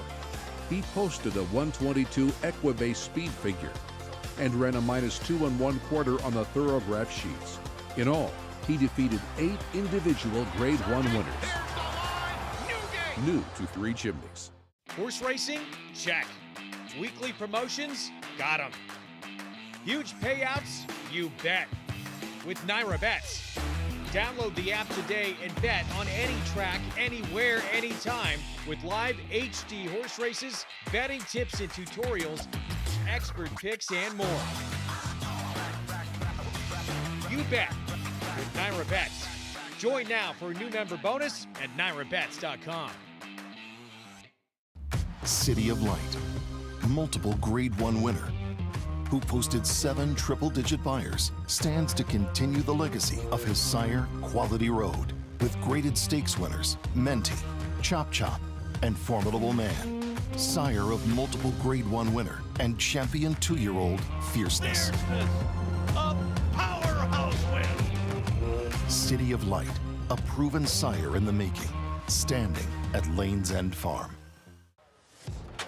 He posted a 122 Equibase speed figure and ran a -2 1/4 on the Thoroughgraph sheets. In all, he defeated 8 individual Grade 1 winners. New to Three Chimneys. Horse racing? Check. Weekly promotions? Got 'em. Huge payouts? You bet. With Naira Bets. Download the app today and bet on any track, anywhere, anytime with live HD horse races, betting tips and tutorials, expert picks, and more. You bet with Naira Bets. Join now for a new member bonus at NairaBets.com. City of Light, multiple Grade 1 winner, who posted 7 triple-digit buyers, stands to continue the legacy of his sire, Quality Road, with graded stakes winners, Menti, Chop Chop, and Formidable Man. Sire of multiple Grade 1 winner and champion 2-year-old Fierceness. A powerhouse win. City of Light, a proven sire in the making, standing at Lane's End Farm.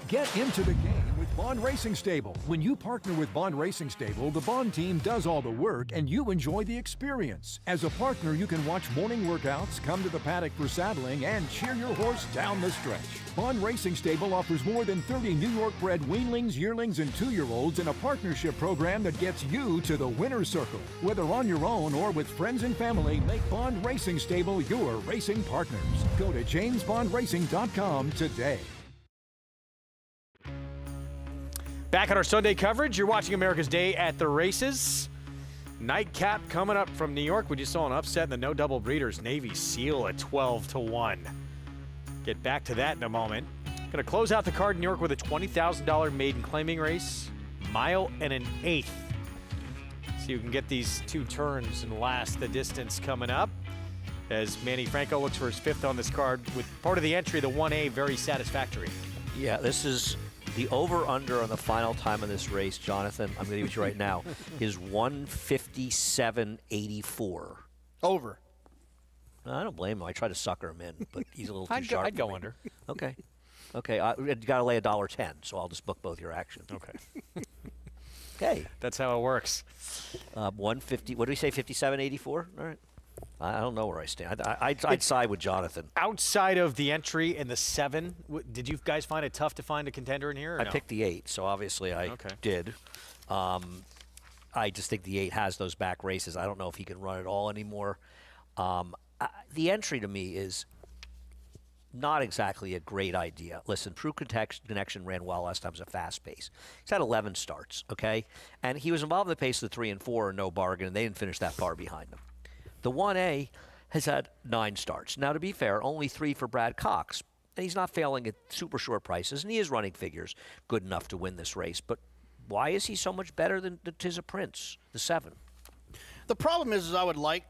Get into the game with Bond Racing Stable. When you partner with Bond Racing Stable, the Bond team does all the work and you enjoy the experience. As a partner, you can watch morning workouts, come to the paddock for saddling, and cheer your horse down the stretch. Bond Racing Stable offers more than 30 New York-bred weanlings, yearlings, and 2-year-olds in a partnership program that gets you to the winner's circle. Whether on your own or with friends and family, make Bond Racing Stable your racing partners. Go to jamesbondracing.com today. Back on our Sunday coverage, you're watching America's Day at the Races. Nightcap coming up from New York. We just saw an upset in the No Double Breeders. Navy Seal at 12-1. Get back to that in a moment. Going to close out the card in New York with a $20,000 maiden claiming race. 1 1/8 miles. So you can get these 2 turns and last the distance coming up. As Manny Franco looks for his 5th on this card with part of the entry, the 1A, very satisfactory. Yeah, this is the over-under on the final time of this race, Jonathan, I'm going to give it to you right now, is 157.84. Over. I don't blame him. I try to sucker him in, but he's a little too sharp. I'd go under. Okay. Okay, you got to lay $1.10, so I'll just book both your actions. Okay. Okay. That's how it works. 150. What do we say? 57.84. All right. I don't know where I stand. I'd side with Jonathan. Outside of the entry and the 7, did you guys find it tough to find a contender in here? Or I no? picked the 8, so obviously I did. I just think the 8 has those back races. I don't know if he can run it all anymore. The entry to me is not exactly a great idea. Listen, True Connection ran well last time. It was a fast pace. He's had 11 starts, okay? And he was involved in the pace of the 3 and 4, no bargain, and they didn't finish that far behind him. The 1A has had 9 starts. Now, to be fair, only 3 for Brad Cox. And he's not failing at super short prices, and he is running figures good enough to win this race. But why is he so much better than Tiza Prince, the 7? The problem is I would like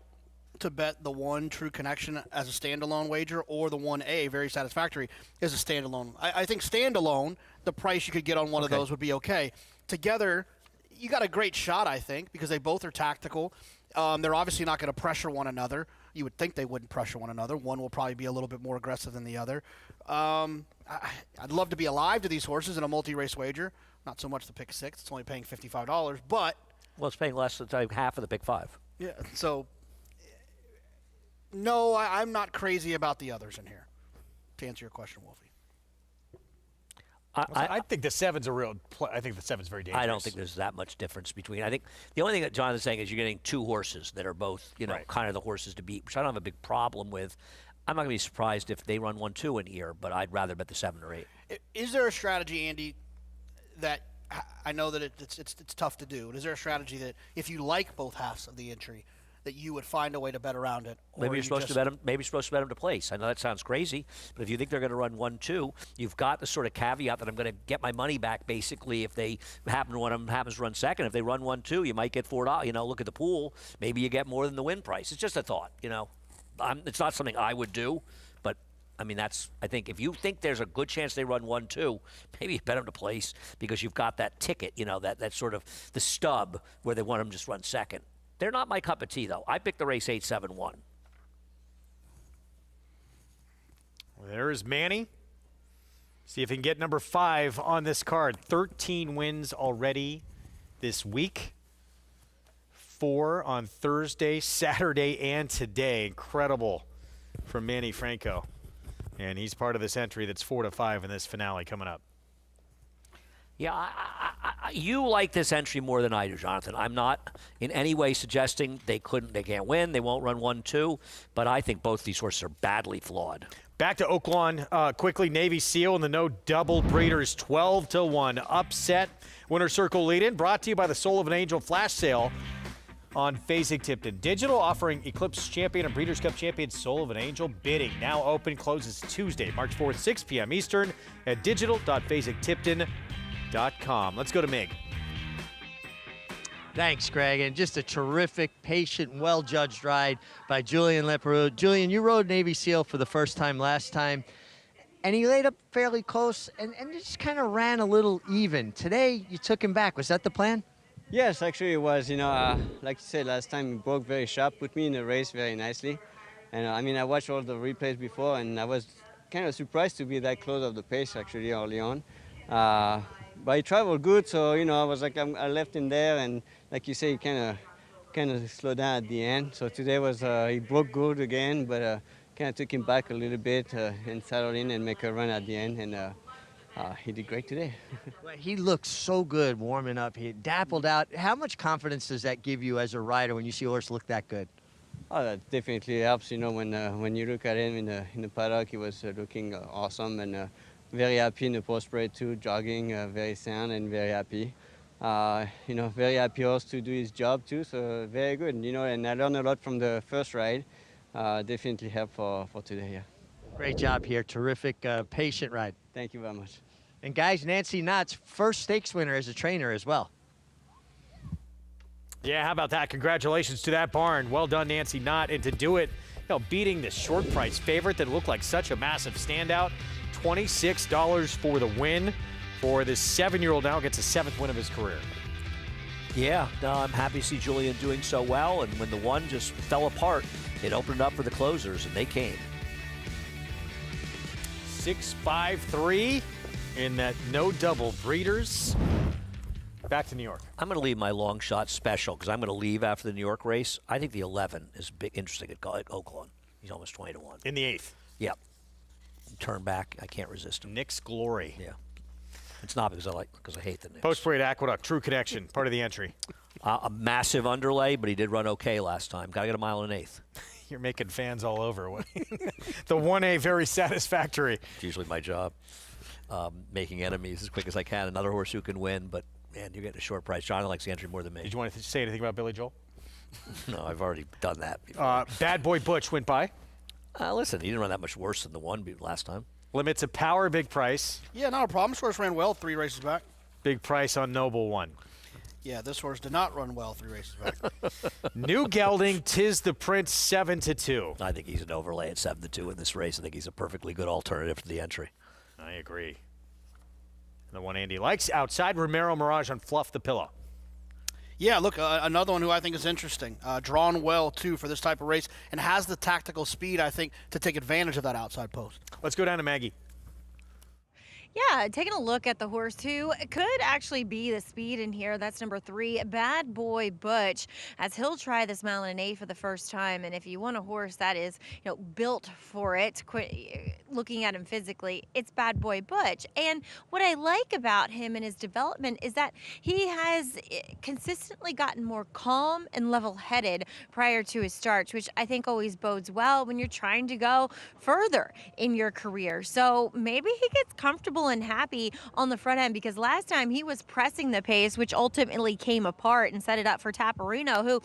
to bet the 1 True Connection as a standalone wager, or the 1A, Very Satisfactory, is a standalone. I think standalone, the price you could get on one of those would be okay. Together, you got a great shot, I think, because they both are tactical. They're obviously not going to pressure one another. You would think they wouldn't pressure one another. One will probably be a little bit more aggressive than the other. I'd love to be alive to these horses in a multi-race wager. Not so much the pick 6. It's only paying $55, but... Well, it's paying less than half of the pick 5. Yeah, so... No, I'm not crazy about the others in here, to answer your question, Wolfie. I think the 7's a real. I think the 7's very dangerous. I don't think there's that much difference between. I think the only thing that Jonathan's saying is you're getting 2 horses that are both, kind of the horses to beat, which I don't have a big problem with. I'm not going to be surprised if they run 1-2 in here, but I'd rather bet the 7 or 8. Is there a strategy, Andy, that I know that it's tough to do? Is there a strategy that if you like both halves of the entry, that you would find a way to bet around it? Maybe you're supposed to bet them. Maybe you're supposed to bet them to place. I know that sounds crazy, but if you think they're going to run 1-2, you've got the sort of caveat that I'm going to get my money back. Basically, if they happens to run second, if they run 1-2, you might get $4. Look at the pool. Maybe you get more than the win price. It's just a thought. It's not something I would do, but I mean I think if you think there's a good chance they run 1-2, maybe you bet them to place because you've got that ticket. That sort of the stub where they want them to just run second. They're not my cup of tea, though. I picked the race 8-7-1. There's Manny. See if he can get number 5 on this card. 13 wins already this week. 4 on Thursday, Saturday, and today. Incredible from Manny Franco. And he's part of this entry that's 4-5 in this finale coming up. Yeah, you like this entry more than I do, Jonathan. I'm not in any way suggesting they can't win, they won't run 1-2, but I think both these horses are badly flawed. Back to Oaklawn quickly. Navy Seal and the No Double Breeders 12-1 upset. Winner Circle lead-in brought to you by the Soul of an Angel flash sale on Fasig-Tipton Digital, offering Eclipse Champion and Breeders' Cup Champion Soul of an Angel bidding. Now open, closes Tuesday, March 4th, 6 p.m. Eastern at digital.fasig-tipton.com. Let's go to Mig. Thanks, Greg. And just a terrific, patient, well-judged ride by Julian Leparoux. Julian, you rode Navy Seal for the first time last time, and he laid up fairly close and just kind of ran a little even. Today, you took him back. Was that the plan? Yes, actually it was. Like you said last time, he broke very sharp, put me in the race very nicely. And I watched all the replays before, and I was kind of surprised to be that close of the pace actually early on. But he traveled good, so I was like, I left him there, and like you say, he kind of slowed down at the end. So today was he broke good again, but kind of took him back a little bit and settled in and make a run at the end, and he did great today. He looked so good warming up. He dappled out. How much confidence does that give you as a rider when you see a horse look that good? Oh, that definitely helps. When you look at him in the paddock, he was looking awesome and. Very happy in the post-parade too, jogging, very sound and very happy. Very happy horse to do his job too, so very good. And I learned a lot from the first ride. Definitely help for today, yeah. Great job here, terrific, patient ride. Thank you very much. And guys, Nancy Knott's first stakes winner as a trainer as well. Yeah, how about that? Congratulations to that barn. Well done, Nancy Knott. And to do it, beating the short price favorite that looked like such a massive standout. $26 for the win for this 7-year-old. Now gets a 7th win of his career. Yeah, I'm happy to see Julian doing so well. And when the one just fell apart, it opened up for the closers, and they came. 6-5-3 in that No Double Breeders. Back to New York. I'm going to leave my long shot special because I'm going to leave after the New York race. I think the 11 is big, interesting at Oaklawn. He's almost 20 to 1. In the 8th. Yep. Turn back. I can't resist him. Nick's Glory. Yeah. It's not because I hate the Knicks. Post Parade Aqueduct, True Connection, part of the entry. A massive underlay, but he did run okay last time. Got to get a mile and an eighth. You're making fans all over. The 1A, very satisfactory. It's usually my job. Making enemies as quick as I can. Another horse who can win, but man, you're getting a short price. Johnny likes the entry more than me. Did you want to say anything about Billy Joel? No, I've already done that before. Bad Boy Butch went by. Listen, he didn't run that much worse than the one last time. Limits of Power, big price. Yeah, not a problem. This horse ran well 3 races back. Big price on Noble One. Yeah, this horse did not run well 3 races back. New Gelding, Tis the Prince, 7-2. I think he's an overlay at 7-2 in this race. I think he's a perfectly good alternative to the entry. I agree. The one Andy likes outside, Romero Mirage on Fluff the Pillow. Yeah, look, another one who I think is interesting. Drawn well, too, for this type of race, and has the tactical speed, I think, to take advantage of that outside post. Let's go down to Maggie. Yeah, taking a look at the horse who could actually be the speed in here. That's number 3, Bad Boy Butch, as he'll try this mile and an 8 for the first time. And if you want a horse that is, built for it, looking at him physically, it's Bad Boy Butch. And what I like about him and his development is that he has consistently gotten more calm and level-headed prior to his starts, which I think always bodes well when you're trying to go further in your career. So maybe he gets comfortable and happy on the front end, because last time he was pressing the pace, which ultimately came apart and set it up for Taparino, who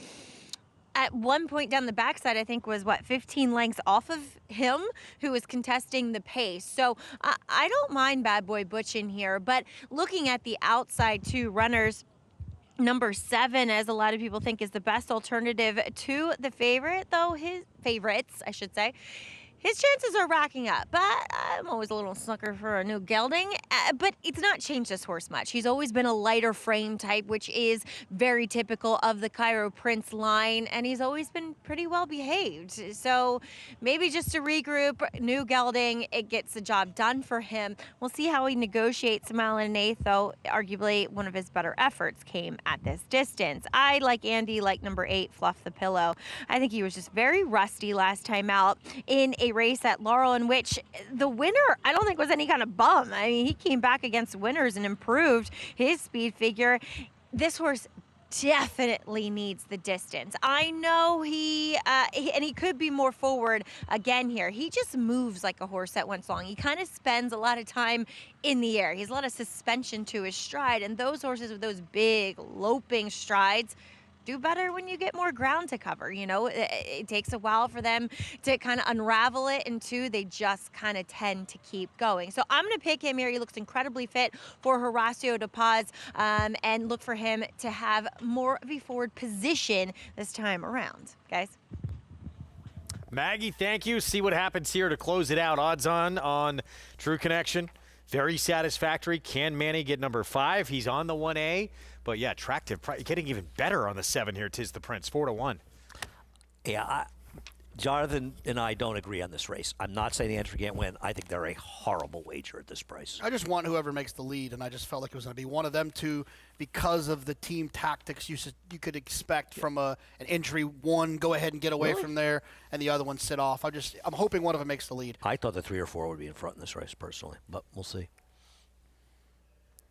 at one point down the backside, I think was 15 lengths off of him, who was contesting the pace. So I don't mind Bad Boy Butch in here, but looking at the outside 2 runners, number 7, as a lot of people think, is the best alternative to the favorite, though his favorites, I should say. His chances are racking up, but I'm always a little sucker for a New Gelding. But it's not changed this horse much. He's always been a lighter frame type, which is very typical of the Cairo Prince line, and he's always been pretty well behaved. So maybe just to regroup, New Gelding, it gets the job done for him. We'll see how he negotiates a mile and an eighth, though arguably one of his better efforts came at this distance. I, like Andy, like number 8, Fluff the Pillow. I think he was just very rusty last time out in a race at Laurel, in which the winner, I don't think, was any kind of bum. I mean, he came back against winners and improved his speed figure. This horse definitely needs the distance. I know he could be more forward again here. He just moves like a horse that went long. He kind of spends a lot of time in the air. He has a lot of suspension to his stride, and those horses with those big loping strides do better when you get more ground to cover. It takes a while for them to kind of unravel it, and 2, they just kind of tend to keep going. So I'm going to pick him here. He looks incredibly fit for Horacio de Paz, and look for him to have more of a forward position this time around, guys. Maggie, thank you. See what happens here to close it out. Odds on True Connection. Very satisfactory. Can Manny get number 5? He's on the 1A. But, yeah, attractive. Getting even better on the 7 here, Tis the Prince, 4-1. Yeah, Jonathan and I don't agree on this race. I'm not saying the entry can't win. I think they're a horrible wager at this price. I just want whoever makes the lead, and I just felt like it was going to be one of them 2 because of the team tactics you could expect from an entry. One, go ahead and get away from there, and the other one sit off. I'm hoping one of them makes the lead. I thought the 3 or 4 would be in front in this race, personally, but we'll see.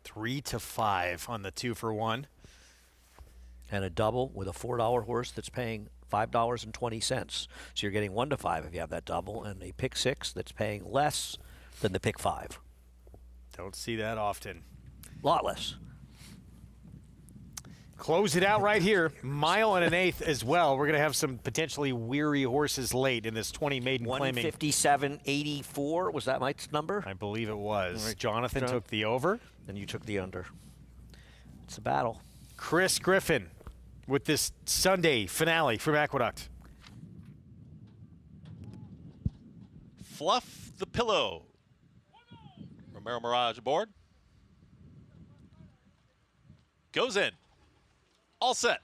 3-5 on the 2-for-1. And a double with a $4 horse that's paying $5.20. So you're getting 1-5 if you have that double, and a pick 6 that's paying less than the pick 5. Don't see that often. A lot less. Close it out right here. Mile and an eighth as well. We're going to have some potentially weary horses late in this 20 maiden claiming. 157.84. Was that my number? I believe it was. Right. Jonathan took the over. And you took the under. It's a battle. Chris Griffin with this Sunday finale from Aqueduct. Fluff the Pillow. Romero Mirage aboard. Goes in. All set.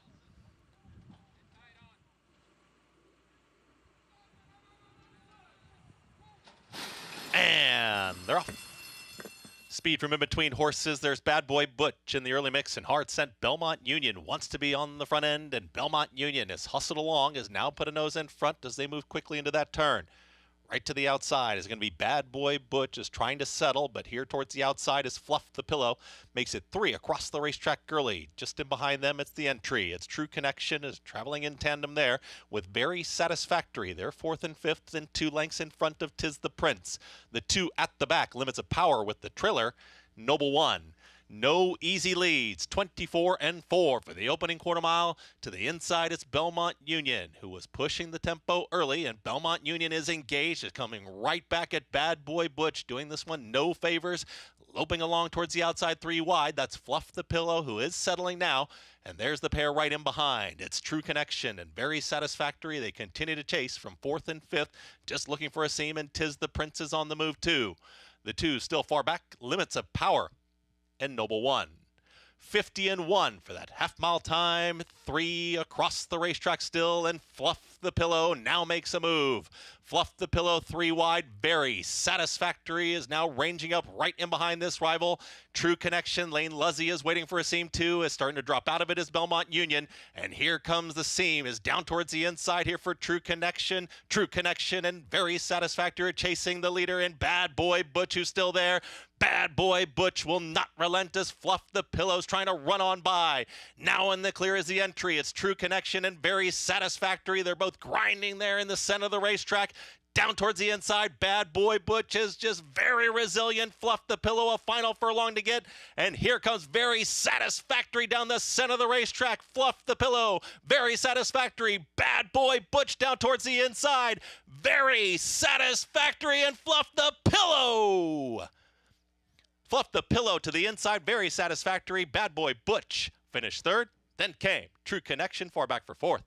And they're off. Speed from in between horses. There's Bad Boy Butch in the early mix, and Hard Scent Belmont Union wants to be on the front end, and Belmont Union is hustled along, has now put a nose in front as they move quickly into that turn. Right to the outside is going to be Bad Boy Butch, is trying to settle, but here towards the outside is Fluff the Pillow. Makes it 3 across the racetrack early. Just in behind them, it's the entry. It's True Connection is traveling in tandem there with Very Satisfactory. They're 4th and 5th and 2 lengths in front of Tis the Prince. The 2 at the back, Limits of Power with the trailer, Noble One. No easy leads, 24 and 4 for the opening quarter mile. To the inside, it's Belmont Union, who was pushing the tempo early, and Belmont Union is engaged. It's coming right back at Bad Boy Butch, doing this one no favors, loping along towards the outside 3 wide. That's Fluff the Pillow, who is settling now, and there's the pair right in behind. It's True Connection and Very Satisfactory. They continue to chase from 4th and 5th, just looking for a seam, and Tis the Prince is on the move too. The 2 still far back, Limits of Power and Noble One. 50 and 1 for that half-mile time. 3 across the racetrack still, and Fluff the Pillow now makes a move. Fluff the Pillow 3 wide. Very Satisfactory is now ranging up right in behind this rival. True Connection, Lane Luzzy is waiting for a seam too, is starting to drop out of it as Belmont Union, and here comes the seam, is down towards the inside here for True Connection. True Connection and Very Satisfactory chasing the leader, and Bad Boy Butch, who's still there. Bad Boy Butch will not relent as Fluff the Pillow's trying to run on by. Now in the clear is the entry. It's True Connection and Very Satisfactory. They're both grinding there in the center of the racetrack. Down towards the inside, Bad Boy Butch is just very resilient. Fluff the Pillow a final furlong to get. And here comes Very Satisfactory down the center of the racetrack. Fluff the Pillow, Very Satisfactory. Bad Boy Butch down towards the inside. Very Satisfactory and Fluff the Pillow. Fluff the Pillow to the inside, Very Satisfactory. Bad Boy Butch finished 3rd. Then came True Connection, far back for 4th.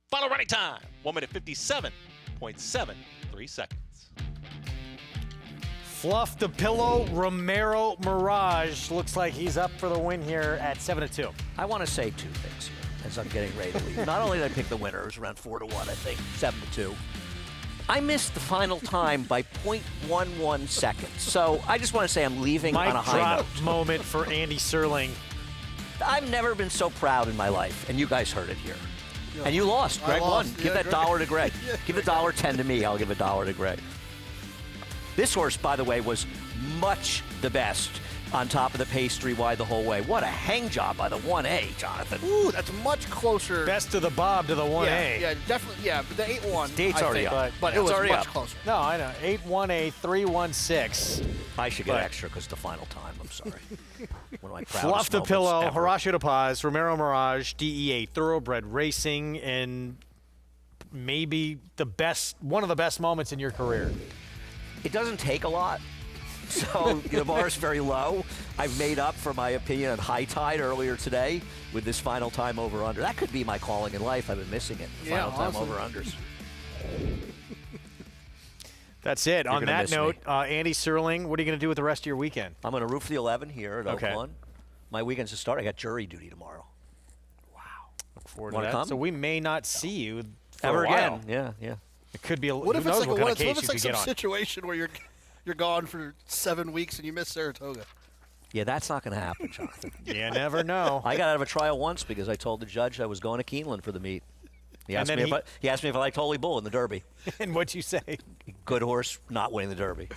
Final running time, 1 minute 57.73 seconds. Fluff the Pillow, Romero Mirage looks like he's up for the win here at 7-2. I want to say 2 things here as I'm getting ready to leave. Not only did I pick the winner, it was around 4-1, I think, 7-2. I missed the final time by 0.11 seconds. So I just want to say I'm leaving on a high note. Moment for Andy Serling. I've never been so proud in my life, and you guys heard it here. Yeah. And you lost. Greg won. Give that $1 to Greg. Give the $1.10 to me. I'll give $1 to Greg. This horse, by the way, was much the best on top of the pace 3 wide the whole way. What a hang job by the 1A, Jonathan. Ooh, that's much closer. Best of the Bob to the 1A. Yeah, definitely. Yeah, but the 8-1. Date's already up. But it was much closer. No, I know. 8-1A, 3-1-6. I should get extra because the final time. I'm sorry. One of my proudest Fluff the Pillow, ever. Horacio De Paz, Romero Mirage, DEA Thoroughbred Racing, and maybe one of the best moments in your career. It doesn't take a lot. So the bar is very low. I've made up for my opinion on High Tide earlier today with this final time over-under. That could be my calling in life. I've been missing it. Final time over-unders. That's it. On that note, Andy Serling, what are you going to do with the rest of your weekend? I'm going to root for the 11 here at Oaklawn. My weekend's to start. I got jury duty tomorrow. Wow. Look forward to Wanna that. come? So we may not see you for ever a while. again. Yeah. It could be a What who if knows it's like, what kind of what case if it's you like could some get on. situation where you're gone for 7 weeks and you miss Saratoga? Yeah, that's not going to happen, Jonathan. You never know. I got out of a trial once because I told the judge I was going to Keeneland for the meet. He asked me if I liked Holy Bull in the Derby. And what'd you say? Good horse, not winning the Derby.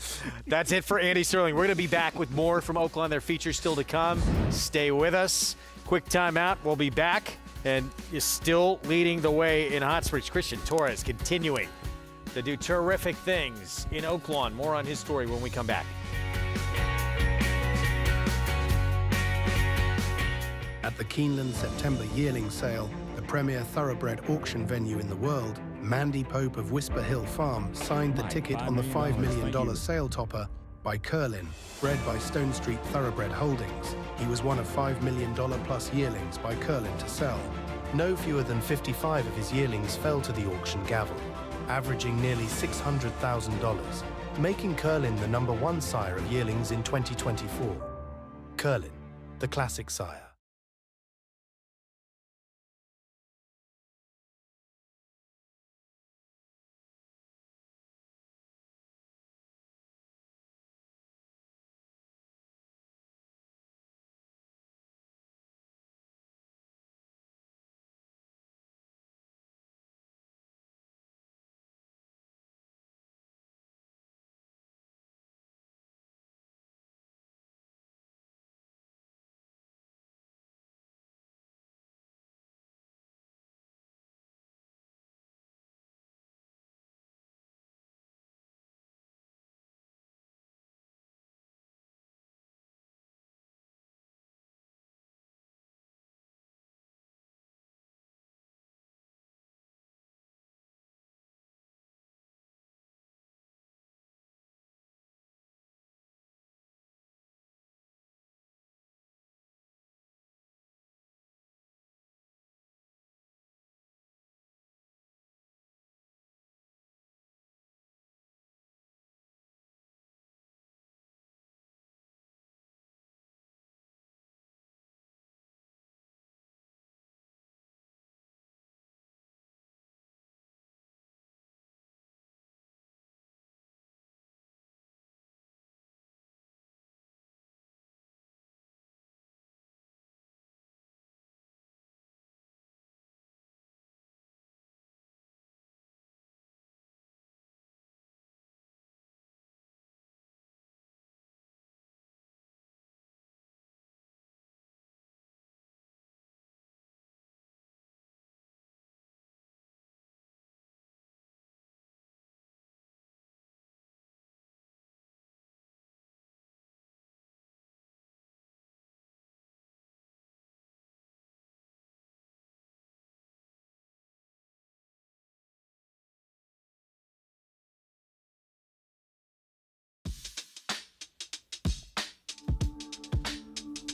That's it for Andy Serling. We're going to be back with more from Oaklawn. Their features still to come. Stay with us. Quick timeout. We'll be back. And is still leading the way in Hot Springs. Christian Torres continuing to do terrific things in Oaklawn. More on his story when we come back. At the Keeneland September yearling sale, the premier thoroughbred auction venue in the world, Mandy Pope of Whisper Hill Farm signed the ticket on the $5 million sale topper by Curlin, bred by Stone Street Thoroughbred Holdings. He was one of $5 million plus yearlings by Curlin to sell. No fewer than 55 of his yearlings fell to the auction gavel, averaging nearly $600,000, making Curlin the #1 sire of yearlings in 2024. Curlin, the classic sire.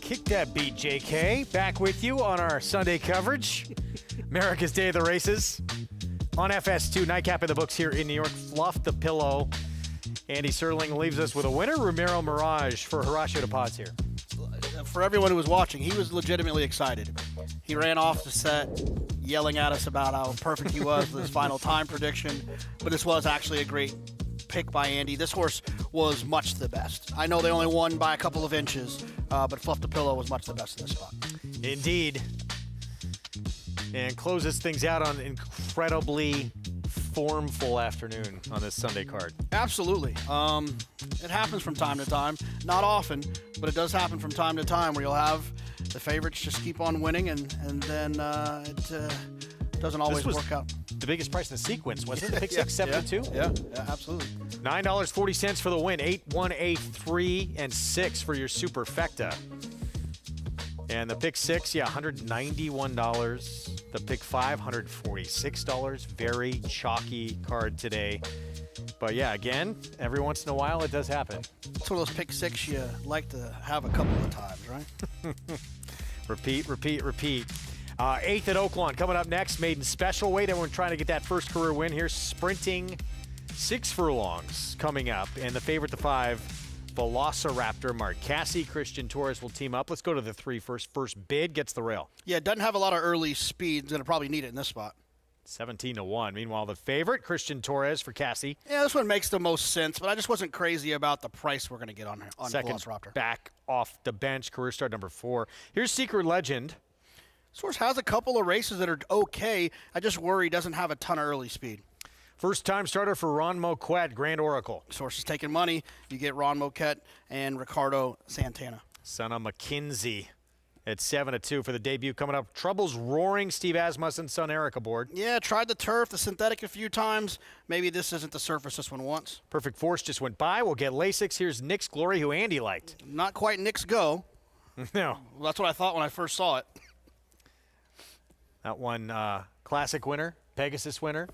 Kick that beat, JK. Back with you on our Sunday coverage. America's Day of the Races. On FS2, nightcap in the books here in New York. Fluff the pillow. Andy Serling leaves us with a winner. Ramiro Mirage for Horacio de Paz here. For everyone who was watching, he was legitimately excited. He ran off the set yelling at us about how perfect he was with his final time prediction, but this was actually a great pick by Andy. This horse was much the best. I know they only won by a couple of inches, but Fluff the Pillow was much the best in this spot. Indeed. And closes things out on an incredibly formful afternoon on this Sunday card. Absolutely. It happens from time to time. Not often, but it does happen from time to time where you'll have the favorites just keep on winning, and then it doesn't always work out. The biggest price in the sequence, wasn't it? Pick 6, 7-2? Yeah, absolutely. $9.40 for the win. 8, 1, 8, 3, and 6 for your superfecta. And the pick 6, $191. The pick 5, $146. Very chalky card today. But yeah, again, every once in a while it does happen. It's one of those pick 6 you like to have a couple of times, right? Repeat. 8th at Oaklawn coming up next. Maiden special weight. Everyone trying to get that first career win here. Sprinting 6 furlongs coming up. And the favorite to 5, Velociraptor. Mark Casse, Christian Torres will team up. Let's go to the 3 first. First bid gets the rail. Yeah, it doesn't have a lot of early speed. Going to probably need it in this spot. 17-1. Meanwhile, the favorite, Christian Torres for Casse. Yeah, this one makes the most sense, but I just wasn't crazy about the price we're going to get on Second Velociraptor. Back off the bench, career start number 4. Here's Secret Legend. This horse has a couple of races that are okay. I just worry he doesn't have a ton of early speed. First-time starter for Ron Moquett, Grand Oracle. This horse is taking money. You get Ron Moquett and Ricardo Santana. Son of McKinsey at 7-2 for the debut coming up. Trouble's Roaring, Steve Asmussen, son Eric aboard. Yeah, tried the turf, the synthetic a few times. Maybe this isn't the surface this one wants. Perfect Force just went by. We'll get Lasix. Here's Nick's Glory, who Andy liked. Not quite Nick's Go. No. Well, that's what I thought when I first saw it. That one, Classic winner, Pegasus winner.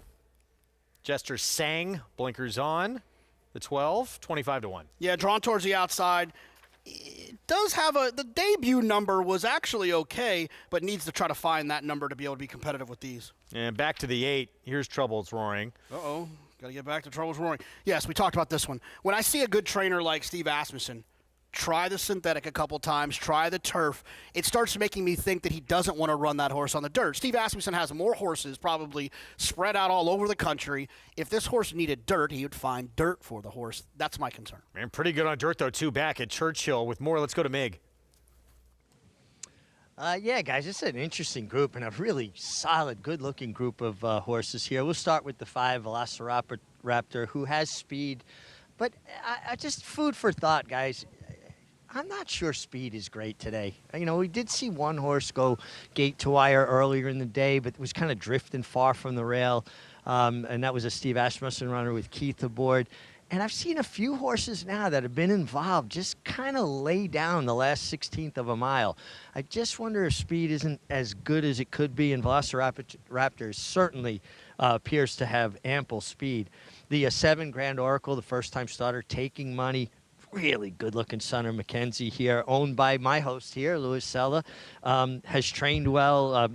Jester Sang, blinkers on. The 12, 25-1. Yeah, drawn towards the outside. It does have the debut number was actually okay, but needs to try to find that number to be able to be competitive with these. And back to the 8. Here's Trouble's Roaring. Uh-oh. Got to get back to Trouble's Roaring. Yes, we talked about this one. When I see a good trainer like Steve Asmussen, try the synthetic a couple times, try the turf, it starts making me think that he doesn't want to run that horse on the dirt. Steve Asmussen has more horses probably spread out all over the country. If this horse needed dirt, he would find dirt for the horse. That's my concern. Man, pretty good on dirt, though, too, back at Churchill. With more, let's go to Mig. Yeah, guys, it's an interesting group and a really solid, good-looking group of horses here. We'll start with the 5, Velociraptor, who has speed. But I just food for thought, guys. I'm not sure speed is great today. You know, we did see one horse go gate to wire earlier in the day, but it was kind of drifting far from the rail. And that was a Steve Asmussen runner with Keith aboard. And I've seen a few horses now that have been involved just kind of lay down the last 16th of a mile. I just wonder if speed isn't as good as it could be, and Velociraptor certainly appears to have ample speed. The 7 Grand Oracle, the first-time starter, taking money. Really good-looking Sonner McKenzie here, owned by my host here, Louis Sella, has trained well.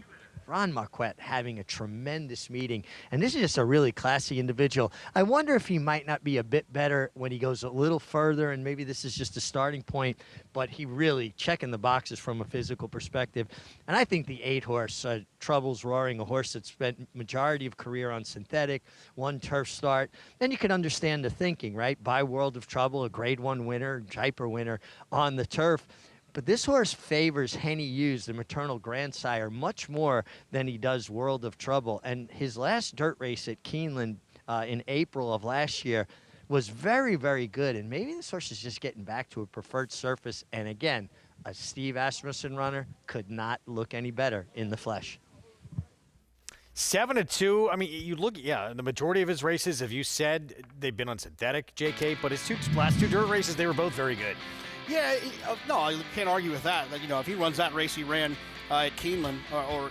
Ron Marquette having a tremendous meeting. And this is just a really classy individual. I wonder if he might not be a bit better when he goes a little further, and maybe this is just a starting point, but he really checking the boxes from a physical perspective. And I think the 8 horse, Trouble's Roaring, a horse that spent majority of career on synthetic, one turf start. Then you can understand the thinking, right? By World of Trouble, a grade 1 winner, Jaipur winner on the turf. But this horse favors Henny Hughes, the maternal grandsire, much more than he does World of Trouble. And his last dirt race at Keeneland in April of last year was very, very good. And maybe this horse is just getting back to a preferred surface. And again, a Steve Asmussen runner could not look any better in the flesh. 7-2. I mean, you look, the majority of his races, have you said they've been on synthetic, JK, but his last 2 dirt races, they were both very good. Yeah, no, I can't argue with that. You know, if he runs that race he ran at Keeneland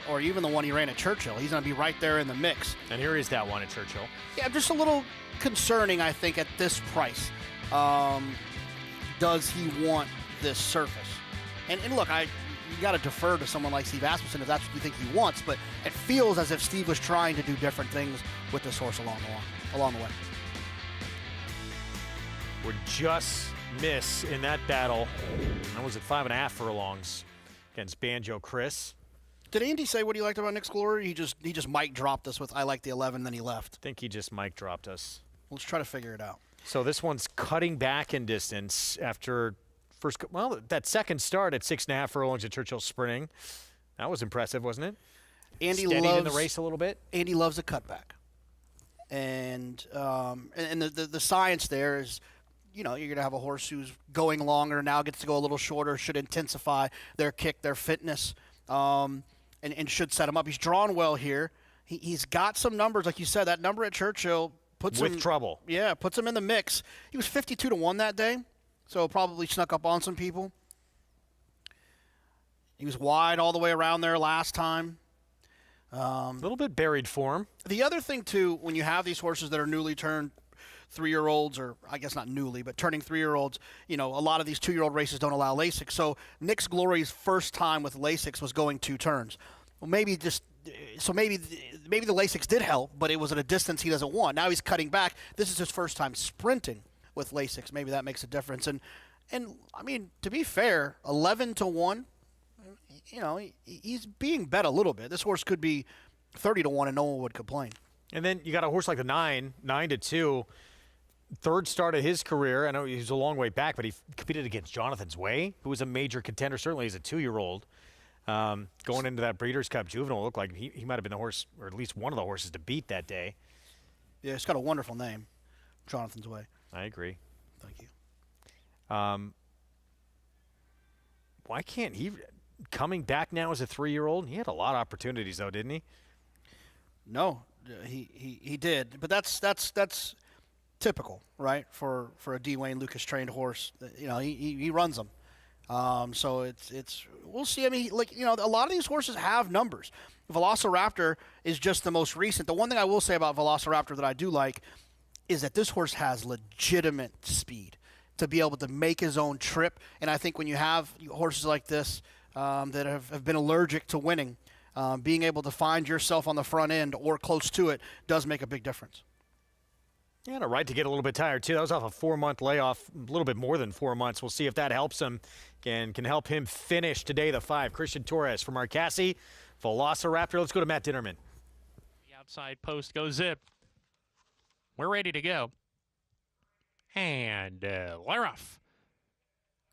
or even the one he ran at Churchill, he's going to be right there in the mix. And here is that one at Churchill. Yeah, just a little concerning, I think, at this price. Does he want this surface? And look, you got to defer to someone like Steve Asmussen if that's what you think he wants, but it feels as if Steve was trying to do different things with this horse along the way. Would just miss in that battle. That was at 5.5 furlongs against Banjo Chris. Did Andy say what he liked about Nick's Glory? He just mic dropped us with I like the 11, then he left. I think he just mic dropped us. Let's try to figure it out. So this one's cutting back in distance after that second start at 6.5 furlongs at Churchill Spring. That was impressive, wasn't it? Andy Steadied loves in the race a little bit. Andy loves a cutback, and the science there is, you're going to have a horse who's going longer now gets to go a little shorter, should intensify their kick, their fitness, and should set him up. He's drawn well here. He's got some numbers, like you said. That number at Churchill puts him trouble. Yeah, puts him in the mix. He was 52-1 that day, so probably snuck up on some people. He was wide all the way around there last time. A little bit buried form. The other thing, too, when you have these horses that are newly turned 3-year-olds, or I guess not newly, but turning 3-year-olds, a lot of these 2-year-old races don't allow Lasix. So Nick's Glory's first time with Lasix was going 2 turns. Well, maybe the Lasix did help, but it was at a distance he doesn't want. Now he's cutting back. This is his first time sprinting with Lasix. Maybe that makes a difference. And I mean, to be fair, 11-1. He's being bet a little bit. This horse could be 30-1 and no one would complain. And then you got a horse like the 9-2, third start of his career. I know he's a long way back, but he competed against Jonathan's Way, who was a major contender, certainly as a 2-year-old. Going into that Breeders' Cup Juvenile, it looked like he might have been the horse, or at least one of the horses to beat that day. Yeah, it's got a wonderful name, Jonathan's Way. I agree. Thank you. Why can't he... Coming back now as a 3-year-old, he had a lot of opportunities, though, didn't he? No, he did, but that's typical, right? For a D. Wayne Lucas trained horse, he runs them. So it's we'll see. I mean, a lot of these horses have numbers. Velociraptor is just the most recent. The one thing I will say about Velociraptor that I do like is that this horse has legitimate speed to be able to make his own trip. And I think when you have horses like this that have been allergic to winning, being able to find yourself on the front end or close to it does make a big difference. Yeah, and a right to get a little bit tired, too. That was off a 4-month layoff, a little bit more than 4 months. We'll see if that helps him and can help him finish today, the 5. Christian Torres from Marcassi, Velociraptor. Let's go to Matt Dinnerman. The outside post goes Zip. We're ready to go. And Laroff.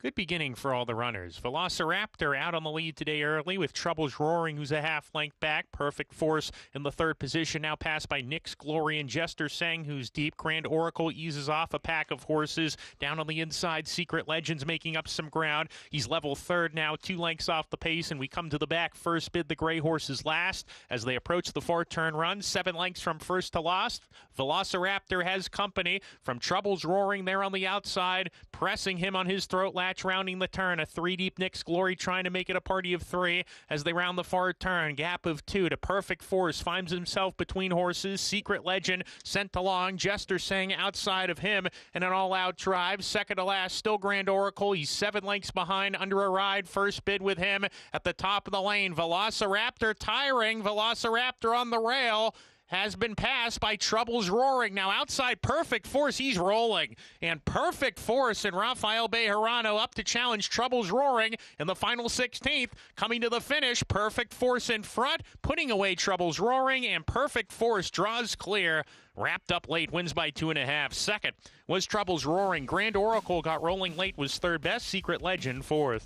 Good beginning for all the runners. Velociraptor out on the lead today early with Troubles Roaring, who's a half-length back. Perfect Force in the 3rd position, now passed by Nick's Glory and Jester Sang, who's deep. Grand Oracle eases off a pack of horses. Down on the inside, Secret Legends making up some ground. He's level 3rd now, 2 lengths off the pace, and we come to the back. First bid, the gray horses last as they approach the 4-turn run. 7 lengths from first to last. Velociraptor has company from Troubles Roaring there on the outside, pressing him on his throat latch. Rounding the turn, a 3-deep Nick's Glory trying to make it a party of 3 as they round the far turn. Gap of 2 to Perfect Force, finds himself between horses. Secret Legend sent along, Jester Sang outside of him, and an all-out drive. Second to last, still Grand Oracle. He's 7 lengths behind, under a ride. First bid with him at the top of the lane. Velociraptor tiring, Velociraptor on the rail. Has been passed by Troubles Roaring. Now outside Perfect Force, he's rolling. And Perfect Force and Rafael Bejarano up to challenge Troubles Roaring in the final 16th. Coming to the finish, Perfect Force in front, putting away Troubles Roaring, and Perfect Force draws clear. Wrapped up late, wins by 2.5. Second was Troubles Roaring. Grand Oracle got rolling late, was 3rd best. Secret Legend 4th.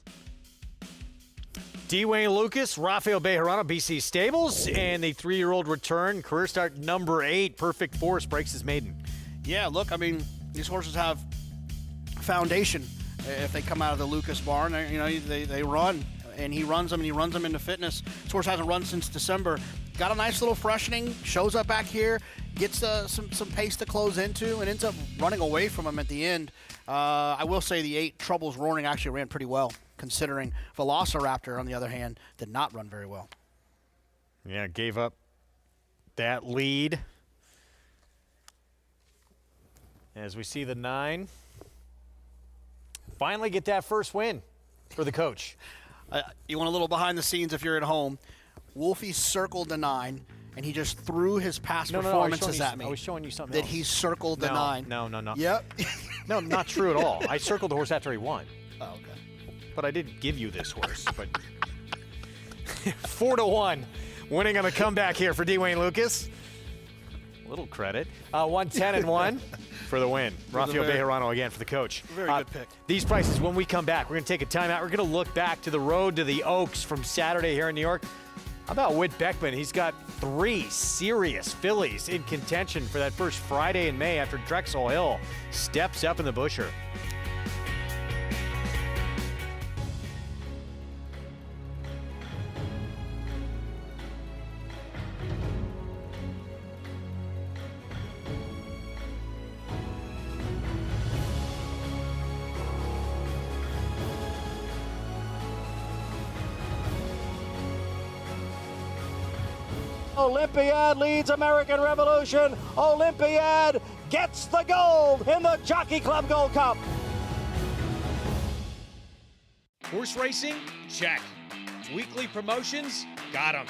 D. Wayne Lucas, Rafael Bejarano, BC Stables, and the 3-year-old return. Career start number 8. Perfect Force breaks his maiden. Yeah, look, I mean, these horses have foundation. If they come out of the Lucas barn, they run, and he runs them, and he runs them into fitness. This horse hasn't run since December. Got a nice little freshening, shows up back here, gets some pace to close into, and ends up running away from him at the end. I will say the 8 Troubles Roaring actually ran pretty well, considering Velociraptor, on the other hand, did not run very well. Yeah, gave up that lead. As we see the 9 finally get that first win. for the coach. You want a little behind the scenes if you're at home. Wolfie circled the 9, and he just threw his past performances at me. I was showing you something that else. he circled the 9. No. Yep. No, not true at all. I circled the horse after he won. Oh, okay. But I did give you this horse. But 4-1, winning on the comeback here for Dwayne Lucas. Little credit. 110-1 for the win. Rafael Bejarano again for the coach. Very good pick. These prices, when we come back, we're going to take a timeout. We're going to look back to the road to the Oaks from Saturday here in New York. How about Whit Beckman? He's got 3 serious fillies in contention for that first Friday in May after Drexel Hill steps up in the Busher. Olympiad leads American Revolution. Olympiad gets the gold in the Jockey Club Gold Cup. Horse racing? Check. Weekly promotions? Got them.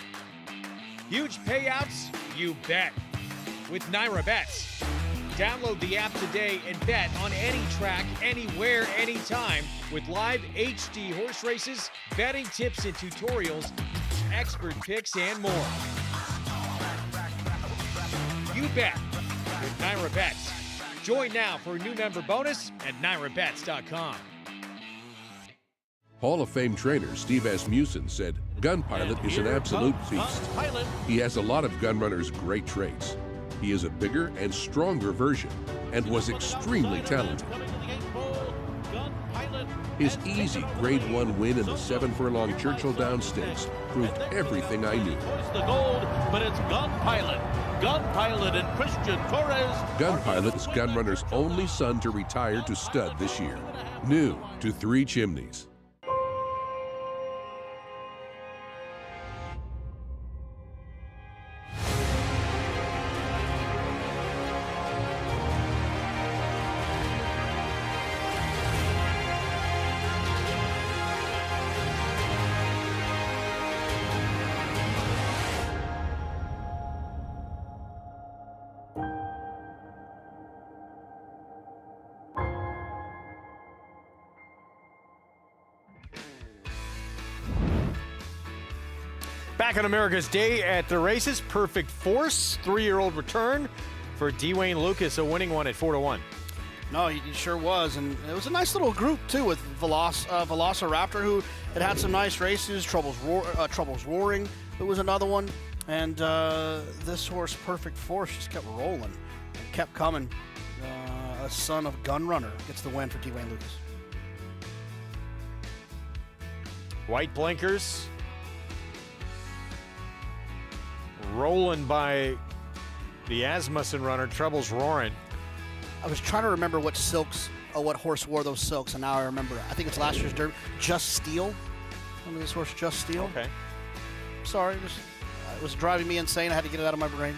Huge payouts? You bet. With Naira Bets. Download the app today and bet on any track, anywhere, anytime with live HD horse races, betting tips and tutorials, expert picks, and more. You bet with Naira Bets. Join now for a new member bonus at NairaBets.com. Hall of Fame trainer Steve Asmussen said, Gun Pilot is an absolute beast. He has a lot of gun runners' great traits. He is a bigger and stronger version and was extremely talented. His easy Grade 1 win in the 7-furlong Churchill Downs Stakes proved everything I knew. The gold, but it's Gun Pilot. Gun Pilot and Christian Torres. Gun Pilot is Gun Runner's only son to retire to stud this year. New to 3 Chimneys. Back on America's Day at the races, Perfect Force, 3-year-old return for Dwayne Lucas, a winning one at 4-1. No, he sure was, and it was a nice little group too with Velociraptor, who had some nice races. Troubles Roaring, it was another one, and this horse, Perfect Force, just kept rolling and kept coming. A son of Gun Runner gets the win for Dwayne Lucas. White blinkers. Rolling by the Asmussen runner, Troubles Roaring. I was trying to remember what silks, what horse wore those silks, and now I remember. I think it's last year's Derby. Just Steel. Remember this horse, Just Steel? Okay. Sorry, it was driving me insane. I had to get it out of my brain.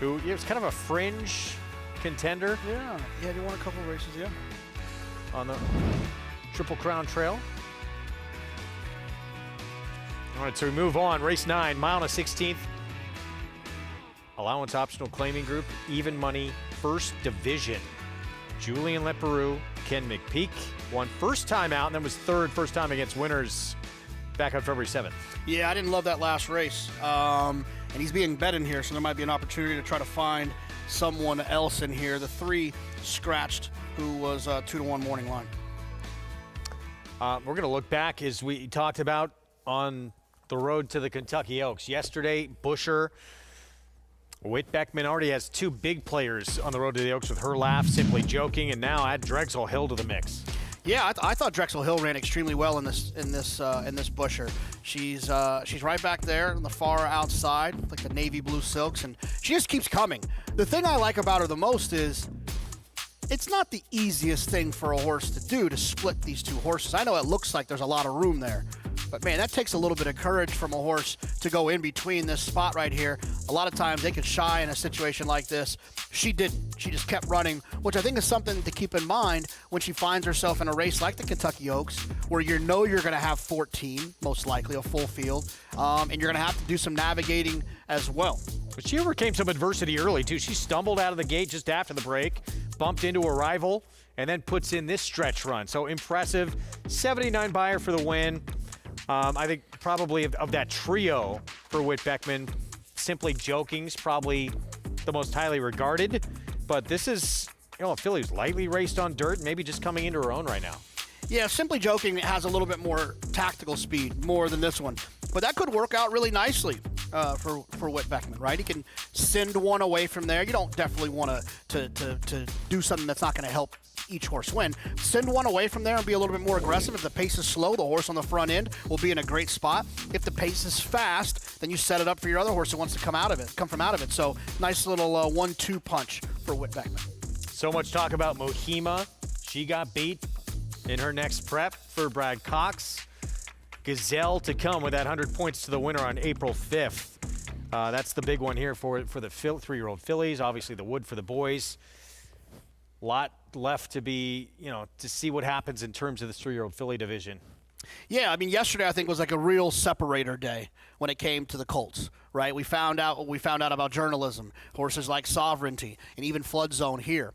Who? Yeah, it was kind of a fringe contender. Yeah, he won a couple of races. Yeah. On the Triple Crown Trail. All right, so we move on. Race 9, mile and a 16th. Allowance optional claiming group, even money, first division. Julian Leperoux, Ken McPeak won first time out and then was third first time against winners back on February 7th. Yeah, I didn't love that last race. And he's being bet in here, so there might be an opportunity to try to find someone else in here. The 3 scratched, who was 2-1 morning line. We're going to look back as we talked about on the road to the Kentucky Oaks. Yesterday, Busher, Whit Beckman already has 2 big players on the road to the Oaks with Her Laugh, Simply Joking, and now add Drexel Hill to the mix. Yeah, I thought Drexel Hill ran extremely well in this Busher. She's right back there on the far outside, like the navy blue silks, and she just keeps coming. The thing I like about her the most is it's not the easiest thing for a horse to do to split these 2 horses. I know it looks like there's a lot of room there, But man, that takes a little bit of courage from a horse to go in between this spot right here. A lot of times they could shy in a situation like this. She didn't. She just kept running, which I think is something to keep in mind when she finds herself in a race like the Kentucky Oaks, where you know you're going to have 14, most likely, a full field, and you're going to have to do some navigating as well. But she overcame some adversity early, too. She stumbled out of the gate just after the break, bumped into a rival, and then puts in this stretch run. So impressive. 79 Beyer for the win. I think probably of that trio for Whit Beckman, Simply Joking's probably the most highly regarded. But this is, a filly who's lightly raced on dirt, maybe just coming into her own right now. Yeah, Simply Joking has a little bit more tactical speed, more than this one. But that could work out really nicely for Whit Beckman, right? He can send one away from there. You don't definitely want to do something that's not going to help each horse win. Send one away from there and be a little bit more aggressive. If the pace is slow, the horse on the front end will be in a great spot. If the pace is fast, then you set it up for your other horse that wants to come from out of it. So nice little 1-2 punch for Whit Beckman. So much talk about Mohima. She got beat in her next prep for Brad Cox. Gazelle to come with that 100 points to the winner on April 5th. That's the big one here for the 3-year-old fillies. Obviously the Wood for the boys. Lot left to be, to see what happens in terms of the 3-year-old filly division. Yeah, I mean, yesterday I think was like a real separator day when it came to the Colts, right? We found out what we found out about journalism, horses like Sovereignty, and even Flood Zone here.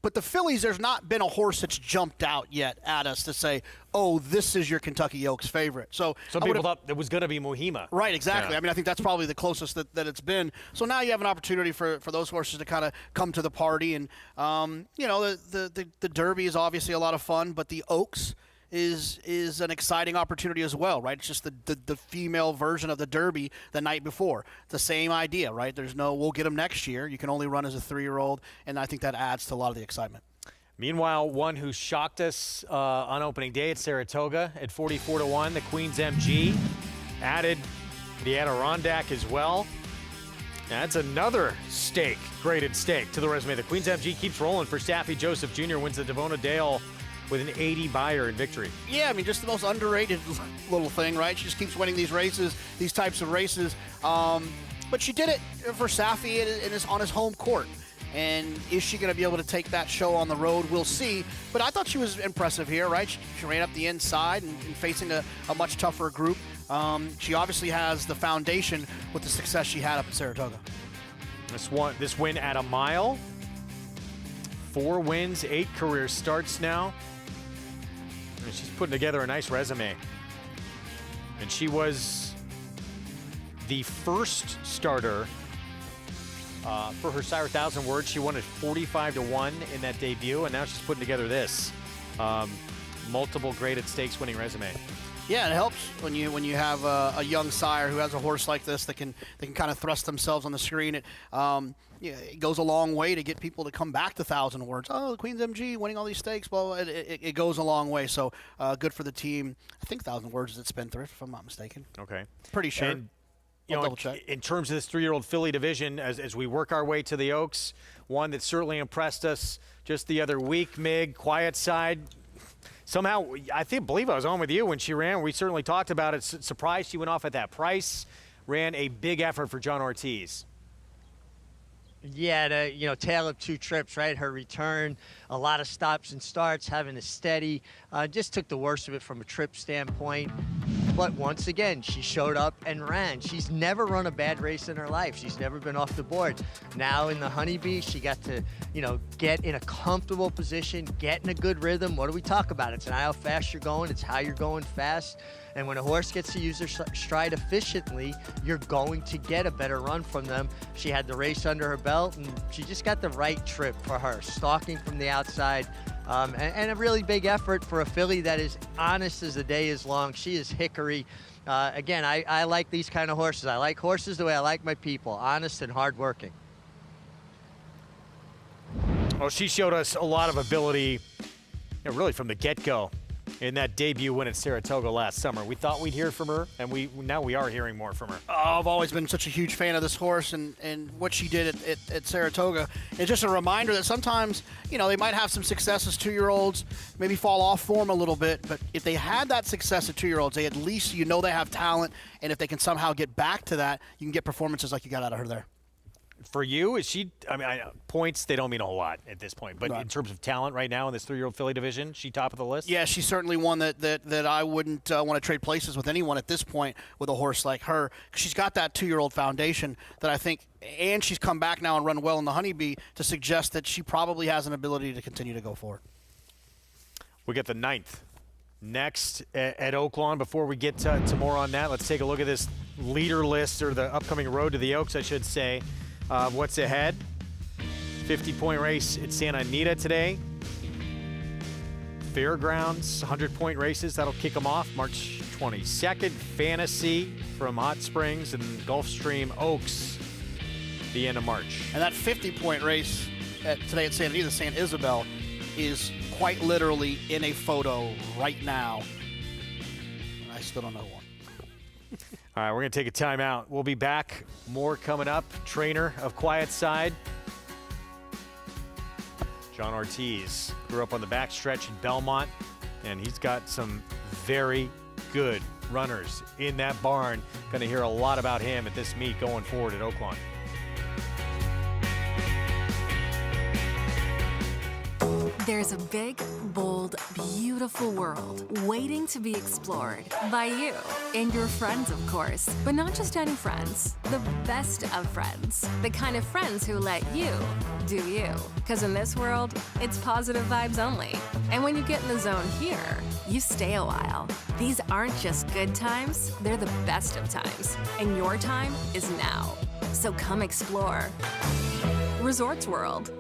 But the fillies, there's not been a horse that's jumped out yet at us to say, oh, this is your Kentucky Oaks favorite. So some people thought it was going to be Mohima. Right, exactly. Yeah. I mean, I think that's probably the closest that it's been. So now you have an opportunity for those horses to kind of come to the party. And, the Derby is obviously a lot of fun, but the Oaks is an exciting opportunity as well, right? It's just the female version of the Derby the night before. The same idea, right? There's no, we'll get them next year. You can only run as a 3-year-old, and I think that adds to a lot of the excitement. Meanwhile, one who shocked us on opening day at Saratoga at 44-1, the Queen's MG, added the Adirondack as well. That's another graded stake to the resume. The Queen's MG keeps rolling for Staffy Joseph Jr., wins the Devona Dale with an 80 Beyer in victory. Yeah, I mean, just the most underrated little thing, right? She just keeps winning these races, these types of races. But she did it for Safi on his home court. And is she going to be able to take that show on the road? We'll see. But I thought she was impressive here, right? She ran up the inside and facing a much tougher group. She obviously has the foundation with the success she had up at Saratoga. This win at a mile. 4 wins, 8 career starts now. And she's putting together a nice resume. And she was the first starter for her Sire 1,000 Words. She won at 45-1 in that debut, and now she's putting together this multiple graded stakes winning resume. Yeah, it helps when you have a young sire who has a horse like this that can kind of thrust themselves on the screen. It goes a long way to get people to come back to 1,000 Words. Oh, the Queen's MG winning all these stakes. Well, it goes a long way. So good for the team. I think 1,000 Words is at Spendthrift, if I'm not mistaken. Okay, pretty sure. And, in terms of this 3-year-old filly division, as we work our way to the Oaks, one that certainly impressed us just the other week, Mig, Quiet Side. Somehow, I believe I was on with you when she ran. We certainly talked about it. Surprised she went off at that price. Ran a big effort for John Ortiz. Yeah, tale of 2 trips, right? Her return, a lot of stops and starts, having a steady. Just took the worst of it from a trip standpoint. But once again, she showed up and ran. She's never run a bad race in her life. She's never been off the board. Now in the Honeybee, she got to, get in a comfortable position, get in a good rhythm. What do we talk about? It's not how fast you're going, it's how you're going fast. And when a horse gets to use their stride efficiently, you're going to get a better run from them. She had the race under her belt, and she just got the right trip for her, stalking from the outside. And a really big effort for a filly that is honest as the day is long. She is hickory. Again, I like these kind of horses. I like horses the way I like my people, honest and hardworking. Well, she showed us a lot of ability, really from the get-go. in that debut win at Saratoga last summer. We thought we'd hear from her, and now we are hearing more from her. I've always been such a huge fan of this horse and what she did at Saratoga. It's just a reminder that sometimes, they might have some success as 2-year-olds, maybe fall off form a little bit, but if they had that success at 2-year-olds, they at least, they have talent, and if they can somehow get back to that, you can get performances like you got out of her there. For you, is she, points, they don't mean a whole lot at this point, but Right. in terms of talent right now in this 3-year-old filly division, she top of the list? Yeah, she's certainly one that I wouldn't want to trade places with anyone at this point with a horse like her. She's got that 2-year-old foundation that I think, and she's come back now and run well in the Honeybee to suggest that she probably has an ability to continue to go forward. We get the 9th next at Oaklawn. Before we get to more on that, let's take a look at this leader list, or the upcoming Road to the Oaks, I should say. What's ahead? 50-point race at Santa Anita today. Fairgrounds, 100-point races. That'll kick them off March 22nd. Fantasy from Hot Springs and Gulfstream Oaks the end of March. And that 50-point race today at Santa Anita, San Isabel, is quite literally in a photo right now. I still don't know one. All right, we're going to take a timeout. We'll be back. More coming up. Trainer of Quiet Side, John Ortiz, grew up on the backstretch in Belmont, and he's got some very good runners in that barn. Going to hear a lot about him at this meet going forward at Oaklawn. There's a big, bold, beautiful world waiting to be explored by you and your friends, of course. But not just any friends, the best of friends. The kind of friends who let you do you. Because in this world, it's positive vibes only. And when you get in the zone here, you stay a while. These aren't just good times, they're the best of times. And your time is now. So come explore. Resorts World.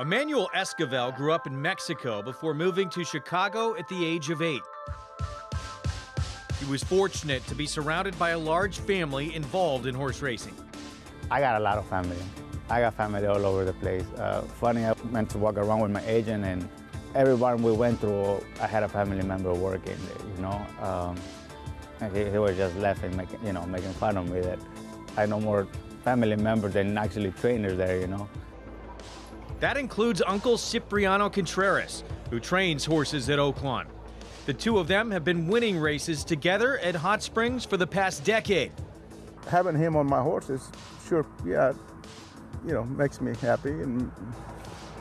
Emmanuel Esquivel grew up in Mexico before moving to Chicago at the age of 8. He was fortunate to be surrounded by a large family involved in horse racing. I got a lot of family. I got family all over the place. Funny, I went to walk around with my agent, and everyone we went through, I had a family member working there, And he was just laughing, making fun of me that I know more family members than actually trainers there, That includes Uncle Cipriano Contreras, who trains horses at Oaklawn. The two of them have been winning races together at Hot Springs for the past decade. Having him on my horse is sure, yeah, makes me happy. And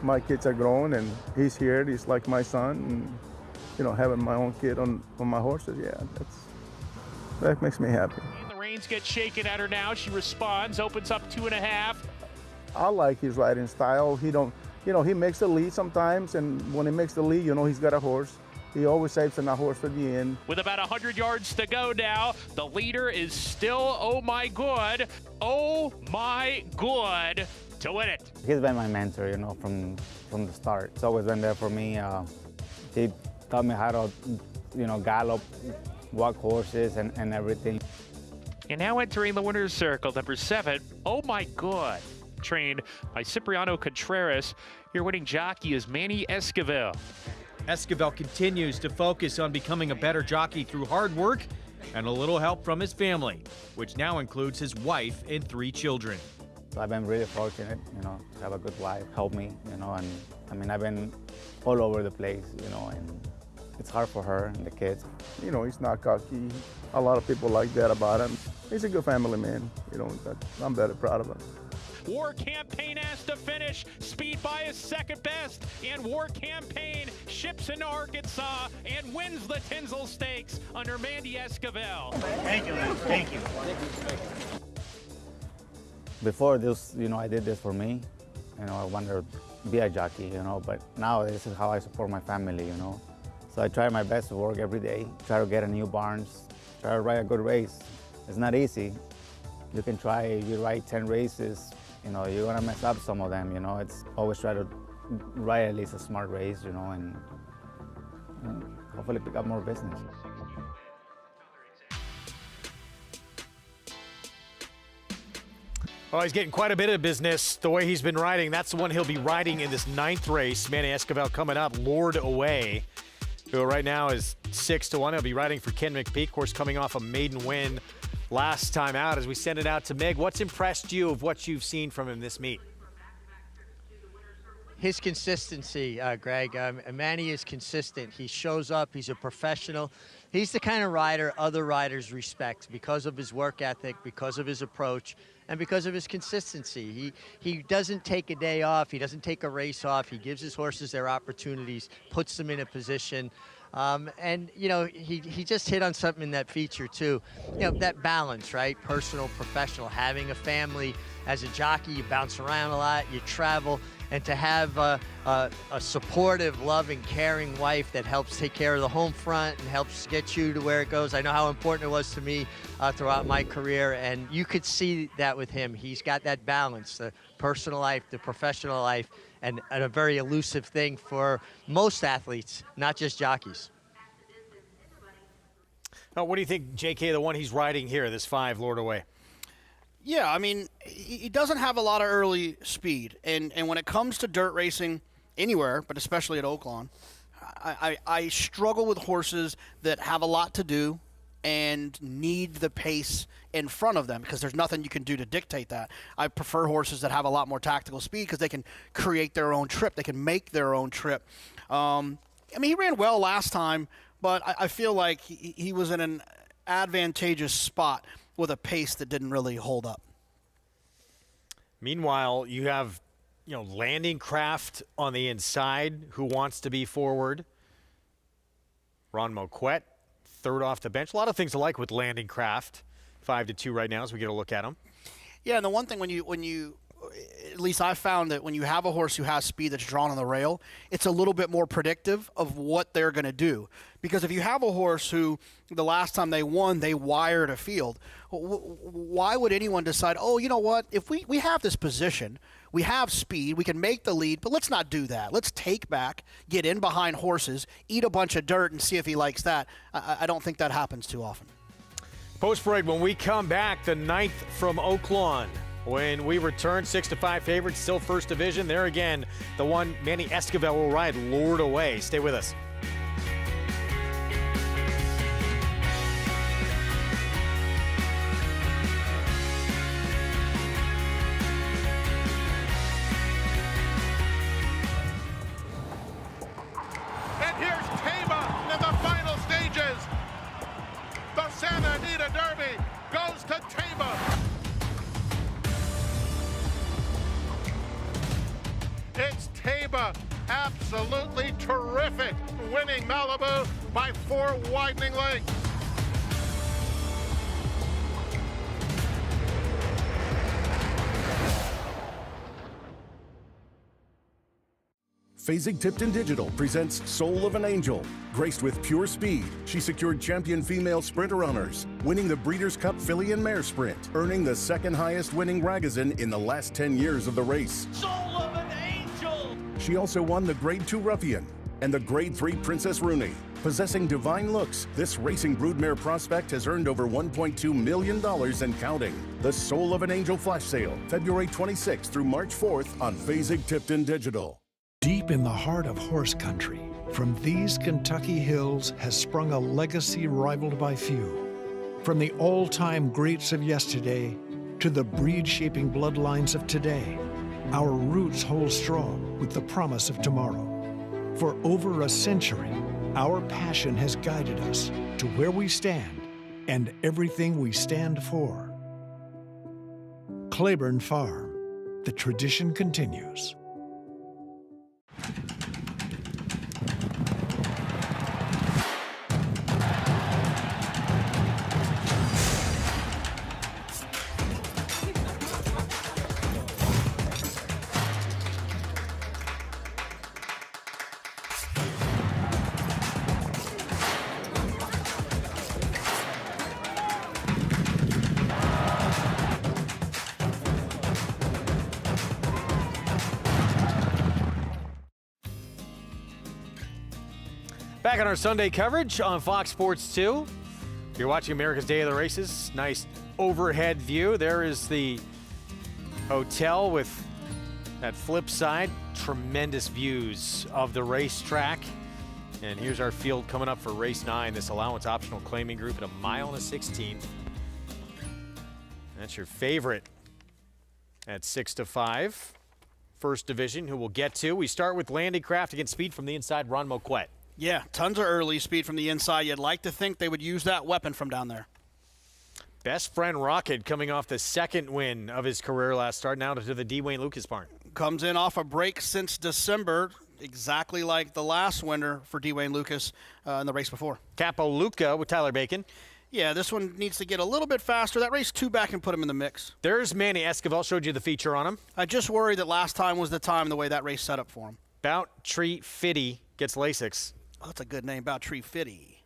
my kids are grown, and he's here. He's like my son. And, having my own kid on my horses, yeah, that makes me happy. The reins get shaken at her now. She responds, opens up 2.5. I like his riding style. He makes the lead sometimes, and when he makes the lead, he's got a horse. He always saves on a horse for the end. With about 100 yards to go now, the leader is still Oh My Good to win it. He's been my mentor, from the start. He's always been there for me. He taught me how to, gallop, walk horses, and everything. And now entering the winner's circle, number 7, Oh My Good. Trained by Cipriano Contreras. Your winning jockey is Manny Esquivel. Esquivel continues to focus on becoming a better jockey through hard work and a little help from his family, which now includes his wife and 3 children. I've been really fortunate, to have a good wife help me, and I've been all over the place, and it's hard for her and the kids. He's not cocky. A lot of people like that about him. He's a good family man, I'm very proud of him. War Campaign has to finish. Speed by his second best. And War Campaign ships into Arkansas and wins the Tinsel Stakes under Manny Esquivel. Thank you, man. Thank you. Before this, I did this for me. I wanted to be a jockey, but now this is how I support my family, So I try my best to work every day, try to get a new barns, try to ride a good race. It's not easy. You can try, if you ride 10 races, you're gonna mess up some of them, It's always try to ride at least a smart race, and hopefully pick up more business. Oh, he's getting quite a bit of business the way he's been riding. That's the one he'll be riding in this 9th race. Manny Esquivel coming up, Lured Away, who right now is 6-1. He'll be riding for Ken McPeek, of course, coming off a maiden win last time out. As we send it out to Meg, what's impressed you of what you've seen from him this meet? His consistency, Greg. Manny is consistent. He shows up. He's a professional. He's the kind of rider other riders respect because of his work ethic, because of his approach, and because of his consistency. He doesn't take a day off. He doesn't take a race off. He gives his horses their opportunities, puts them in a position. And, he just hit on something in that feature, too. That balance, right? Personal, professional, having a family. As a jockey, you bounce around a lot, you travel. And to have a supportive, loving, caring wife that helps take care of the home front and helps get you to where it goes. I know how important it was to me throughout my career, and you could see that with him. He's got that balance, the personal life, the professional life, and a very elusive thing for most athletes, not just jockeys. Now, what do you think, JK, the one he's riding here, this 5, Lured Away? Yeah, he doesn't have a lot of early speed. And when it comes to dirt racing anywhere, but especially at Oaklawn, I struggle with horses that have a lot to do and need the pace in front of them because there's nothing you can do to dictate that. I prefer horses that have a lot more tactical speed because they can create their own trip. They can make their own trip. He ran well last time, but I feel like he was in an advantageous spot with a pace that didn't really hold up. Meanwhile, you have, Landing Craft on the inside who wants to be forward. Ron Moquette, 3rd off the bench. A lot of things to like with Landing Craft. 5-2 right now as we get a look at him. Yeah, and the one thing when you at least I found that when you have a horse who has speed that's drawn on the rail, it's a little bit more predictive of what they're going to do. Because if you have a horse who the last time they won, they wired a field, why would anyone decide, oh, you know what, if we have this position, we have speed, we can make the lead, but let's not do that. Let's take back, get in behind horses, eat a bunch of dirt, and see if he likes that. I don't think that happens too often. Post break, when we come back, the 9th from Oaklawn. When we return, 6-5 favorites, still first division. There again, the one Manny Esquivel will ride, Lured Away. Stay with us. Reba, absolutely terrific, winning Malibu by 4 widening lengths. Fasig-Tipton Digital presents Soul of an Angel. Graced with pure speed, she secured champion female sprinter honors, winning the Breeders' Cup Filly and Mare Sprint, earning the second highest winning Ragozin in the last 10 years of the race. Soul of an Angel! She also won the Grade 2 Ruffian and the Grade 3 Princess Rooney. Possessing divine looks, this racing broodmare prospect has earned over $1.2 million and counting. The Soul of an Angel flash sale, February 26th through March 4th on Fasig-Tipton Digital. Deep in the heart of horse country, from these Kentucky hills has sprung a legacy rivaled by few. From the all-time greats of yesterday to the breed-shaping bloodlines of today, our roots hold strong with the promise of tomorrow. For over a century, our passion has guided us to where we stand and everything we stand for. Claiborne Farm, the tradition continues. Back on our Sunday coverage on Fox Sports 2. You're watching America's Day of the Races. Nice overhead view. There is the hotel with that flip side. Tremendous views of the racetrack. And here's our field coming up for race 9, this allowance optional claiming group at 1 mile and a 16th. That's your favorite at 6 to 5. First division, who we'll get to. We start with Landing Craft against speed from the inside, Ron Moquette. Yeah, tons of early speed from the inside. You'd like to think they would use that weapon from down there. Best Friend Rocket coming off the second win of his career last start, now to the D. Wayne Lucas barn. Comes in off a break since December, exactly like the last winner for D. Wayne Lucas in the race before. Capo Luca with Tyler Bacon. Yeah, this one needs to get a little bit faster. That race 2 back and put him in the mix. There's Manny Esquivel, showed you the feature on him. I just worry that last time was the time the way that race set up for him. Bout Tree Fitty gets Lasix. Oh, that's a good name, Bout Tree Fitty.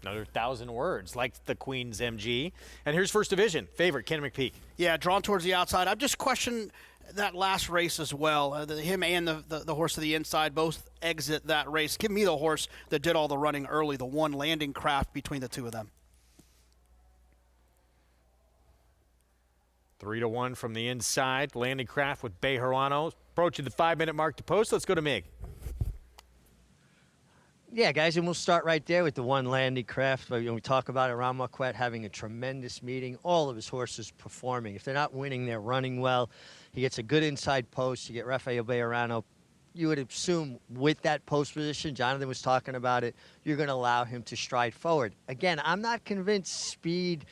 Another 1,000 words, like the Queen's MG. And here's first division, favorite, Ken McPeak. Yeah, drawn towards the outside. I've just questioned that last race as well. Him and the horse to the inside both exit that race. Give me the horse that did all the running early, the one Landing Craft between the two of them. 3 to 1 from the inside. Landing Craft with Bejarano. Approaching the 5-minute mark to post. Let's go to Mig. Yeah, guys, and we'll start right there with the one Landing Craft. When we talk about it, Ron Moquette having a tremendous meeting, all of his horses performing. If they're not winning, they're running well. He gets a good inside post. You get Rafael Bejarano. You would assume with that post position, Jonathan was talking about it, you're going to allow him to stride forward. Again, I'm not convinced speed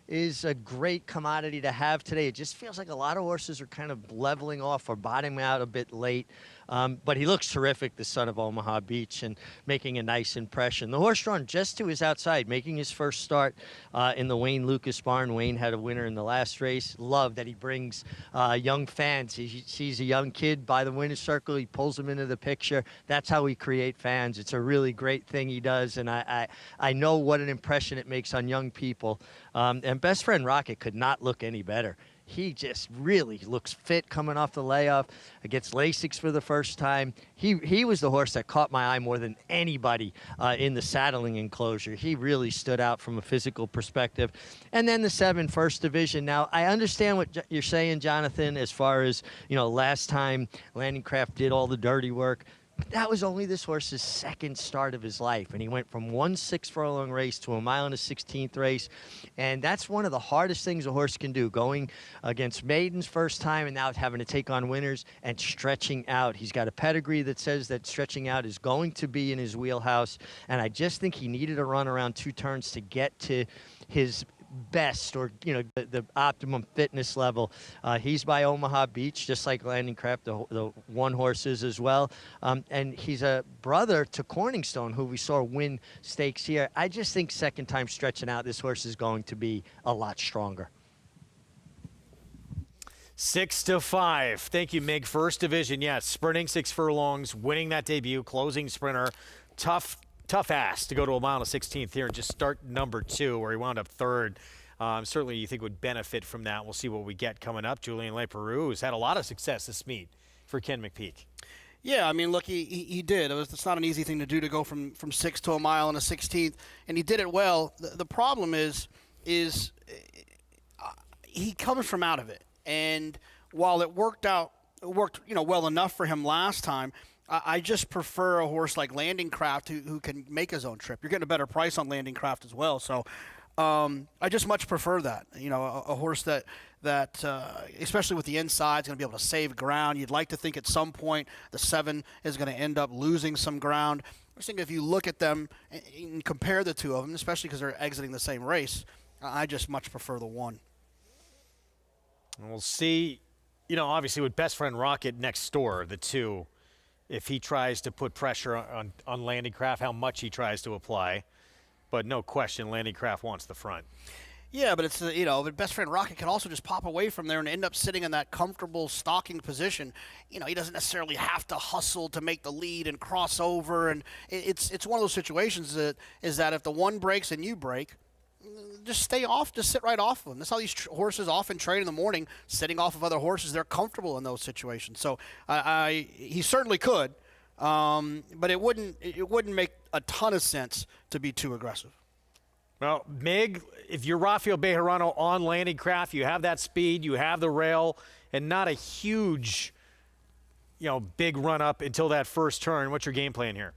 is a great commodity to have today. It just feels like a lot of horses are kind of leveling off or bottoming out a bit late. But he looks terrific, the son of Omaha Beach, and making a nice impression. The horse drawn just to his outside, making his first start in the Wayne Lucas barn. Wayne had a winner in the last race. Love that he brings young fans. He sees a young kid by the winner's circle. He pulls them into the picture. That's how we create fans. It's a really great thing he does, and I know what an impression it makes on young people. And Best Friend Rocket could not look any better. He just really looks fit coming off the layoff. Gets Lasix for the first time. He was the horse that caught my eye more than anybody in the saddling enclosure. He really stood out from a physical perspective. And then the 7 first division. Now, I understand what you're saying, Jonathan, as far as, last time Landing Craft did all the dirty work. But that was only this horse's second start of his life, and he went from 1 6-furlong race to 1 mile and a 16th race, and that's one of the hardest things a horse can do, going against maidens first time and now having to take on winners and stretching out. He's got a pedigree that says that stretching out is going to be in his wheelhouse, and I just think he needed a run around 2 turns to get to his best or, the optimum fitness level. He's by Omaha Beach, just like Landing Craft, the one horse is as well. And he's a brother to Corningstone, who we saw win stakes here. I just think second time stretching out, this horse is going to be a lot stronger. 6-5. Thank you, Mig. First division, yes. Sprinting 6 furlongs, winning that debut, closing sprinter. Tough ass to go to a mile and 16th here and just start number 2, where he wound up 3rd. Certainly you think would benefit from that. We'll see what we get coming up. Julien Leparoux has had a lot of success this meet for Ken McPeek. Yeah, I mean, look, he did. It's not an easy thing to do, to go from 6 to a mile and a 16th, and he did it well. The problem is he comes from out of it. And while it worked well enough for him last time, I just prefer a horse like Landing Craft who can make his own trip. You're getting a better price on Landing Craft as well. So I just much prefer that. A horse that especially with the inside, is going to be able to save ground. You'd like to think at some point the 7 is going to end up losing some ground. I just think if you look at them and compare the two of them, especially because they're exiting the same race, I just much prefer the 1. And we'll see, obviously with Best Friend Rocket next door, the 2, if he tries to put pressure on Landing Craft, how much he tries to apply. But no question, Landing Craft wants the front. Yeah, but it's, but Best Friend Rocket can also just pop away from there and end up sitting in that comfortable stalking position. He doesn't necessarily have to hustle to make the lead and cross over. And it's one of those situations that if the 1 breaks and you break, just stay off, just sit right off of them. That's how these horses often train in the morning, sitting off of other horses. They're comfortable in those situations. So he certainly could, but it wouldn't make a ton of sense to be too aggressive. Well, Mig, if you're Rafael Bejarano on Landing Craft, you have that speed, you have the rail, and not a huge, big run up until that first turn. What's your game plan here?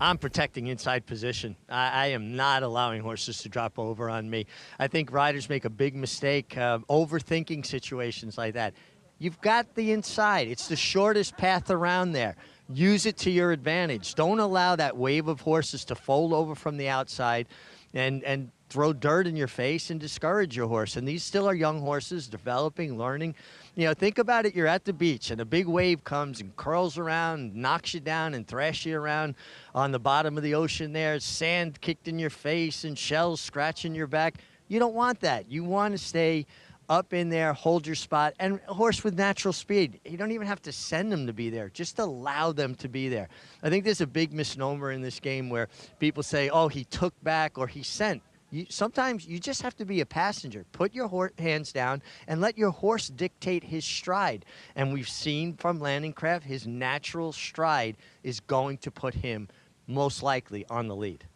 I'm protecting inside position. I am not allowing horses to drop over on me. I think riders make a big mistake overthinking situations like that. You've got the inside. It's the shortest path around there. Use it to your advantage. Don't allow that wave of horses to fold over from the outside and throw dirt in your face and discourage your horse. And these still are young horses, developing, learning. Think about it. You're at the beach, and a big wave comes and curls around, knocks you down, and thrashes you around on the bottom of the ocean there. Sand kicked in your face and shells scratching your back. You don't want that. You want to stay up in there, hold your spot. And a horse with natural speed, you don't even have to send them to be there. Just allow them to be there. I think there's a big misnomer in this game where people say, oh, he took back or he sent. Sometimes you just have to be a passenger. Put your hands down and let your horse dictate his stride. And we've seen from Landing Craft, his natural stride is going to put him most likely on the lead.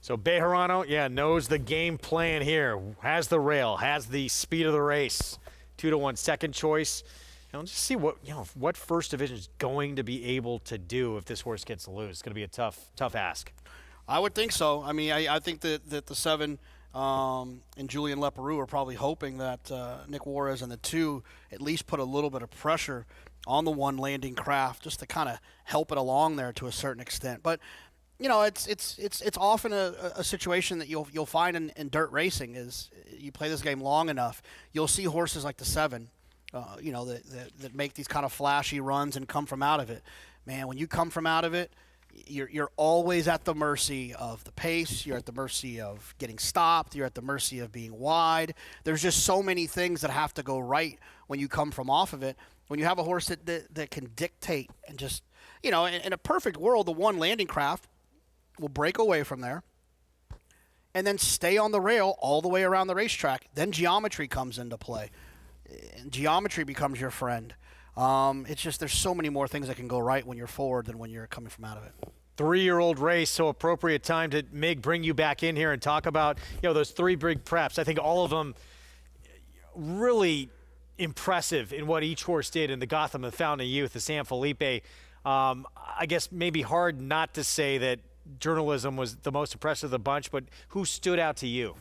So Bejarano, knows the game plan here. Has the rail, has the speed of the race. 2-1 second choice. And let's just see what First Division is going to be able to do if this horse gets loose. It's going to be a tough ask. I would think so. I mean, I think that the 7 and Julien Leparoux are probably hoping that Nick Juarez and the 2 at least put a little bit of pressure on the 1 Landing Craft just to kind of help it along there to a certain extent. But it's often a situation that you'll find in dirt racing is you play this game long enough, you'll see horses like the 7, that make these kind of flashy runs and come from out of it. Man, when you come from out of it, you're always at the mercy of the pace. You're at the mercy of getting stopped. You're at the mercy of being wide. There's just so many things that have to go right when you come from off of it. When you have a horse that can dictate and just, in a perfect world, the 1 Landing Craft will break away from there and then stay on the rail all the way around the racetrack. Then geometry comes into play. And geometry becomes your friend. It's just there's so many more things that can go right when you're forward than when you're coming from out of it. 3-year-old race, so appropriate time to bring you back in here and talk about those 3 big preps. I think all of them really impressive in what each horse did in the Gotham, the Fountain of Youth, the San Felipe. I guess maybe hard not to say that journalism was the most impressive of the bunch, but who stood out to you?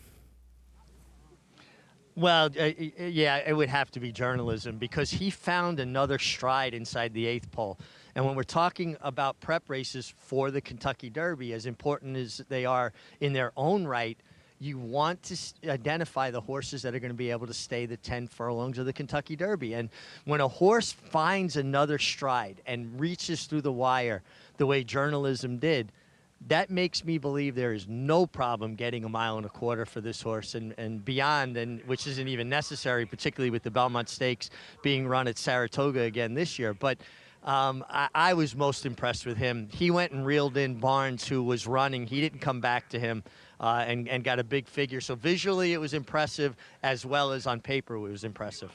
Well, yeah, it would have to be journalism because he found another stride inside the 8th pole. And when we're talking about prep races for the Kentucky Derby, as important as they are in their own right, you want to identify the horses that are going to be able to stay the 10 furlongs of the Kentucky Derby. And when a horse finds another stride and reaches through the wire the way journalism did, that makes me believe there is no problem getting 1.25 miles for this horse and beyond, and which isn't even necessary, particularly with the Belmont Stakes being run at Saratoga again this year. But I was most impressed with him. He went and reeled in Barnes, who was running. He didn't come back to him and got a big figure. So visually it was impressive, as well as on paper it was impressive.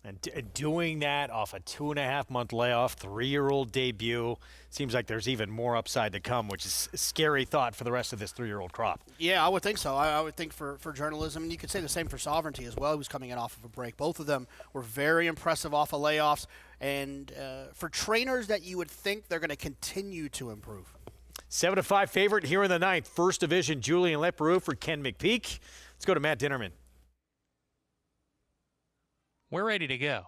And doing that off a 2.5-month layoff, 3-year-old debut, seems like there's even more upside to come, which is a scary thought for the rest of this 3-year-old crop. Yeah, I would think so. I would think for journalism, and you could say the same for Sovereignty as well, who's coming in off of a break. Both of them were very impressive off of layoffs, and for trainers that you would think they're going to continue to improve. 7-5 favorite here in the 9th. First Division, Julian Leparoux for Ken McPeak. Let's go to Matt Dinnerman. We're ready to go.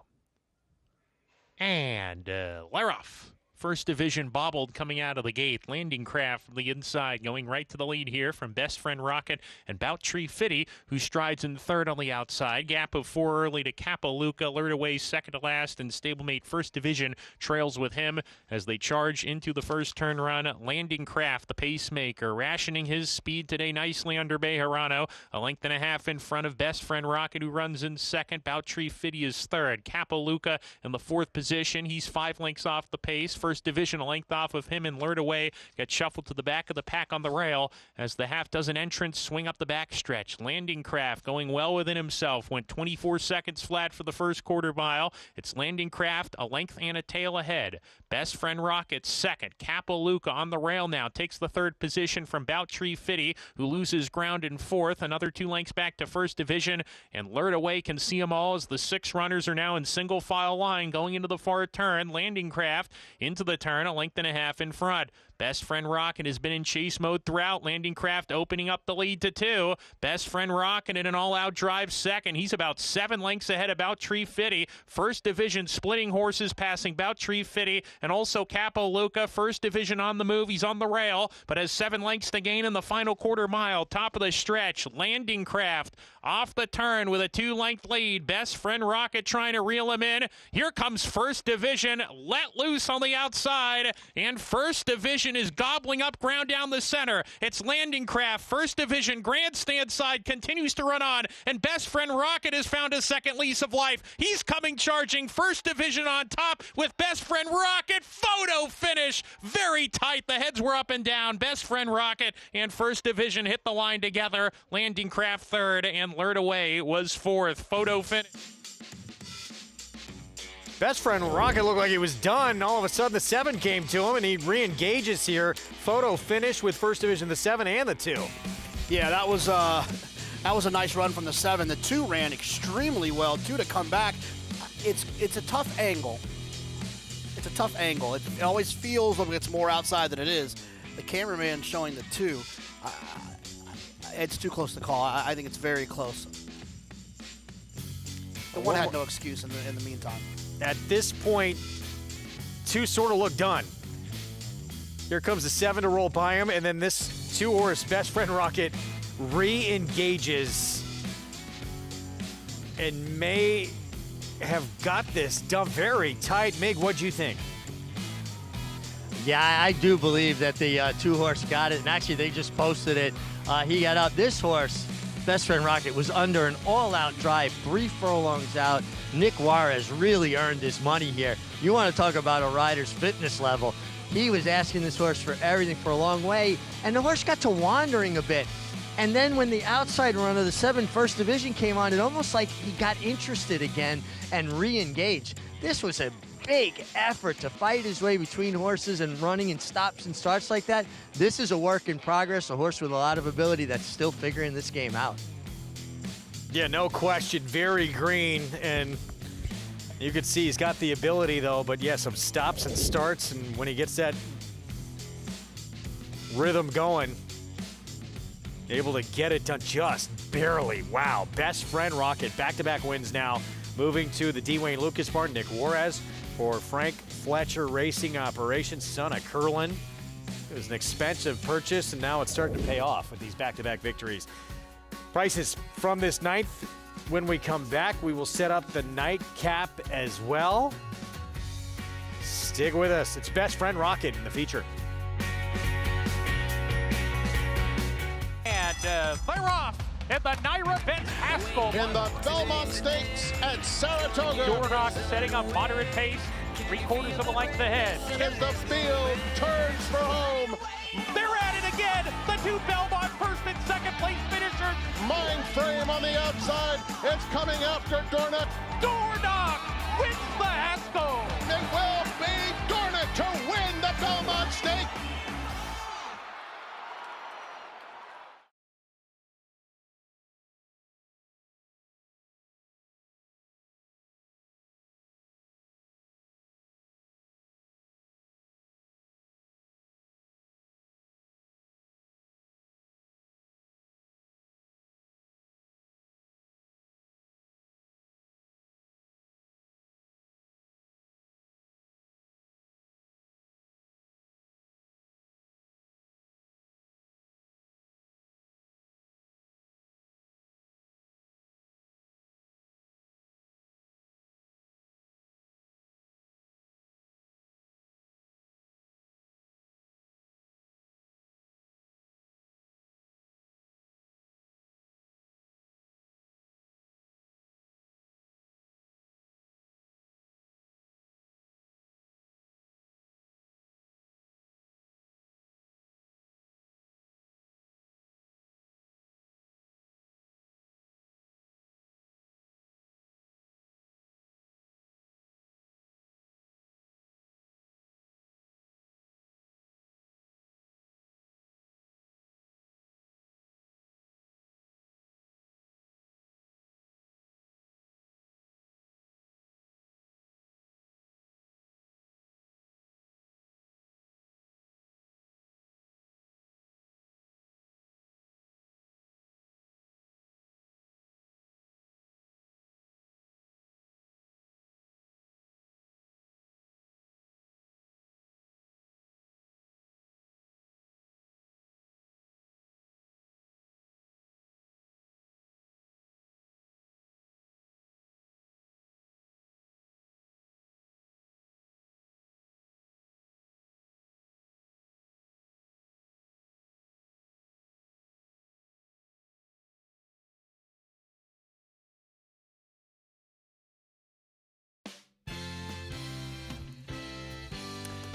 And we're off. First Division bobbled coming out of the gate. Landing Craft from the inside going right to the lead here from Best Friend Rocket and Bout Tree Fitty, who strides in third on the outside. Gap of 4 early to Kapaluka, lured away second to last, and stablemate First Division trails with him as they charge into the first turn run. Landing Craft, the pacemaker, rationing his speed today nicely under Bejarano. 1.5 lengths in front of Best Friend Rocket, who runs in second. Bout Tree Fitty is third. Kapaluka in the 4th position. He's 5 lengths off the pace. First Division a length off of him and lured away. Got shuffled to the back of the pack on the rail as the half-dozen entrants swing up the backstretch. Landing Craft going well within himself. Went 24 seconds flat for the first quarter mile. It's Landing Craft a length and a tail ahead. Best Friend Rocket second. Kapaluka on the rail now. Takes the 3rd position from Bout Tree Fitty, who loses ground in 4th. Another 2 lengths back to First Division. And lured away can see them all as the 6 runners are now in single file line going into the far turn. Landing Craft into the turn, 1.5 lengths in front. Best Friend Rocket has been in chase mode throughout. Landing Craft opening up the lead to 2. Best Friend Rocket in an all-out drive second. He's about 7 lengths ahead of Bout Tree Fitty. First Division splitting horses passing Bout Tree Fitty and also Kapaluka. First Division on the move. He's on the rail, but has 7 lengths to gain in the final quarter mile. Top of the stretch. Landing Craft off the turn with a 2-length lead. Best Friend Rocket trying to reel him in. Here comes First Division let loose on the outside, and First Division is gobbling up ground down the center. It's Landing Craft. First Division grandstand side continues to run on, and Best Friend Rocket has found a second lease of life. He's coming charging. First Division on top with Best Friend Rocket. Photo finish. Very tight. The heads were up and down. Best Friend Rocket and First Division hit the line together. Landing Craft third and lured away was 4th. Photo finish. Best Friend Rocket looked like he was done. All of a sudden, the 7 came to him, and he re-engages here. Photo finish with First Division, the 7 and the 2. Yeah, that was a nice run from the 7. The 2 ran extremely well. 2 to come back. It's a tough angle. It's a tough angle. It always feels like it's more outside than it is. The cameraman showing the 2. It's too close to call. I think it's very close. The 1 had no excuse in the meantime. At this point, 2 sort of look done. Here comes the 7 to roll by him, and then this 2-horse Best Friend Rocket re-engages and may have got this done very tight. Mig, what'd you think? Yeah, I do believe that the 2-horse got it, and actually they just posted it. He got out. This horse, Best Friend Rocket, was under an all-out drive, 3 furlongs out. Nick Juarez really earned his money here. You want to talk about a rider's fitness level. He was asking this horse for everything for a long way, and the horse got to wandering a bit. And then when the outside run of the 7 First Division came on, it almost like he got interested again and re-engaged. This was a big effort to fight his way between horses and running in stops and starts like that. This is a work in progress, a horse with a lot of ability that's still figuring this game out. Yeah, no question. Very green, and you could see he's got the ability, though, but yeah, some stops and starts, and when he gets that rhythm going, able to get it done just barely. Wow. Best Friend Rocket, back-to-back wins now. Moving to the D. Wayne Lucas barn. Nick Juarez for Frank Fletcher Racing Operations, son of Curlin. It was an expensive purchase, and now it's starting to pay off with these back-to-back victories. Prices from this ninth. When we come back, we will set up the nightcap as well. Stick with us. It's Best Friend Rocket in the feature. And they're off at the Naira Betts Haskell. In the Belmont Stakes at Saratoga. Dornoch setting up moderate pace, 3/4 of a length ahead. As the field turns for home. They're at it again. The two Belmont first and second place finishers. Mind Frame on the outside. It's coming after Dornoch. Dornoch wins the Haskell. It will be Dornoch to win the Belmont Stake.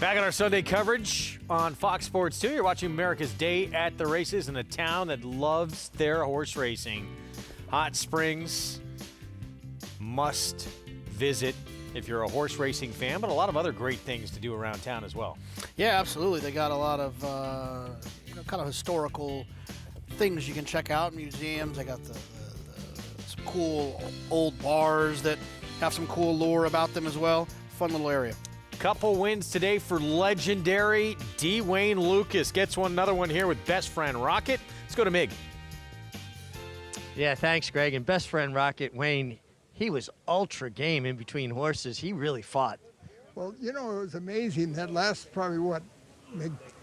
Back on our Sunday coverage on Fox Sports 2. You're watching America's Day at the Races in a town that loves their horse racing. Hot Springs, must visit if you're a horse racing fan, but a lot of other great things to do around town as well. Yeah, absolutely. They got a lot of kind of historical things you can check out, museums. They got some cool old bars that have some cool lore about them as well. Fun little area. Couple wins today for legendary D. Wayne Lucas. Gets another one here with Best Friend Rocket. Let's go to Mig. Yeah, thanks, Greg. And Best Friend Rocket, Wayne, he was ultra game in between horses. He really fought. Well, it was amazing. That last, probably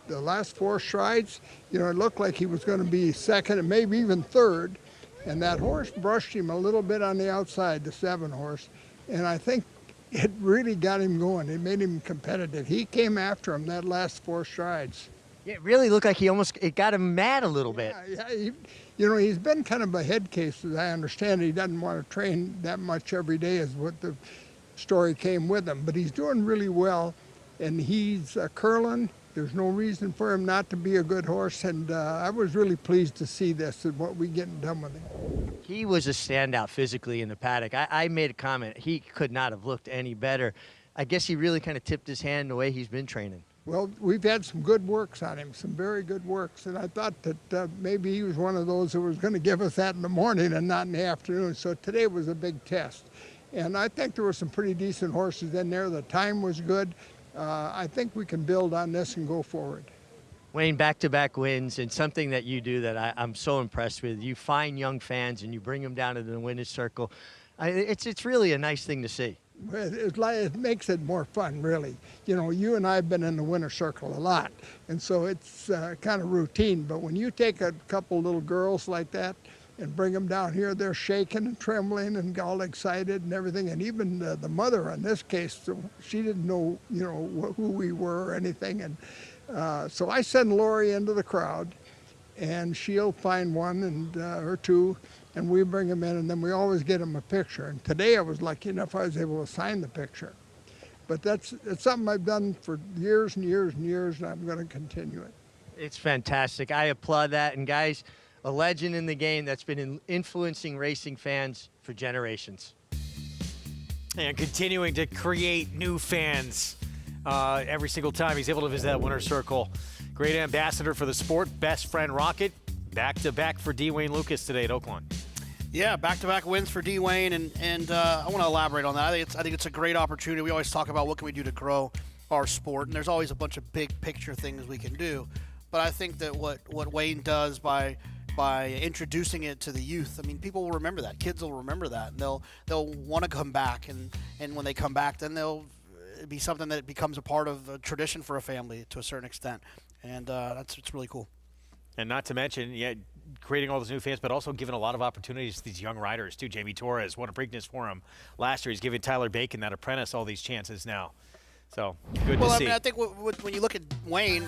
the last 4 strides, it looked like he was going to be second and maybe even third. And that horse brushed him a little bit on the outside, the 7 horse. And I think it really got him going. It made him competitive. He came after him that last 4 strides. Yeah, it really looked like it got him mad a little bit. Yeah, he's been kind of a head case, as I understand. He doesn't want to train that much every day is what the story came with him. But he's doing really well, and he's curling. There's no reason for him not to be a good horse, and I was really pleased to see this and what we getting done with him. He was a standout physically in the paddock. I made a comment. He could not have looked any better. I guess he really kind of tipped his hand the way he's been training. Well, we've had some good works on him, some very good works, and I thought that maybe he was one of those who was going to give us that in the morning and not in the afternoon. So today was a big test. And I think there were some pretty decent horses in there. The time was good. I think we can build on this and go forward. Wayne, back-to-back wins, and something that you do that I'm so impressed with. You find young fans and you bring them down to the winner's circle. It's really a nice thing to see. It makes it more fun, really. You know, you and I have been in the winner's circle a lot, and so it's kind of routine. But when you take a couple little girls like that and bring them down here, they're shaking and trembling and all excited and everything. And even the mother, in this case, she didn't know, you know, who we were or anything. And so I send Lori into the crowd, and she'll find one and or two, and we bring them in, and then we always get them a picture. And today I was lucky enough I was able to sign the picture. But it's something I've done for years and years and years, and I'm going to continue it. It's fantastic. I applaud that. And guys, a legend in the game that's been influencing racing fans for generations. And continuing to create new fans every single time he's able to visit that winner's circle. Great ambassador for the sport, best friend Rocket. Back-to-back for D. Wayne Lukas today at Oaklawn. Yeah, back-to-back wins for D. Wayne, and I want to elaborate on that. I think it's a great opportunity. We always talk about what can we do to grow our sport, and there's always a bunch of big picture things we can do. But I think that what Wayne does by introducing it to the youth, I mean, people will remember that. Kids will remember that, and they'll want to come back, and when they come back, then it'll be something that becomes a part of a tradition for a family to a certain extent, and it's really cool. And not to mention, creating all those new fans, but also giving a lot of opportunities to these young riders, too. Jamie Torres won a Preakness for him last year. He's giving Tyler Bacon, that apprentice, all these chances now. So, good to see. Well, I mean, I think when you look at Wayne,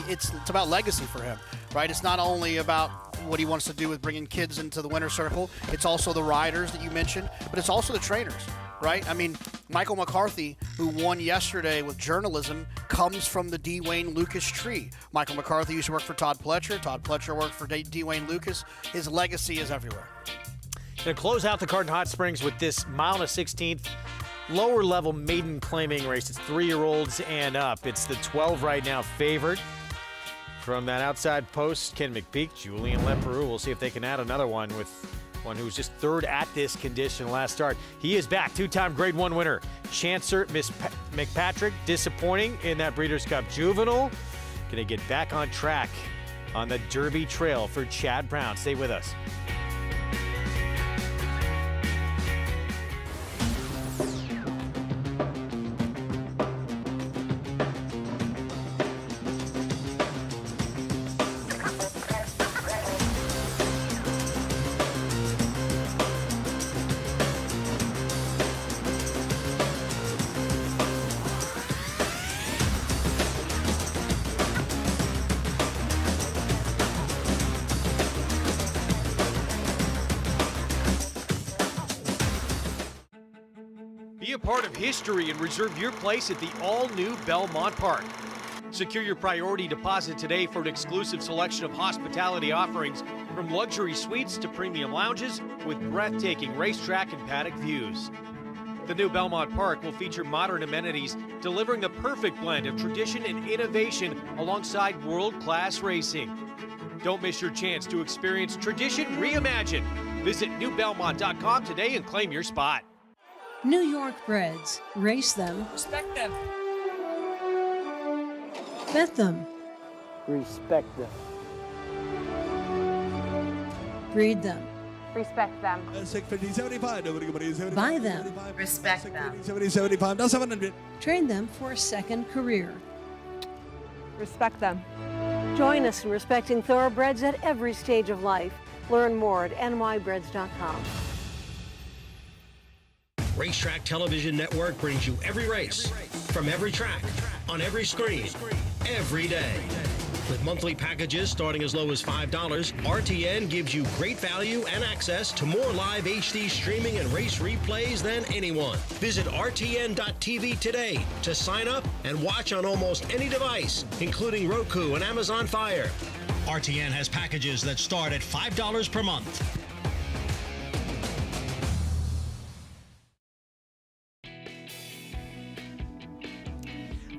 it's about legacy for him, right? It's not only about what he wants to do with bringing kids into the winner's circle. It's also the riders that you mentioned, but it's also the trainers, right? I mean, Michael McCarthy, who won yesterday with journalism, comes from the D. Wayne Lukas tree. Michael McCarthy used to work for Todd Pletcher. Todd Pletcher worked for D. Wayne Lukas. His legacy is everywhere. Going to close out the card in Hot Springs with this mile and a 16th lower level maiden claiming race. It's 3-year-olds and up. It's the 12 right now favored. From that outside post, Ken McPeak, Julian Leperoux. We'll see if they can add another one with one who was just third at this condition last start. He is back, two-time Grade 1 winner. Chancer McPatrick, disappointing in that Breeders' Cup Juvenile. Going to get back on track on the Derby Trail for Chad Brown. Stay with us. Be a part of history and reserve your place at the all-new Belmont Park. Secure your priority deposit today for an exclusive selection of hospitality offerings, from luxury suites to premium lounges with breathtaking racetrack and paddock views. The new Belmont Park will feature modern amenities, delivering the perfect blend of tradition and innovation alongside world-class racing. Don't miss your chance to experience tradition reimagined. Visit newbelmont.com today and claim your spot. New York breds. Race them. Respect them. Bet them. Respect them. Breed them. Respect them. Buy them. Respect them. Train them for a second career. Respect them. Join us in respecting thoroughbreds at every stage of life. Learn more at nybreds.com. Racetrack Television Network brings you every race, from every track, on every screen, every day. With monthly packages starting as low as $5, RTN gives you great value and access to more live HD streaming and race replays than anyone. Visit RTN.tv today to sign up and watch on almost any device, including Roku and Amazon Fire. RTN has packages that start at $5 per month.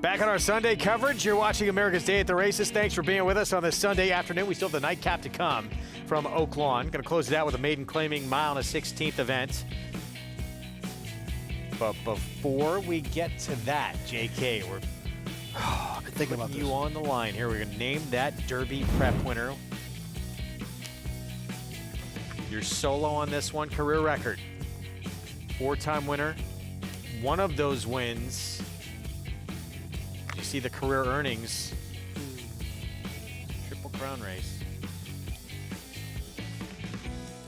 Back on our Sunday coverage, you're watching America's Day at the Races. Thanks for being with us on this Sunday afternoon. We still have the nightcap to come from Oaklawn. Going to close it out with a maiden claiming mile and a 16th event. But before we get to that, JK, we're I've been thinking about this. You on the line here. We're going to name that Derby Prep winner. Your solo on this one, career record. 4-time winner. One of those wins, you see the career earnings. Triple Crown race.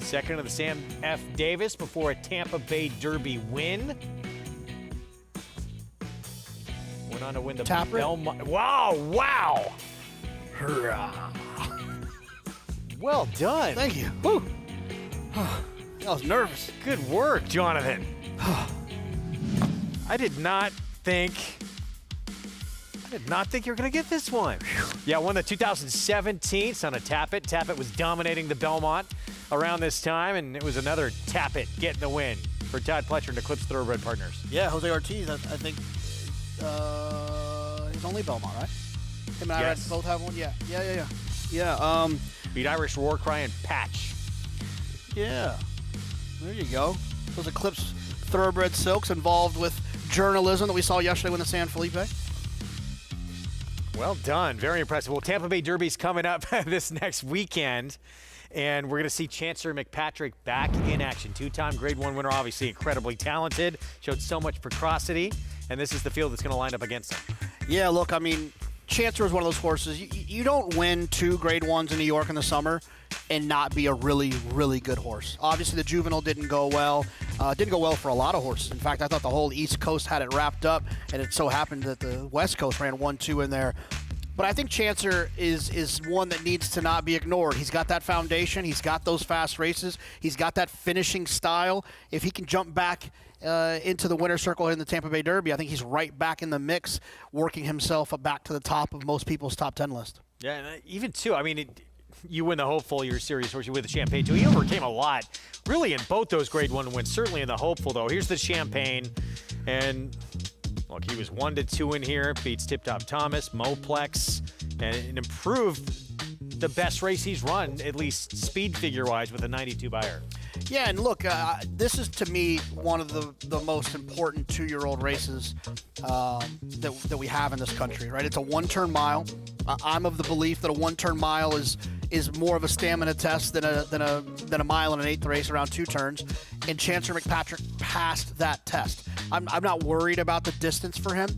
Second of the Sam F. Davis before a Tampa Bay Derby win. Went on to win the Belmont. Wow. Hurrah. Well done. Thank you. Woo. I was nervous. Good work, Jonathan. I did not think you were going to get this one. Yeah, won the 2017 Son of Tappet. Tappet was dominating the Belmont around this time, and it was another Tappet getting the win for Todd Pletcher and Eclipse Thoroughbred Partners. Yeah, Jose Ortiz, I think he's only Belmont, right? Him and I both have one? Yeah. Yeah, beat Irish Warcry and Patch. Yeah, there you go. Those Eclipse Thoroughbred Silks involved with journalism that we saw yesterday with the San Felipe. Well done. Very impressive. Well, Tampa Bay Derby's coming up this next weekend, and we're going to see Chancer McPatrick back in action. 2-time Grade 1 winner, obviously incredibly talented, showed so much precocity, and this is the field that's going to line up against him. Yeah, look, I mean, Chancer is one of those horses. You don't win 2 Grade 1s in New York in the summer and not be a really, really good horse. Obviously, the juvenile didn't go well. Didn't go well for a lot of horses. In fact, I thought the whole East Coast had it wrapped up, and it so happened that the West Coast ran 1-2 in there. But I think Chancer is one that needs to not be ignored. He's got that foundation. He's got those fast races. He's got that finishing style. If he can jump back into the winner's circle in the Tampa Bay Derby, I think he's right back in the mix, working himself up back to the top of most people's top 10 list. Yeah, and even too, I mean, you win the Hopeful, you're a serious horse. You win the Champagne, too. He overcame a lot, really, in both those Grade 1 wins, certainly in the Hopeful, though. Here's the Champagne, and look, he was 1-2 in here, beats Tip Top Thomas, Moplex, and it improved the best race he's run, at least speed figure-wise, with a 92 buyer. Yeah, and look, this is, to me, one of the most important 2-year-old races that we have in this country, right? It's a 1-turn mile. I'm of the belief that a 1-turn mile is more of a stamina test than a mile and an eighth race around 2 turns, and Chancer McPatrick passed that test. I'm not worried about the distance for him.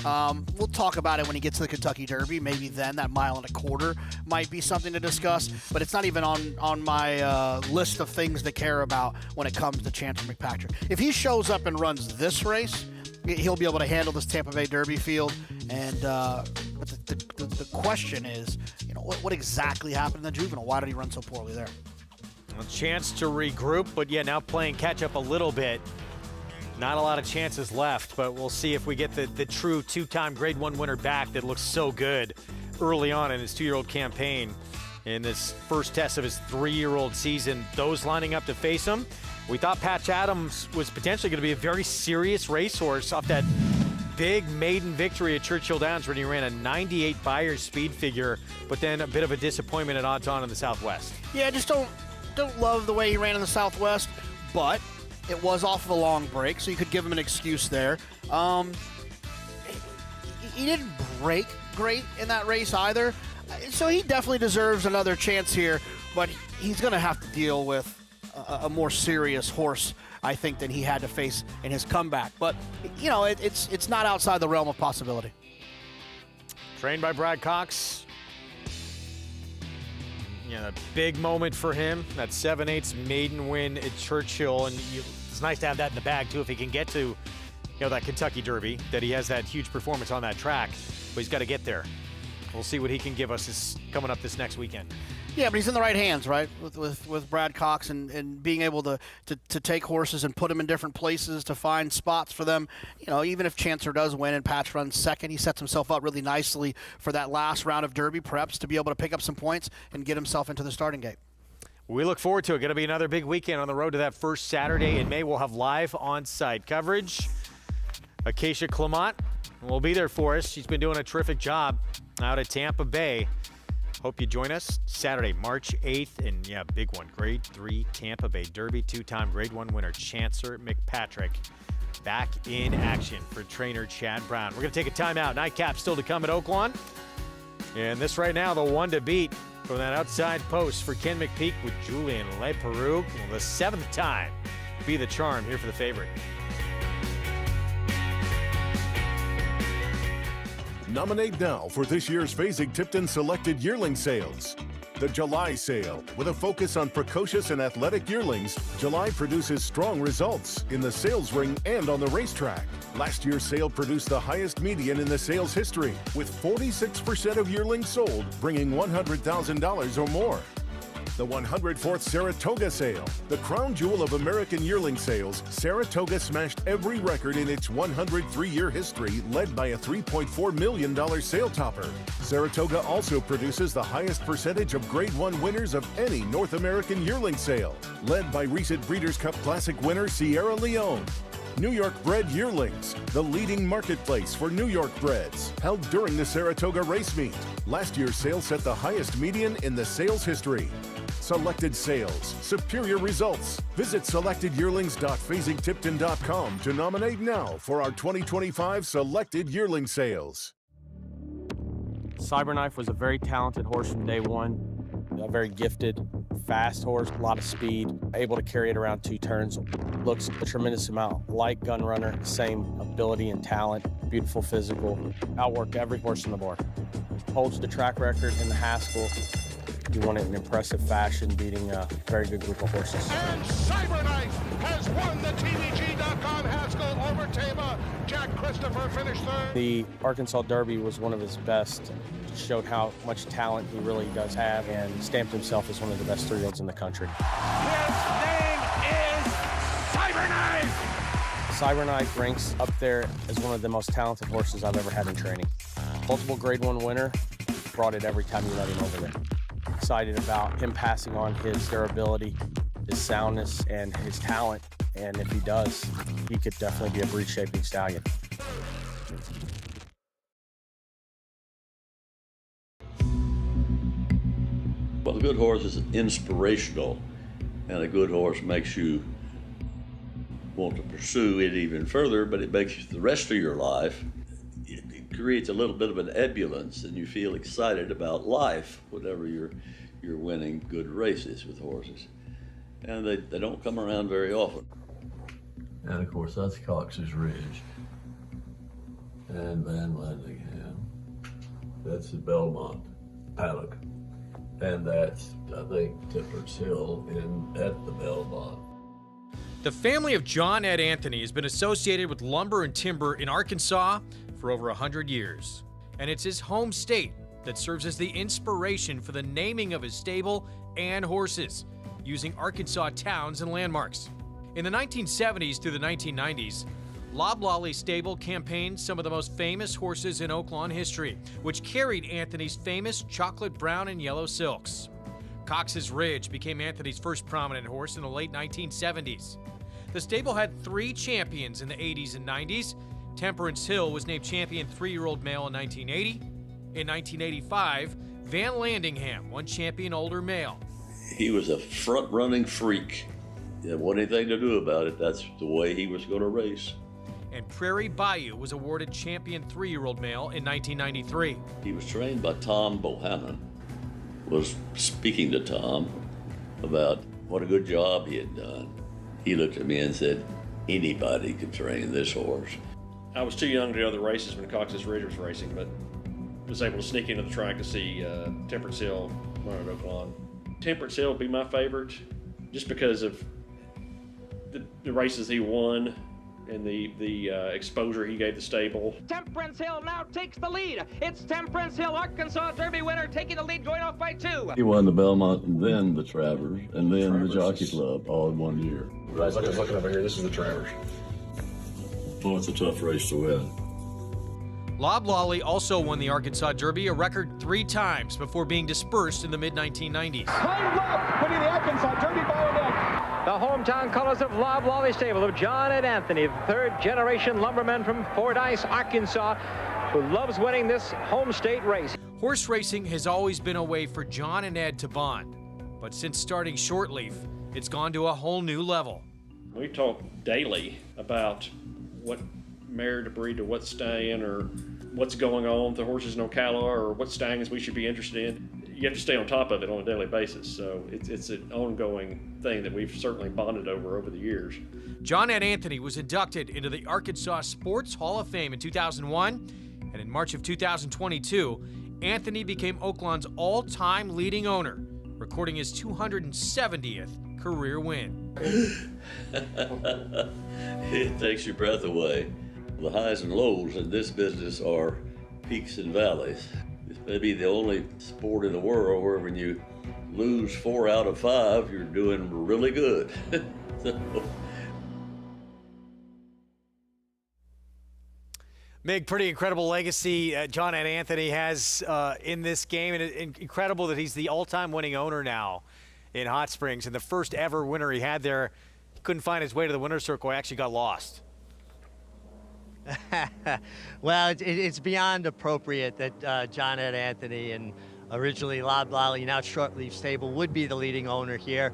We'll talk about it when he gets to the Kentucky Derby. Maybe then that 1.25 miles might be something to discuss, but it's not even on my list of things to care about when it comes to Chancer McPatrick. If he shows up and runs this race, he'll be able to handle this Tampa Bay Derby field. And but the question is, what exactly happened in the juvenile? Why did he run so poorly there? A chance to regroup, but yeah, now playing catch up a little bit. Not a lot of chances left, but we'll see if we get the true 2-time Grade 1 winner back that looks so good early on in his 2-year-old campaign. In this first test of his 3-year-old season, those lining up to face him. We thought Patch Adams was potentially going to be a very serious racehorse off that big maiden victory at Churchill Downs when he ran a 98 buyer speed figure, but then a bit of a disappointment at odds on in the Southwest. Yeah, I just don't love the way he ran in the Southwest, but it was off of a long break, so you could give him an excuse there. He didn't break great in that race either, so he definitely deserves another chance here, but he's going to have to deal with a more serious horse, I think, than he had to face in his comeback. But, it's not outside the realm of possibility. Trained by Brad Cox. A big moment for him, that 7/8 maiden win at Churchill, and it's nice to have that in the bag too if he can get to that Kentucky Derby, that he has that huge performance on that track, but he's got to get there. We'll see what he can give us coming up this next weekend. Yeah, but he's in the right hands, right, with Brad Cox and being able to take horses and put them in different places to find spots for them. Even if Chancer does win and Patch runs second, he sets himself up really nicely for that last round of Derby preps to be able to pick up some points and get himself into the starting gate. We look forward to it. Going to be another big weekend on the road to that first Saturday in May. We'll have live on-site coverage. Acacia Clement will be there for us. She's been doing a terrific job out at Tampa Bay. Hope you join us Saturday, March 8th. And, yeah, big one. Grade 3 Tampa Bay Derby. 2-time Grade 1 winner Chancer McPatrick back in action for trainer Chad Brown. We're going to take a timeout. Nightcap still to come at Oaklawn. And this right now, the one to beat from that outside post for Ken McPeak with Julian Leperoux. Will the 7th time be the charm here for the favorite. Nominate now for this year's Fasig-Tipton Selected Yearling Sales. The July sale, with a focus on precocious and athletic yearlings, July produces strong results in the sales ring and on the racetrack. Last year's sale produced the highest median in the sales history, with 46% of yearlings sold, bringing $100,000 or more. The 104th Saratoga sale, the crown jewel of American yearling sales, Saratoga smashed every record in its 103-year history, led by a $3.4 million sale topper. Saratoga also produces the highest percentage of Grade 1 winners of any North American yearling sale, led by recent Breeders' Cup Classic winner Sierra Leone. New York bred yearlings, the leading marketplace for New York breds, held during the Saratoga race meet. Last year's sale set the highest median in the sales history. Selected sales, superior results. Visit selectedyearlings.fasigtipton.com to nominate now for our 2025 Selected Yearling Sales. Cyberknife was a very talented horse from day one. A very gifted, fast horse, a lot of speed, able to carry it around 2 turns. Looks a tremendous amount like Gunrunner, same ability and talent, beautiful physical, outworked every horse on the board. Holds the track record in the Haskell. He won it in impressive fashion, beating a very good group of horses. And Cyberknife has won the TVG.com Haskell over Tama. Jack Christopher finished third. The Arkansas Derby was one of his best. Showed how much talent he really does have and stamped himself as one of the best 3-year-olds in the country. His name is Cyberknife! Cyberknife ranks up there as one of the most talented horses I've ever had in training. Multiple Grade 1 winner, brought it every time you let him over there. Excited about him passing on his durability, his soundness, and his talent. And if he does, he could definitely be a breed-shaping stallion. Well, a good horse is inspirational, and a good horse makes you want to pursue it even further, but it makes you the rest of your life. It creates a little bit of an ebullience, and you feel excited about life whenever you're winning good races with horses. And they don't come around very often. And of course, that's Cox's Ridge and Van Landingham. That's the Belmont paddock. And that's, I think, Temperance Hill at the Belmont. The family of John Ed Anthony has been associated with lumber and timber in Arkansas for over 100 years. And it's his home state that serves as the inspiration for the naming of his stable and horses, using Arkansas towns and landmarks. In the 1970s through the 1990s, Loblolly Stable campaigned some of the most famous horses in Oaklawn history, which carried Anthony's famous chocolate brown and yellow silks. Cox's Ridge became Anthony's first prominent horse in the late 1970s. The stable had 3 champions in the 80s and 90s. Temperance Hill was named champion 3-year-old male in 1980. In 1985, Van Landingham won champion older male. He was a front-running freak. There wasn't anything to do about it. That's the way he was going to race. And Prairie Bayou was awarded champion 3-year-old male in 1993. He was trained by Tom Bohannon. Was speaking to Tom about what a good job he had done. He looked at me and said, anybody could train this horse. I was too young to go to the races when Cox's Ridge was racing, but was able to sneak into the track to see Temperance Hill run at Oaklawn. Temperance Hill would be my favorite just because of the races he won and the exposure he gave the stable. Temperance Hill now takes the lead. It's Temperance Hill, Arkansas Derby winner, taking the lead, going off by 2. He won the Belmont and then the Travers and then the Jockey Club all in 1 year. Guys, looking over here, this is the Travers. Oh, it's a tough race to win. Loblolly also won the Arkansas Derby a record 3 times before being dispersed in the mid-1990s. Playing left, putting the Arkansas Derby ball in. The hometown colors of Loblolly Stable of John Ed Anthony, the 3rd-generation lumberman from Fordyce, Arkansas, who loves winning this home state race. Horse racing has always been a way for John and Ed to bond, but since starting Shortleaf, it's gone to a whole new level. We talk daily about what mare to breed to what stallion, or what's going on with the horses in Ocala, or what stallions we should be interested in. You have to stay on top of it on a daily basis. So it's an ongoing thing that we've certainly bonded over the years. John Ed Anthony was inducted into the Arkansas Sports Hall of Fame in 2001, and in March of 2022, Anthony became Oaklawn's all-time leading owner, recording his 270th career win. It takes your breath away. The highs and lows in this business are peaks and valleys. It's maybe the only sport in the world where when you lose 4 out of 5, you're doing really good. Mig, pretty incredible legacy John Ed Anthony has in this game, and incredible that he's the all-time winning owner now in Hot Springs, and the first ever winner he had there. He couldn't find his way to the winner's circle. He actually got lost. Well, it's beyond appropriate that John Ed Anthony and originally Loblolly, now Shortleaf Stable, would be the leading owner here.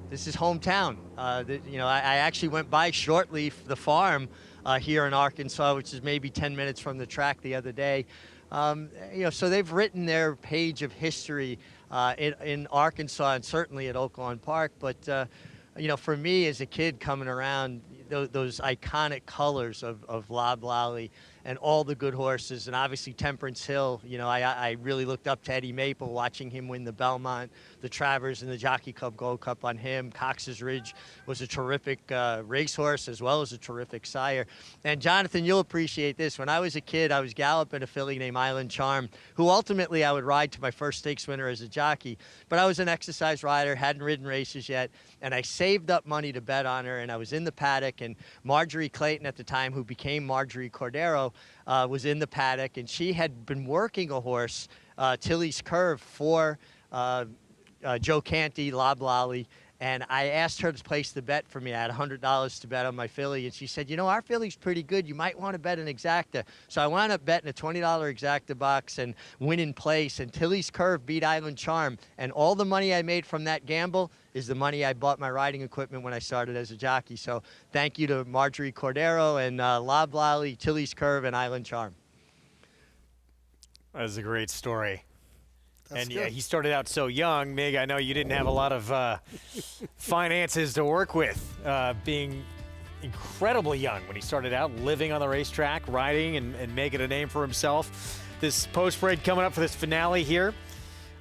This is hometown. I actually went by Shortleaf, the farm, here in Arkansas, which is maybe 10 minutes from the track the other day. So they've written their page of history in Arkansas and certainly at Oaklawn Park. But, for me as a kid coming around, those iconic colors of Loblolly and all the good horses, and obviously Temperance Hill. I really looked up to Eddie Maple, watching him win the Belmont, the Travers, and the Jockey Club Gold Cup on him. Cox's Ridge was a terrific racehorse as well as a terrific sire. And Jonathan, you'll appreciate this. When I was a kid, I was galloping a filly named Island Charm, who ultimately I would ride to my first stakes winner as a jockey. But I was an exercise rider, hadn't ridden races yet, and I saved up money to bet on her, and I was in the paddock, and Marjorie Clayton at the time, who became Marjorie Cordero, was in the paddock, and she had been working a horse, Tilly's Curve, for Joe Canty, Loblolly, and I asked her to place the bet for me. I had $100 to bet on my filly, and she said, our filly's pretty good. You might want to bet an exacta. So I wound up betting a $20 exacta box and win in place, and Tilly's Curve beat Island Charm, and all the money I made from that gamble is the money I bought my riding equipment when I started as a jockey. So thank you to Marjorie Cordero and Loblolly, Tilly's Curve, and Island Charm. That was a great story. That's and good. yeah, he started out so young. Mig, I know you didn't have a lot of finances to work with, being incredibly young when he started out, living on the racetrack, riding, and making a name for himself. This post-parade coming up for this finale here.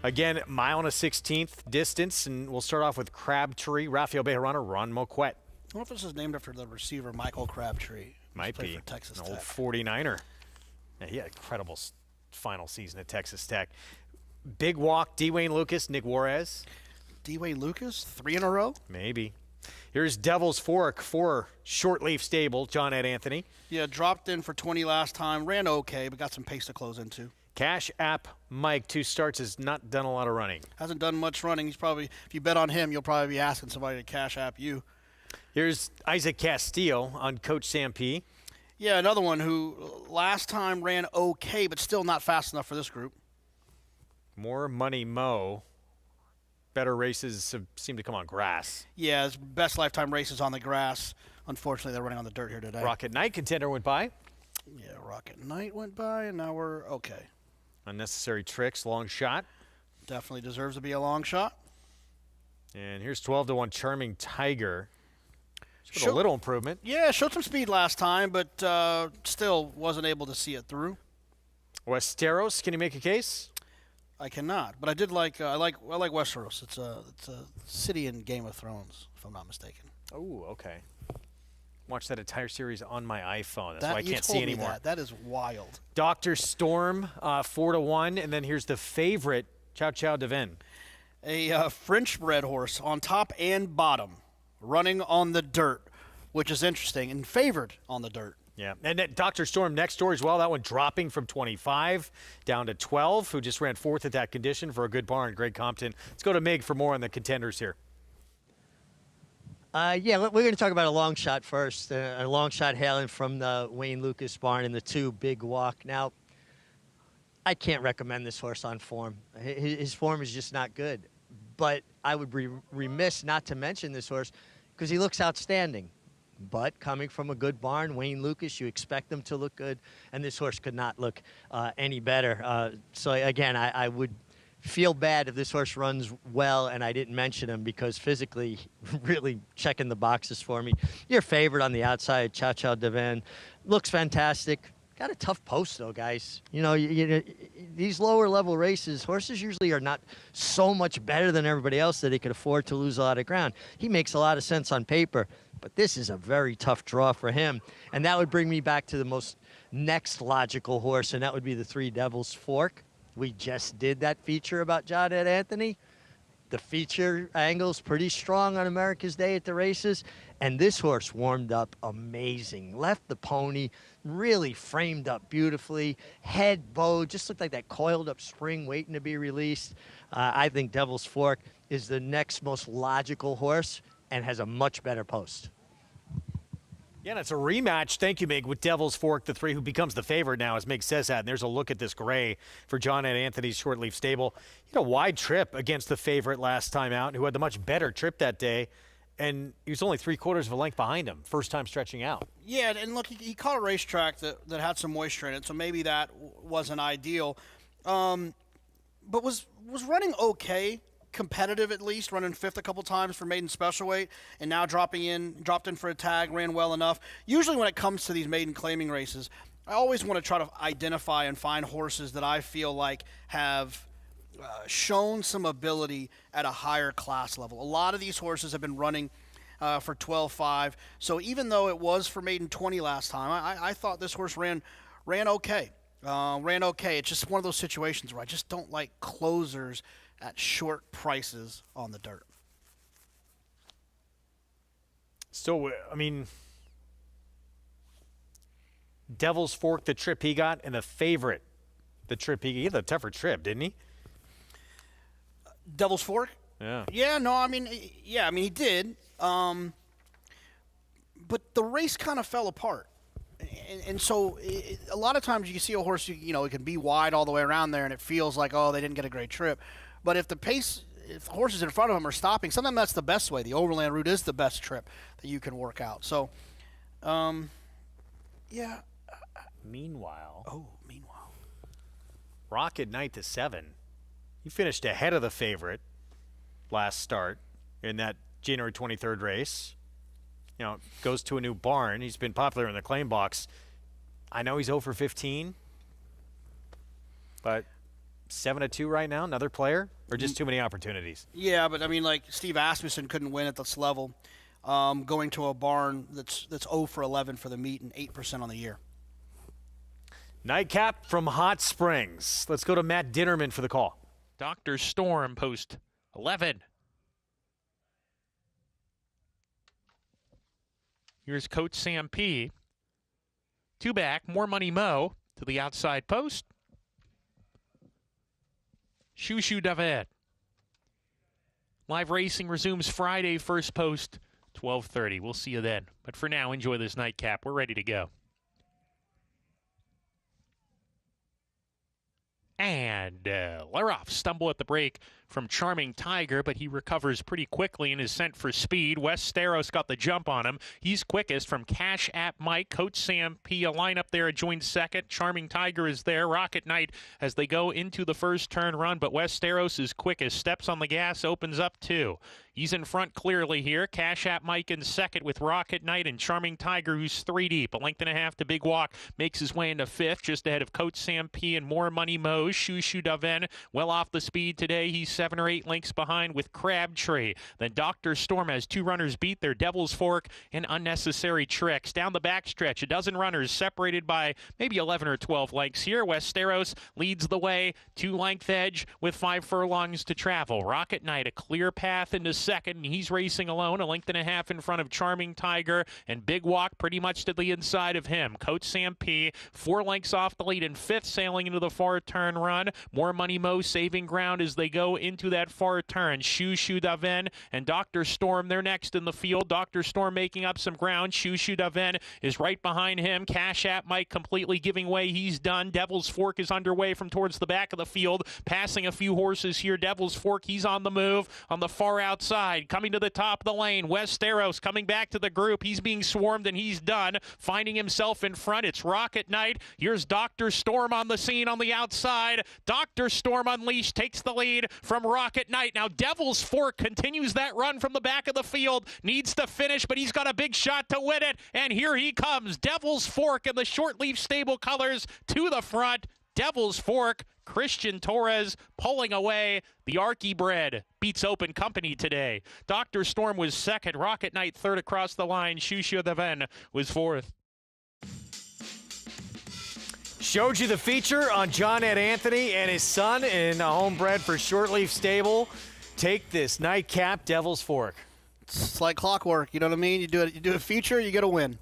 Again, 1.1/16 distance, and we'll start off with Crabtree, Rafael Bejarano, Ron Moquett. I wonder if this is named after the receiver, Michael Crabtree. Might be. For Texas An old Tech. 49er. Yeah, he had an incredible final season at Texas Tech. Big Walk, Dwayne Lucas, Nick Juarez. Dwayne Lucas, 3 in a row? Maybe. Here's Devil's Fork for Shortleaf Stable, John Ed Anthony. Yeah, dropped in for 20 last time. Ran okay, but got some pace to close into. Cash App Mike, 2 starts, has not done a lot of running. Hasn't done much running. He's probably, if you bet on him, you'll probably be asking somebody to Cash App you. Here's Isaac Castillo on Coach Sam P. Yeah, another one who last time ran okay, but still not fast enough for this group. More Money Mo. Better races seem to come on grass. Yeah, his best lifetime races on the grass. Unfortunately, they're running on the dirt here today. Rocket Knight contender went by. Yeah, Rocket Knight went by, and now we're okay. Unnecessary Tricks, long shot. Definitely deserves to be a long shot. And here's 12-1 Charming Tiger. Showed a little improvement. Yeah, showed some speed last time, but still wasn't able to see it through. Westeros, can you make a case? I cannot, but I did like I like Westeros. It's a city in Game of Thrones, if I'm not mistaken. Oh, okay. Watch that entire series on my iPhone. That's That, why I you can't told see me anymore. That is wild. Dr. Storm, 4-1, and then here's the favorite, Chow Chow Devin. A French bred horse on top and bottom, running on the dirt, which is interesting, and favored on the dirt. Yeah, and that Dr. Storm next door as well. That one dropping from 25 down to 12, who just ran 4th at that condition for a good barn, Greg Compton. Let's go to Mig for more on the contenders here. Yeah, we're going to talk about a long shot first. A long shot hailing from the Wayne Lucas barn in the 2 Big Walk. Now, I can't recommend this horse on form. His form is just not good. But I would be remiss not to mention this horse because he looks outstanding. but coming from a good barn, Wayne Lucas, you expect them to look good, and this horse could not look any better. So again, I would feel bad if this horse runs well and I didn't mention him, because physically really checking the boxes for me. Your favorite on the outside, Chow Chow Devin, looks fantastic. Got a tough post, though, guys. You know, these lower-level races, horses usually are not so much better than everybody else that they could afford to lose a lot of ground. He makes a lot of sense on paper, but this is a very tough draw for him. And that would bring me back to the most next logical horse, and that would be the 3 Devil's Fork. We just did that feature about John Ed Anthony. The feature angle's pretty strong on America's Day at the races. And this horse warmed up amazing. Left the pony, really framed up beautifully. Head bowed, just looked like that coiled up spring waiting to be released. I think Devil's Fork is the next most logical horse and has a much better post. Yeah, and it's a rematch, thank you, Mig, with Devil's Fork, the 3 who becomes the favorite now, as Mig says that. And there's a look at this gray for John Ed Anthony's Shortleaf Stable. He had a wide trip against the favorite last time out, who had the much better trip that day. And he was only 3/4 of a length behind him, first time stretching out. Yeah, and look, he caught a racetrack that had some moisture in it, so maybe that wasn't ideal. But was running okay, competitive at least, running 5th a couple times for maiden special weight, and now dropped in for a tag, ran well enough. Usually when it comes to these maiden claiming races, I always want to try to identify and find horses that I feel like have shown some ability at a higher class level. A lot of these horses have been running for 12.5, so even though it was for maiden 20 last time, I thought this horse ran okay. It's just one of those situations where I just don't like closers at short prices on the dirt. So, I mean, Devil's Fork, the trip he got, and the favorite, the trip he had a tougher trip, didn't he? Devil's Fork? Yeah. Yeah, no, I mean, he did. But the race kind of fell apart. And so a lot of times you see a horse, it can be wide all the way around there, and it feels like, oh, they didn't get a great trip. But if the horses in front of them are stopping, sometimes that's the best way. The overland route is the best trip that you can work out. So, yeah. Meanwhile, Rocket Knight to 7. He finished ahead of the favorite last start in that January 23rd race. Goes to a new barn. He's been popular in the claim box. I know he's 0 for 15, but 7-2 right now, another player, or just too many opportunities? Yeah, but I mean, like Steve Asmussen couldn't win at this level, going to a barn that's 0 for 11 for the meet and 8% on the year. Nightcap from Hot Springs. Let's go to Matt Dinnerman for the call. Dr. Storm, post 11. Here's Coach Sam P. 2 back, More Money Mo to the outside post. Shoo Shoo David. Live racing resumes Friday, first post, 12:30. We'll see you then. But for now, enjoy this nightcap. We're ready to go. And Leroff stumble at the break from Charming Tiger, but he recovers pretty quickly and is sent for speed. Wes Steros got the jump on him. He's quickest from Cash App Mike. Coach Sam P. a line up there joined second. Charming Tiger is there. Rocket Knight as they go into the first turn run, but Wes Steros is quickest. Steps on the gas, opens up 2. He's in front clearly here. Cash App Mike in second with Rocket Knight and Charming Tiger, who's 3 deep. A length and a half to Big Walk makes his way into 5th, just ahead of Coach Sam P. and More Money Mo. Shoo Shoo Daven well off the speed today. He's 7 or 8 lengths behind with Crabtree. Then Dr. Storm has 2 runners beat. Their Devil's Fork and Unnecessary Tricks. Down the backstretch, a dozen runners separated by maybe 11 or 12 lengths here. Wes Steros leads the way, 2-length edge with 5 furlongs to travel. Rocket Knight a clear path into second, and he's racing alone, a length and a half in front of Charming Tiger, and Big Walk pretty much to the inside of him. Coach Sam P. 4 lengths off the lead in 5th, sailing into the 4-turn run. More Money Mo saving ground as they go into that far turn. Shushu Daven and Dr. Storm, they're next in the field. Dr. Storm making up some ground. Shushu Daven is right behind him. Cash App Mike completely giving way. He's done. Devil's Fork is underway from towards the back of the field, passing a few horses here. Devil's Fork, he's on the move on the far outside, coming to the top of the lane. Westeros coming back to the group. He's being swarmed and he's done, finding himself in front. It's Rocket Knight. Here's Dr. Storm on the scene on the outside. Dr. Storm Unleashed takes the lead from Rocket Knight. Now Devil's Fork continues that run from the back of the field, needs to finish, but he's got a big shot to win it, and here he comes. Devil's Fork in the short leaf stable colors to the front. Devil's Fork, Christian Torres pulling away. The Archie Bred beats Open Company today. Dr. Storm was second. Rocket Knight third across the line. Shushu Daven was fourth. Showed you the feature on John Ed Anthony and his son in a homebred for Shortleaf Stable. Take this nightcap, Devil's Fork. It's like clockwork. You know what I mean? You do a feature, you get a win.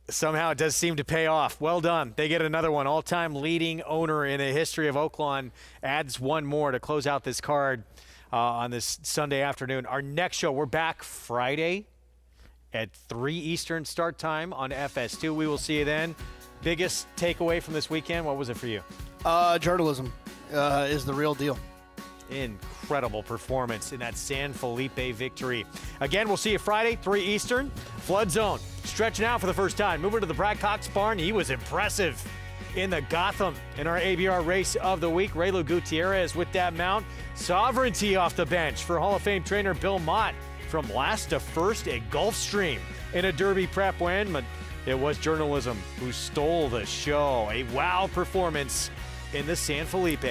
Somehow it does seem to pay off. Well done. They get another one. All-time leading owner in the history of Oaklawn adds one more to close out this card on this Sunday afternoon. Our next show, we're back Friday at 3 Eastern start time on FS2. We will see you then. Biggest takeaway from this weekend, what was it for you? Journalism is the real deal. Incredible performance in that San Felipe victory. Again, we'll see you Friday, 3 Eastern. Flood Zone stretching out for the first time. Moving to the Brad Cox barn. He was impressive in the Gotham in our ABR race of the week. Raylo Gutierrez with that mount. Sovereignty off the bench for Hall of Fame trainer Bill Mott from last to first at Gulfstream in a Derby prep win. But it was journalism who stole the show. A wow performance in the San Felipe.